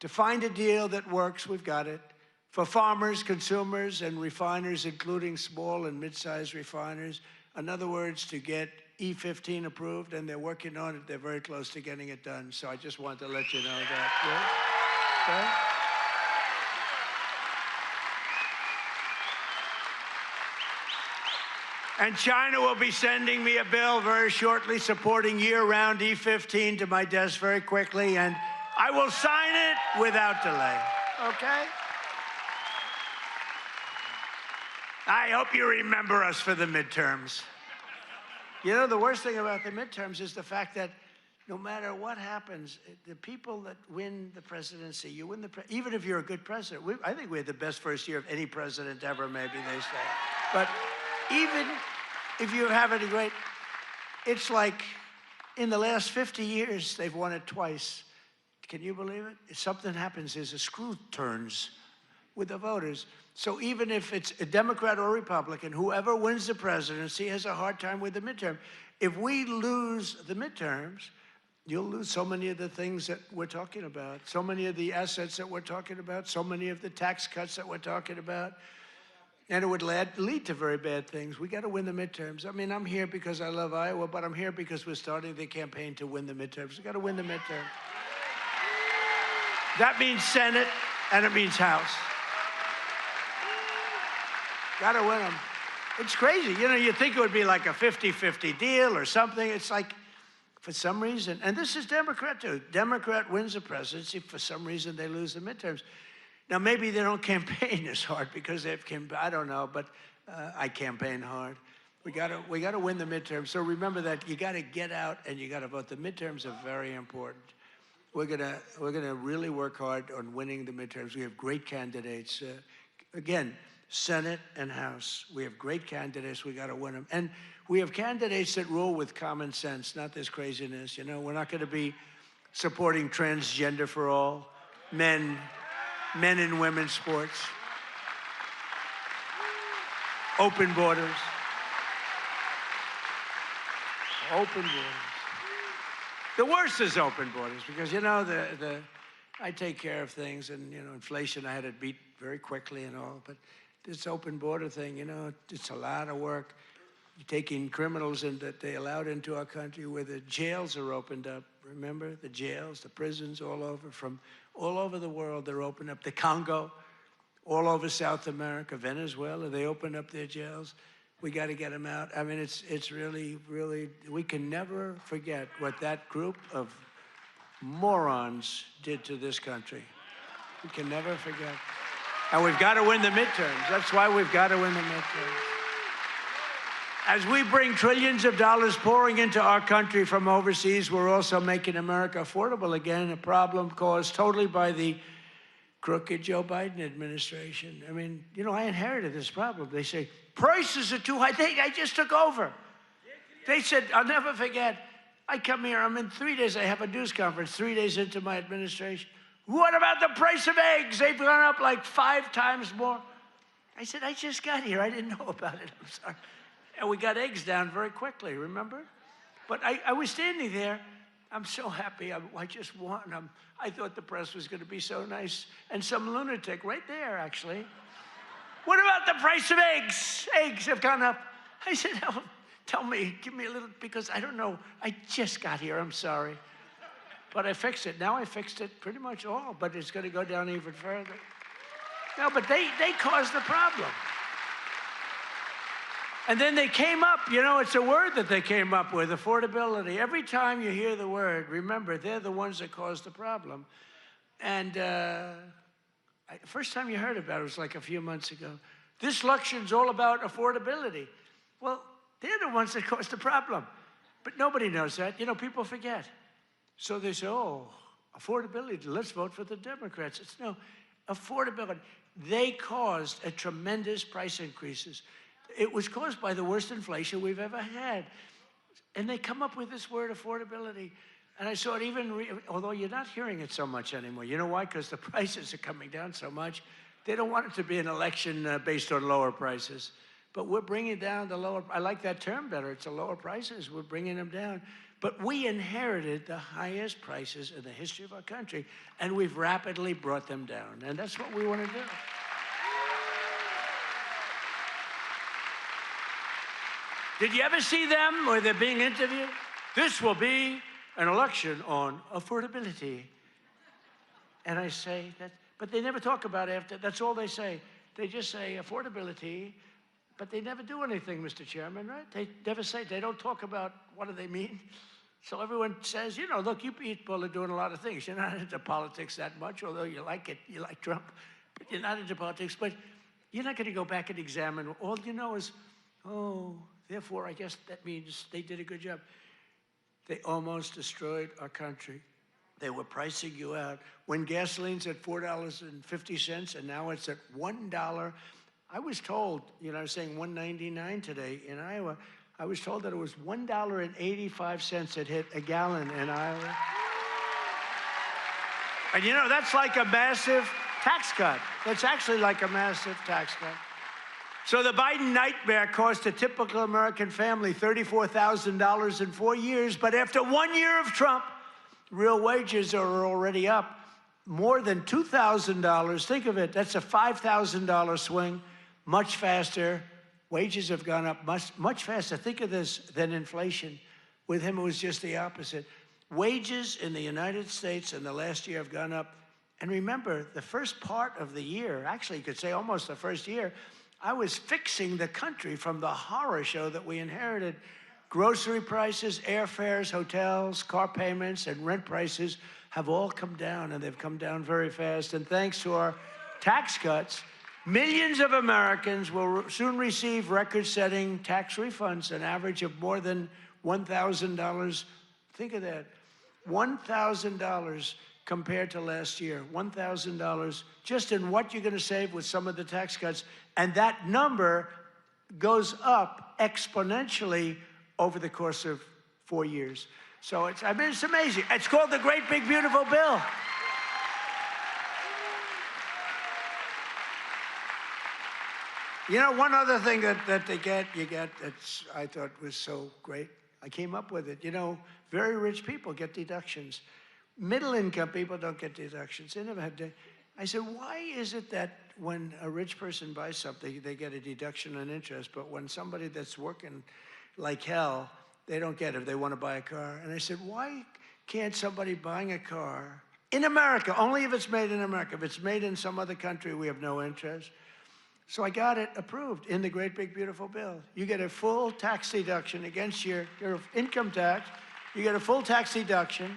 [SPEAKER 7] To find a deal that works, we've got it. For farmers, consumers, and refiners, including small and mid-sized refiners. In other words, to get E15 approved, and they're working on it. They're very close to getting it done. So I just wanted to let you know that. Yeah? Okay? And China will be sending me a bill very shortly supporting year-round E15 to my desk very quickly, and I will sign it without delay, okay? I hope you remember us for the midterms. You know, the worst thing about the midterms is the fact that no matter what happens, the people that win the presidency, you win the even if you're a good president. I think we had the best first year of any president ever, maybe they say. But even if you have any great, it's like in the last 50 years, they've won it twice. Can you believe it? If something happens, there's a screw turns with the voters. So even if it's a Democrat or Republican, whoever wins the presidency has a hard time with the midterm. If we lose the midterms, you'll lose so many of the things that we're talking about, so many of the assets that we're talking about, so many of the tax cuts that we're talking about. And it would lead to very bad things. We got to win the midterms. I mean, I'm here because I love Iowa, but I'm here because we're starting the campaign to win the midterms. We got to win the midterms. That means Senate, and it means House. Got to win them. It's crazy. You know, you think it would be like a 50-50 deal or something. It's like, for some reason, and this is Democrat too. Democrat wins the presidency. For some reason, they lose the midterms. Now, maybe they don't campaign as hard because they've campaigned. I don't know, but I campaign hard. We got to win the midterms. So remember that you got to get out and you got to vote. The midterms are very important. We're gonna really work hard on winning the midterms. We have great candidates. Again, Senate and House. We have great candidates. We got to win them. And we have candidates that rule with common sense, not this craziness. You know, we're not going to be supporting transgender for all, men and women's sports, open borders, open borders. The worst is open borders because, you know, I take care of things and, you know, inflation I had to beat very quickly and all, but this open border thing, you know, it's a lot of work. You're taking criminals in that they allowed into our country where the jails are opened up. Remember the jails, the prisons all over, from all over the world, they're opened up. The Congo, all over South America, Venezuela, they opened up their jails. We got to get them out. I mean, it's really, really, we can never forget what that group of morons did to this country. We can never forget. And we've got to win the midterms. That's why we've got to win the midterms. As we bring trillions of dollars pouring into our country from overseas, we're also making America affordable again, a problem caused totally by the crooked Joe Biden administration. I mean, you know, I inherited this problem. They say, prices are too high. I just took over. They said, I'll never forget, I come here, I'm in 3 days, I have a news conference 3 days into my administration. What about the price of eggs? They've gone up like 5 times more. I said, I just got here, I didn't know about it, I'm sorry. And we got eggs down very quickly, remember? But I was standing there, I'm so happy, I just won. I thought the press was gonna be so nice. And some lunatic right there, actually. What about the price of eggs? Eggs have gone up. I said, oh, tell me, give me a little, because I don't know. I just got here, I'm sorry. But I fixed it. Now I fixed it pretty much all, but it's going to go down even further. No, but they caused the problem. And then they came up, you know, it's a word that they came up with, affordability. Every time you hear the word, remember, they're the ones that caused the problem. And first time you heard about it was like a few months ago. This election's all about affordability. Well, they're the ones that caused the problem. But nobody knows that. You know, people forget. So they say, oh, affordability, let's vote for the Democrats. It's no, affordability. They caused a tremendous price increases. It was caused by the worst inflation we've ever had. And they come up with this word, affordability. And I saw it even, although you're not hearing it so much anymore. You know why? Because the prices are coming down so much. They don't want it to be an election based on lower prices. But we're bringing down the lower, I like that term better. It's the lower prices. We're bringing them down. But we inherited the highest prices in the history of our country, and we've rapidly brought them down. And that's what we want to do. Did you ever see them where they're being interviewed? This will be an election on affordability. And I say that, but they never talk about it after, that's all they say. They just say affordability, but they never do anything, Mr. Chairman, right? They never say, they don't talk about what do they mean. So everyone says, you know, look, you people are doing a lot of things. You're not into politics that much, although you like it, you like Trump, but you're not into politics. But you're not going to go back and examine. All you know is, oh, therefore, I guess that means they did a good job. They almost destroyed our country. They were pricing you out. When gasoline's at $4.50 and now it's at $1, I was told, you know, I was saying $1.99 today in Iowa. I was told that it was $1.85 that hit a gallon in Iowa. And you know, that's like a massive tax cut. That's actually like a massive tax cut. So the Biden nightmare cost a typical American family $34,000 in 4 years, but after 1 year of Trump, real wages are already up more than $2,000. Think of it, that's a $5,000 swing, much faster. Wages have gone up much faster. Think of this than inflation. With him, it was just the opposite. Wages in the United States in the last year have gone up. And remember, the first part of the year, actually you could say almost the first year, I was fixing the country from the horror show that we inherited. Grocery prices, airfares, hotels, car payments, and rent prices have all come down, and they've come down very fast. And thanks to our tax cuts, millions of Americans will soon receive record-setting tax refunds, an average of more than $1,000. Think of that, $1,000 compared to last year, $1,000 just in what you're going to save with some of the tax cuts. And that number goes up exponentially over the course of 4 years. So it's amazing. It's called the Great Big Beautiful Bill. You know, one other thing that you get that's I thought was so great, I came up with it. You know, very rich people get deductions. Middle income people don't get deductions. They never had to. I said, why is it that when a rich person buys something, they get a deduction on interest, but when somebody that's working like hell, they don't get it if they want to buy a car? And I said, why can't somebody buying a car in America, only if it's made in America, if it's made in some other country, we have no interest. So I got it approved in the Great Big Beautiful Bill. You get a full tax deduction against your income tax. You get a full tax deduction.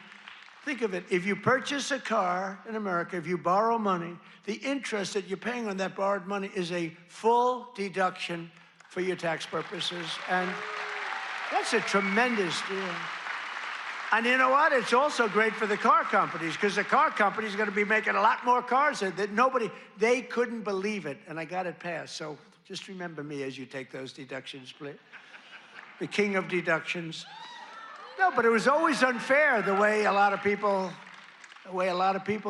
[SPEAKER 7] Think of it, if you purchase a car in America, if you borrow money, the interest that you're paying on that borrowed money is a full deduction for your tax purposes. And that's a tremendous deal. And you know what? It's also great for the car companies, because the car companies are going to be making a lot more cars that they couldn't believe it. And I got it passed. So just remember me as you take those deductions, please. the king of deductions. No, but it was always unfair the way a lot of people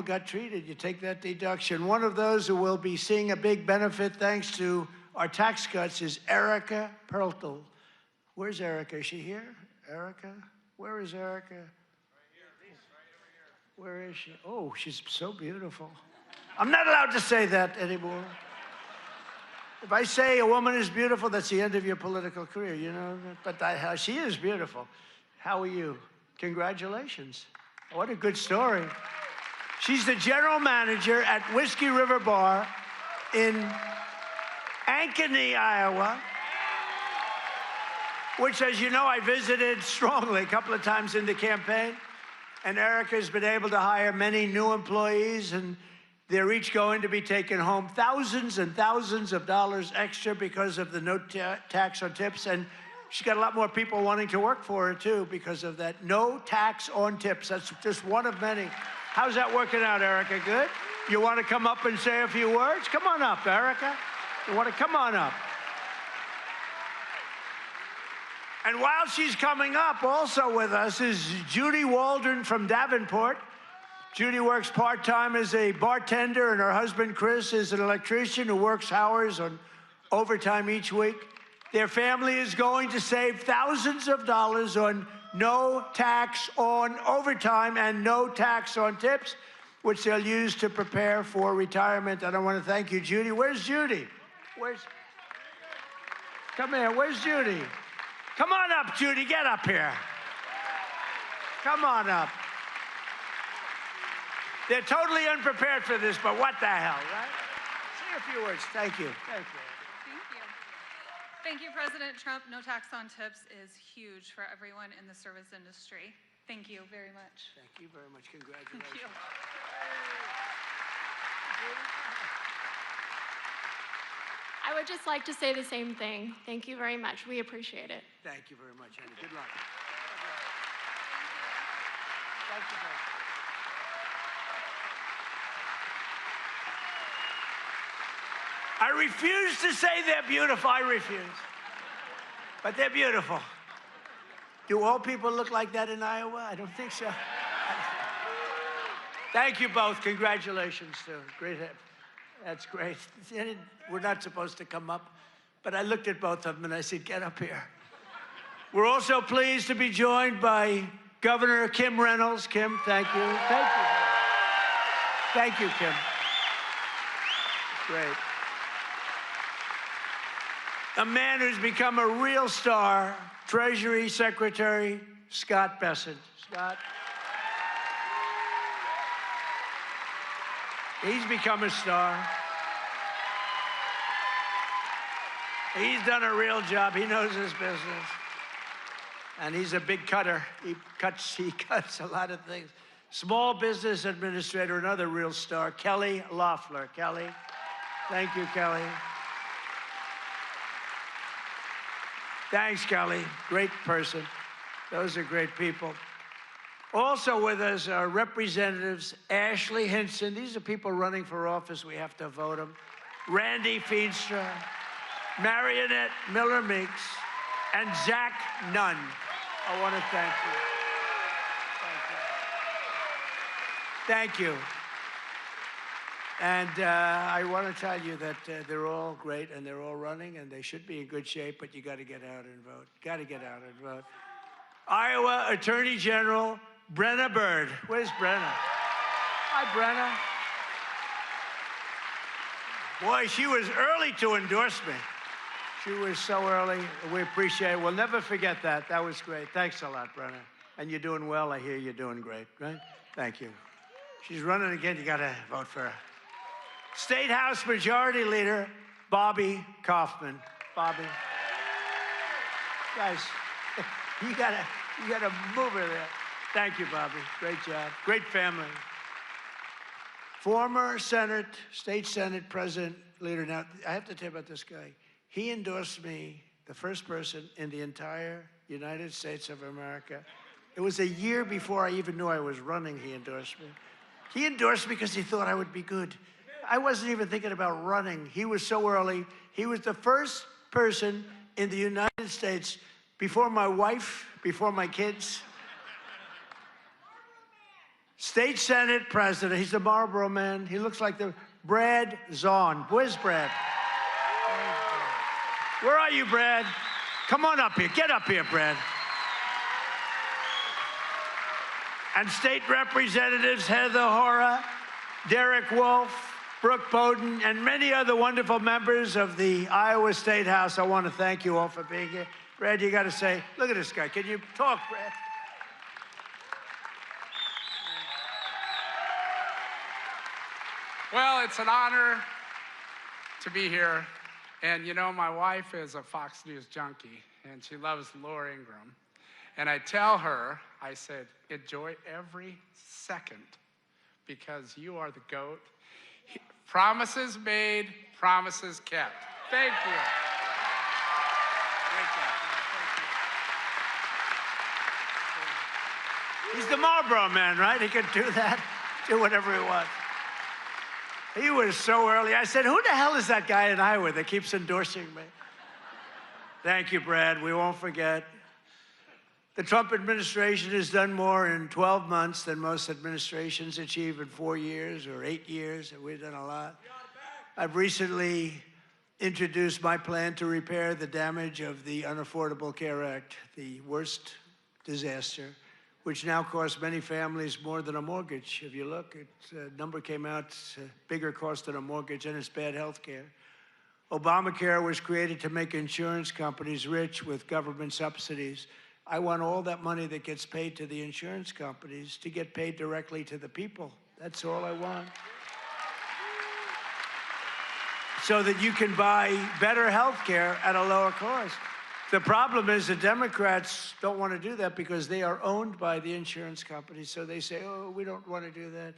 [SPEAKER 7] got treated. You take that deduction. One of those who will be seeing a big benefit thanks to our tax cuts is Erica Perltel. Where's Erica? Is she here? Erica? Where is Erica? Where is she? Oh, she's so beautiful. I'm not allowed to say that anymore. If I say a woman is beautiful, that's the end of your political career, you know? But she is beautiful. How are you? Congratulations. What a good story. She's the general manager at Whiskey River Bar in Ankeny, Iowa, which, as you know, I visited strongly a couple of times in the campaign. And Erica's been able to hire many new employees, and they're each going to be taking home thousands and thousands of dollars extra because of the no tax on tips. And she's got a lot more people wanting to work for her, too, because of that no tax on tips. That's just one of many. How's that working out, Erica? Good? You want to come up and say a few words? Come on up, Erica. You want to come on up? And while she's coming up, also with us is Judy Waldron from Davenport. Judy works part-time as a bartender, and her husband, Chris, is an electrician who works hours on overtime each week. Their family is going to save thousands of dollars on no tax on overtime and no tax on tips, which they'll use to prepare for retirement. And I want to thank you, Judy. Where's Judy? Come here. Where's Judy? Come on up, Judy. Get up here. Come on up. They're totally unprepared for this, but what the hell, right? Say a few words. Thank you. Thank you.
[SPEAKER 20] Thank you. Thank you, President Trump. No tax on tips is huge for everyone in the service industry. Thank you very much.
[SPEAKER 7] Thank you very much. Congratulations.
[SPEAKER 20] Thank you.
[SPEAKER 21] I would just like to say the same thing. Thank you very much. We appreciate it.
[SPEAKER 7] Thank you very much, Annie. Good luck. Thank you, guys. I refuse to say they're beautiful. I refuse. But they're beautiful. Do all people look like that in Iowa? I don't think so. Thank you both. Congratulations, too. Great. That's great. We're not supposed to come up, but I looked at both of them and I said, get up here. We're also pleased to be joined by Governor Kim Reynolds. Kim, thank you. Thank you. Thank you, Kim. Great. A man who's become a real star, Treasury Secretary Scott Bessent. Scott. He's become a star. He's done a real job. He knows his business. And he's a big cutter. He cuts a lot of things. Small Business Administrator, another real star, Kelly Loeffler. Kelly. Thank you, Kelly. Thanks, Kelly. Great person. Those are great people. Also with us are Representatives Ashley Hinson. These are people running for office. We have to vote them. Randy Feenstra, Marionette Miller-Meeks, and Zach Nunn. I want to thank you. Thank you. Thank you. And I want to tell you that they're all great, and they're all running, and they should be in good shape, but you got to get out and vote. Got to get out and vote. Iowa Attorney General Brenna Bird. Where's Brenna? Hi, Brenna. Boy, she was early to endorse me. She was so early. We appreciate it. We'll never forget that. That was great. Thanks a lot, Brenna. And you're doing well. I hear you're doing great, right? Thank you. She's running again. You got to vote for her. State House Majority Leader Bobby Kaufman. Bobby. Guys, you gotta move her there. Thank you, Bobby. Great job. Great family. Former State Senate President Leader. Now, I have to tell you about this guy. He endorsed me, the first person in the entire United States of America. It was a year before I even knew I was running, he endorsed me. He endorsed me because he thought I would be good. I wasn't even thinking about running. He was so early. He was the first person in the United States before my wife, before my kids. State Senate President. He's the Marlboro man. He looks like the Brad Zahn. Where's Brad? Where are you, Brad? Come on up here. Get up here, Brad. And state representatives Heather Hora, Derek Wolf, Brooke Bowden, and many other wonderful members of the Iowa State House. I want to thank you all for being here. Brad, you got to say, look at this guy. Can you talk, Brad?
[SPEAKER 6] Well, it's an honor to be here. And you know, my wife is a Fox News junkie, and she loves Laura Ingraham. And I tell her, I said, enjoy every second because you are the GOAT. Promises made, promises kept. Thank you. Great job.
[SPEAKER 7] He's the Marlboro man, right? He can do that, do whatever he wants. He was so early. I said, who the hell is that guy in Iowa that keeps endorsing me? Thank you, Brad. We won't forget. The Trump administration has done more in 12 months than most administrations achieve in 4 years or 8 years. We've done a lot. I've recently introduced my plan to repair the damage of the Unaffordable Care Act, the worst disaster, which now costs many families more than a mortgage. If you look, a number came out, it's a bigger cost than a mortgage, and it's bad health care. Obamacare was created to make insurance companies rich with government subsidies. I want all that money that gets paid to the insurance companies to get paid directly to the people. That's all I want. So that you can buy better health care at a lower cost. The problem is the Democrats don't want to do that because they are owned by the insurance companies. So they say, oh, we don't want to do that.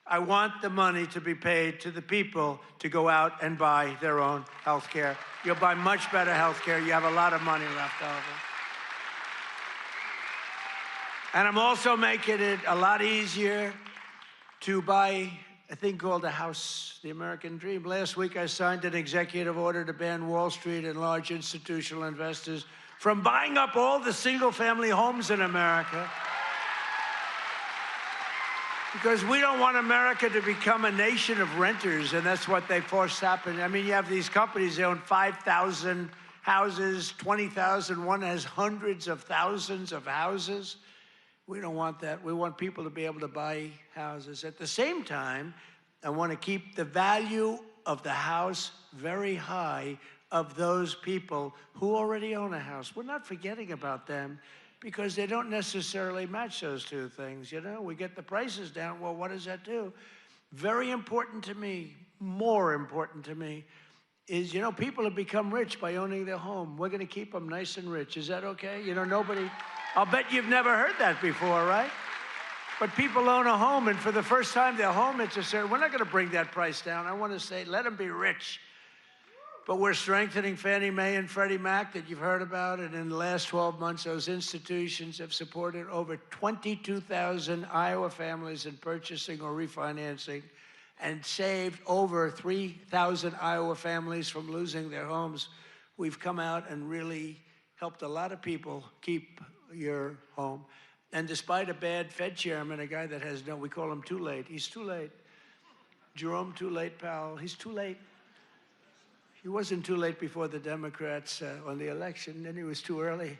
[SPEAKER 7] I want the money to be paid to the people to go out and buy their own health care. You'll buy much better health care. You have a lot of money left over. And I'm also making it a lot easier to buy a thing called a house, the American dream. Last week, I signed an executive order to ban Wall Street and large institutional investors from buying up all the single-family homes in America. Because we don't want America to become a nation of renters, and that's what they force happen. I mean, you have these companies, they own 5,000 houses, 20,000. One has hundreds of thousands of houses. We don't want that. We want people to be able to buy houses. At the same time, I want to keep the value of the house very high of those people who already own a house. We're not forgetting about them because they don't necessarily match those two things. You know, we get the prices down. Well, what does that do? Very important to me, more important to me, is, you know, people have become rich by owning their home. We're going to keep them nice and rich. Is that okay? You know, nobody... I'll bet you've never heard that before, right? But people own a home, and for the first time, their home is a certain. We're not going to bring that price down. I want to say, let them be rich. But we're strengthening Fannie Mae and Freddie Mac that you've heard about, and in the last 12 months, those institutions have supported over 22,000 Iowa families in purchasing or refinancing and saved over 3,000 Iowa families from losing their homes. We've come out and really helped a lot of people keep your home. And despite a bad Fed chairman, a guy that has no, we call him too late. He's too late. Jerome Too Late Powell, he's too late. He wasn't too late before the Democrats on the election, then he was too early.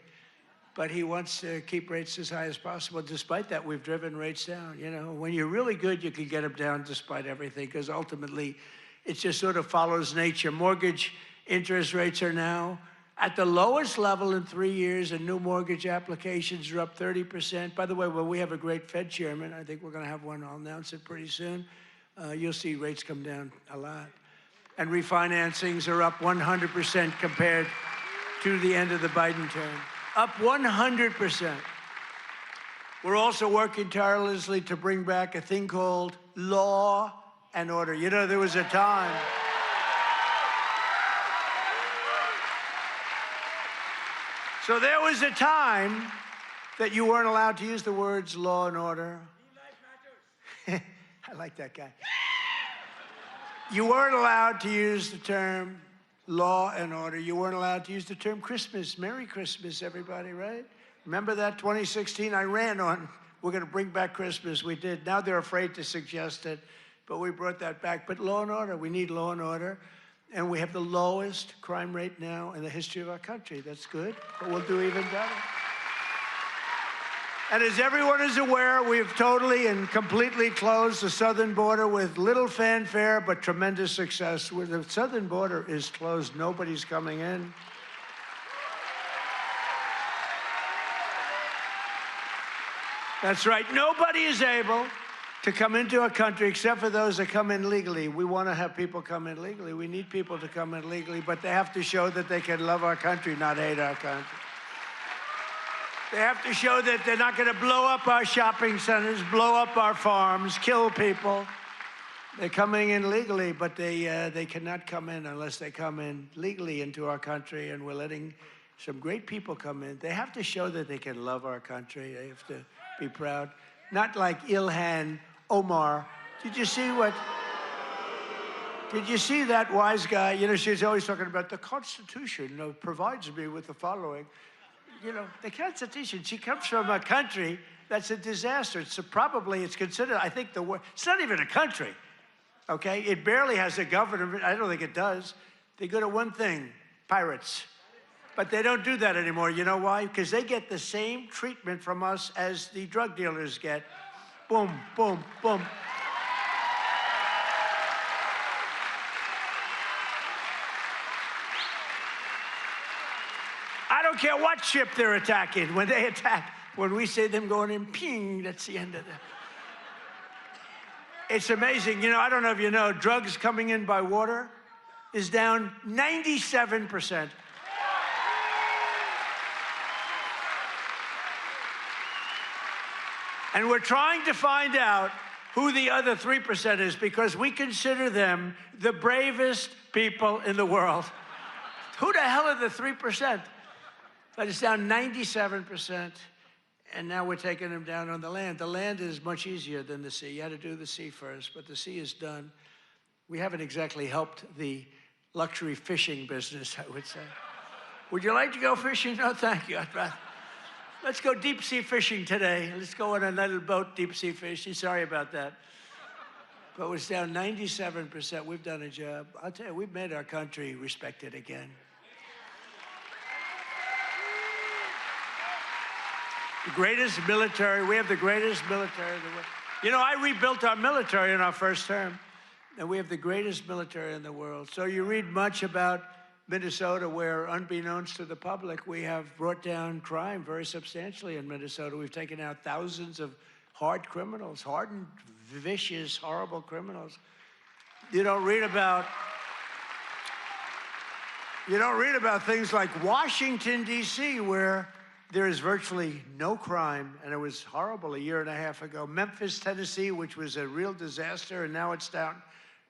[SPEAKER 7] But he wants to keep rates as high as possible. Despite that, we've driven rates down. You know, when you're really good, you can get them down despite everything, because ultimately, it just sort of follows nature. Mortgage interest rates are now at the lowest level in 3 years, and new mortgage applications are up 30%. By the way, when we have a great Fed chairman, I think we're going to have one, I'll announce it pretty soon, you'll see rates come down a lot. And refinancings are up 100% compared to the end of the Biden term. Up 100%. We're also working tirelessly to bring back a thing called law and order. You know, there was a time... So there was a time that you weren't allowed to use the words law and order. I like that guy. You weren't allowed to use the term law and order. You weren't allowed to use the term Christmas. Merry Christmas, everybody, right? Remember that 2016? I ran on, we're going to bring back Christmas. We did. Now they're afraid to suggest it, but we brought that back. But law and order, we need law and order. And we have the lowest crime rate now in the history of our country. That's good, but we'll do even better. And as everyone is aware, we've totally and completely closed the southern border with little fanfare, but tremendous success. Where the southern border is closed, nobody's coming in. That's right, nobody is able to come into our country except for those that come in legally. We want to have people come in legally. We need people to come in legally, but they have to show that they can love our country, not hate our country. They have to show that they're not going to blow up our shopping centers, blow up our farms, kill people. They're coming in legally, but they cannot come in unless they come in legally into our country, and we're letting some great people come in. They have to show that they can love our country. They have to be proud. Not like Ilhan Omar. Did you see that wise guy? You know, she's always talking about the Constitution, provides me with the following. You know, the Constitution, she comes from a country that's a disaster. It's considered, I think, the worst. It's not even a country, okay? It barely has a government. I don't think it does. They're good at one thing, pirates. But they don't do that anymore. You know why? Because they get the same treatment from us as the drug dealers get. Boom, boom, boom. I don't care what ship they're attacking. When they attack, when we see them going in, ping, that's the end of it. It's amazing. You know, I don't know if you know, drugs coming in by water is down 97%. And we're trying to find out who the other 3% is, because we consider them the bravest people in the world. Who the hell are the 3%? But it's down 97%, and now we're taking them down on the land. The land is much easier than the sea. You had to do the sea first, but the sea is done. We haven't exactly helped the luxury fishing business, I would say. Would you like to go fishing? No, thank you. I'd rather. Let's go deep sea fishing today. Let's go on a little boat deep sea fishing. Sorry about that. But it's down 97%. We've done a job. I'll tell you, we've made our country respected again. The greatest military, we have the greatest military in the world. You know, I rebuilt our military in our first term, and we have the greatest military in the world. So you read much about Minnesota, where, unbeknownst to the public, we have brought down crime very substantially in Minnesota. We've taken out thousands of hard criminals, hardened, vicious, horrible criminals. You don't read about things like Washington, D.C., where there is virtually no crime, and it was horrible a year and a half ago. Memphis, Tennessee, which was a real disaster, and now it's down.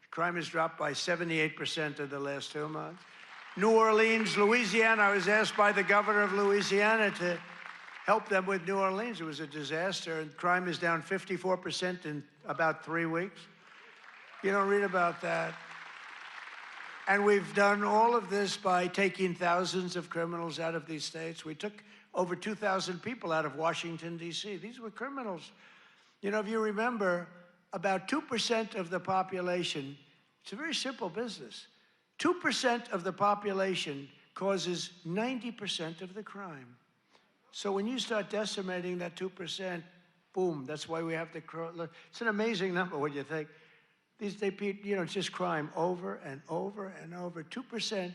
[SPEAKER 7] Crime has dropped by 78% in the last 2 months. New Orleans, Louisiana, I was asked by the governor of Louisiana to help them with New Orleans. It was a disaster, and crime is down 54% in about 3 weeks. You don't read about that. And we've done all of this by taking thousands of criminals out of these states. We took over 2,000 people out of Washington, D.C. These were criminals. You know, if you remember, about 2% of the population, it's a very simple business. 2% of the population causes 90% of the crime. So when you start decimating that 2%, boom, that's why we have to, it's an amazing number when you think. It's just crime over and over and over. 2%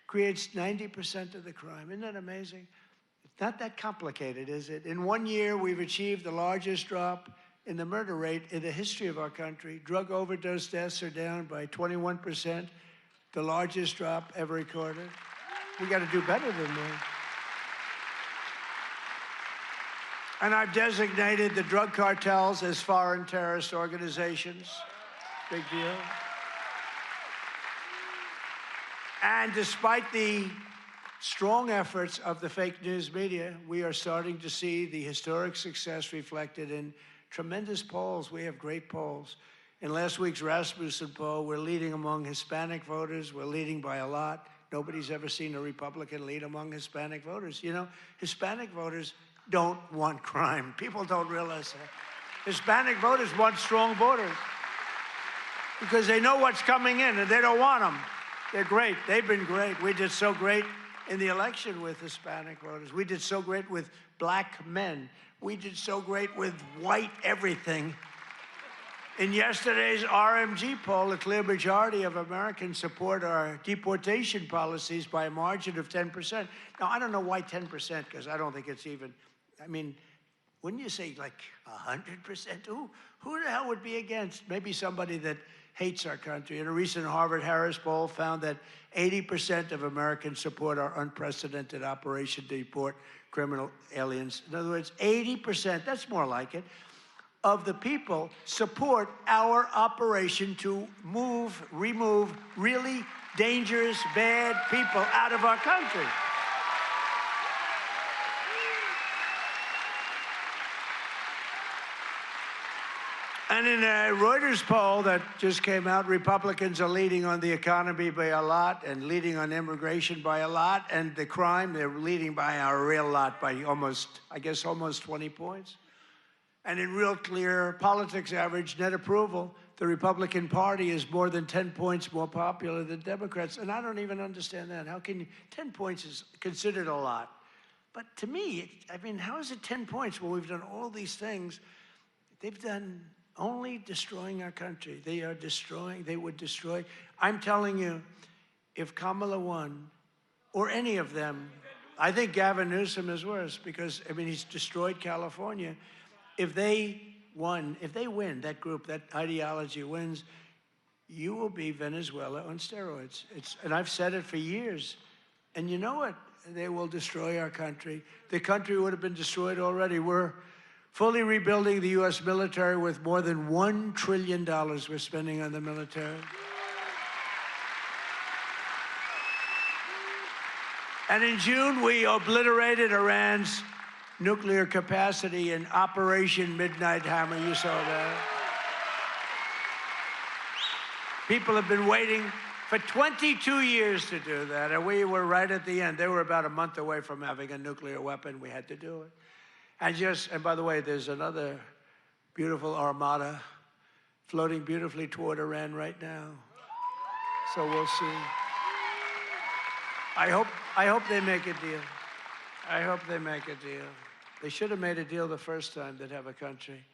[SPEAKER 7] creates 90% of the crime. Isn't that amazing? It's not that complicated, is it? In 1 year, we've achieved the largest drop in the murder rate in the history of our country. Drug overdose deaths are down by 21%, the largest drop ever recorded. We got to do better than that. And I've designated the drug cartels as foreign terrorist organizations. Big deal. And despite the strong efforts of the fake news media, we are starting to see the historic success reflected in tremendous polls. We have great polls. In last week's Rasmussen poll, we're leading among Hispanic voters. We're leading by a lot. Nobody's ever seen a Republican lead among Hispanic voters. You know, Hispanic voters don't want crime. People don't realize that. Hispanic voters want strong borders because they know what's coming in and they don't want them. They're great. They've been great. We did so great in the election with Hispanic voters. We did so great with black men. We did so great with white everything. In yesterday's RMG poll, a clear majority of Americans support our deportation policies by a margin of 10%. Now, I don't know why 10%, because I don't think it's even, I mean, wouldn't you say like 100%? Who the hell would be against? Maybe somebody that hates our country. In a recent Harvard-Harris poll found that 80% of Americans support our unprecedented operation to deport criminal aliens. In other words, 80%, that's more like it, of the people support our operation to remove really dangerous, bad people out of our country. And in a Reuters poll that just came out, Republicans are leading on the economy by a lot and leading on immigration by a lot, and the crime, they're leading by a real lot, by almost, I guess, almost 20 points. And in Real Clear Politics average net approval, the Republican Party is more than 10 points more popular than Democrats. And I don't even understand that. How can you, 10 points is considered a lot. But to me, I mean, how is it 10 points when we've done all these things? They've done only destroying our country. They are destroying, they would destroy. I'm telling you, if Kamala won, or any of them, I think Gavin Newsom is worse because, I mean, he's destroyed California. If they won, if they win, that group, that ideology wins, you will be Venezuela on steroids. And I've said it for years. And you know what? They will destroy our country. The country would have been destroyed already. We're fully rebuilding the U.S. military with more than $1 trillion we're spending on the military. And in June, we obliterated Iran's nuclear capacity in Operation Midnight Hammer. You saw that. People have been waiting for 22 years to do that, and we were right at the end. They were about a month away from having a nuclear weapon. We had to do it. And by the way, there's another beautiful armada floating beautifully toward Iran right now. So we'll see. I hope they make a deal. I hope they make a deal. They should have made a deal the first time they'd have a country.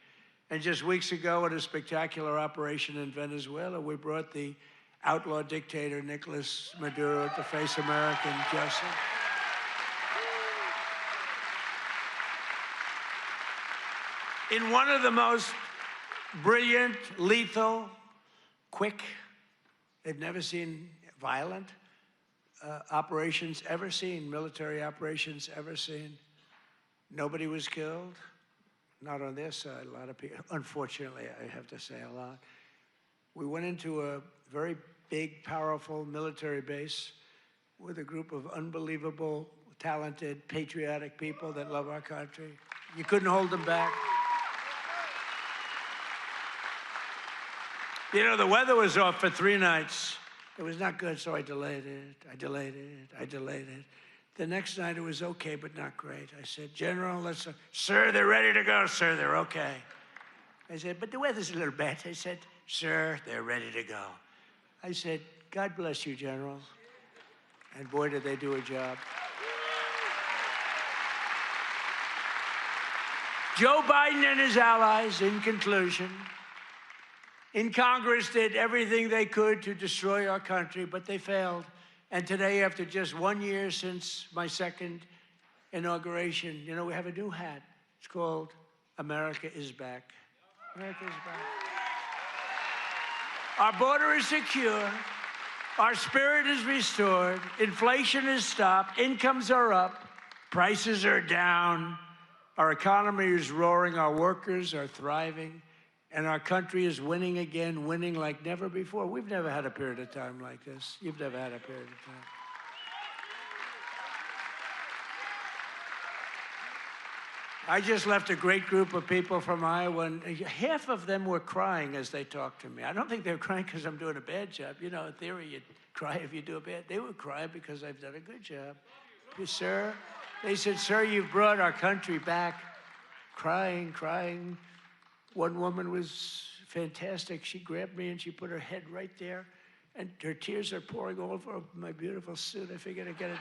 [SPEAKER 7] And just weeks ago, at a spectacular operation in Venezuela, we brought the outlaw dictator Nicolas Maduro to face American justice. In one of the most brilliant, lethal, quick, they've never seen violent operations ever seen, military operations ever seen. Nobody was killed, not on their side, a lot of people. Unfortunately, I have to say a lot. We went into a very big, powerful military base with a group of unbelievable, talented, patriotic people that love our country. You couldn't hold them back. You know, the weather was off for 3 nights. It was not good, so I delayed it. The next night, it was okay, but not great. I said, General, sir, they're ready to go. Sir, they're okay. I said, but the weather's a little bad. I said, sir, they're ready to go. I said, God bless you, General. And boy, did they do a job. Joe Biden and his allies, in conclusion, in Congress did everything they could to destroy our country, but they failed. And today, after just 1 year since my second inauguration, you know, we have a new hat. It's called America is Back. America is back. Our border is secure. Our spirit is restored. Inflation is stopped. Incomes are up. Prices are down. Our economy is roaring. Our workers are thriving. And our country is winning again, winning like never before. We've never had a period of time like this. You've never had a period of time.
[SPEAKER 5] I just left a great group of people from Iowa, and half of them were crying as they talked to me. I don't think they were crying because I'm doing a bad job. You know, in theory, you'd cry if you do a bad. They were crying because I've done a good job. Sir, they said, sir, you've brought our country back. Crying, crying. One woman was fantastic. She grabbed me and she put her head right there, and her tears are pouring all over my beautiful suit. I figured I'd get it.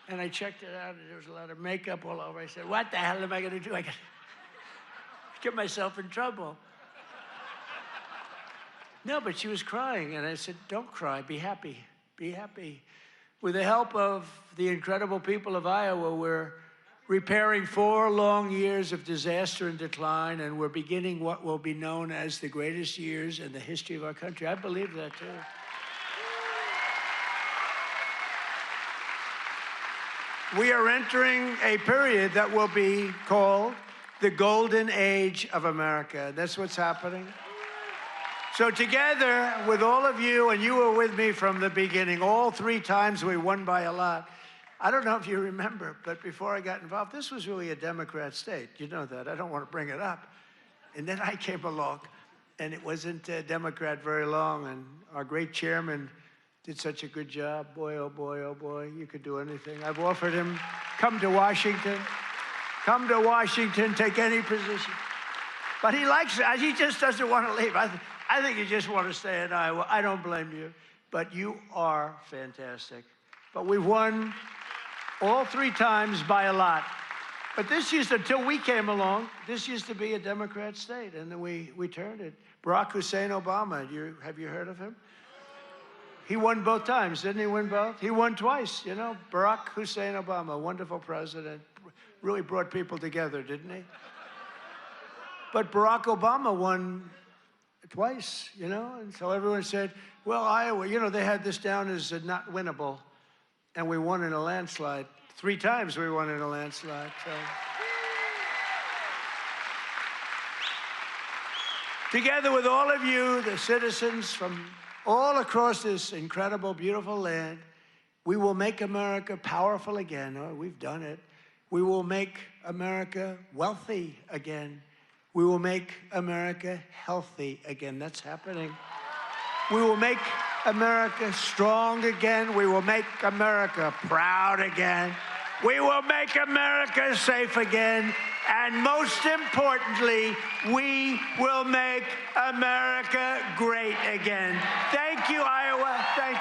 [SPEAKER 5] And I checked it out, and there was a lot of makeup all over. I said, what the hell am I going to do? I got to get myself in trouble. No, but she was crying, and I said, don't cry. Be happy. Be happy. With the help of the incredible people of Iowa, we're repairing 4 long years of disaster and decline, and we're beginning what will be known as the greatest years in the history of our country. I believe that, too. We are entering a period that will be called the Golden Age of America. That's what's happening. So together with all of you, and you were with me from the beginning, all 3 times we won by a lot. I don't know if you remember, but before I got involved, this was really a Democrat state. You know that. I don't want to bring it up. And then I came along, and it wasn't a Democrat very long, and our great chairman did such a good job. Boy, oh boy, oh boy, you could do anything. I've offered him, come to Washington, take any position. But he likes it. He just doesn't want to leave. I think you just want to stay in Iowa. I don't blame you. But you are fantastic. But we've won all 3 times by a lot. But this used to, until we came along, this used to be a Democrat state, and then we turned it. Barack Hussein Obama, have you heard of him? He won both times, didn't he win both? He won twice, you know. Barack Hussein Obama, wonderful president, really brought people together, didn't he? But Barack Obama won twice, you know, and so everyone said, well, Iowa, you know, they had this down as not winnable, and we won in a landslide. 3 times we won in a landslide, so. Together with all of you, the citizens from all across this incredible, beautiful land, we will make America powerful again. Oh, we've done it. We will make America wealthy again. We will make America healthy again. That's happening. We will make America strong again. We will make America proud again. We will make America safe again. And most importantly, we will make America great again. Thank you, Iowa. Thank you.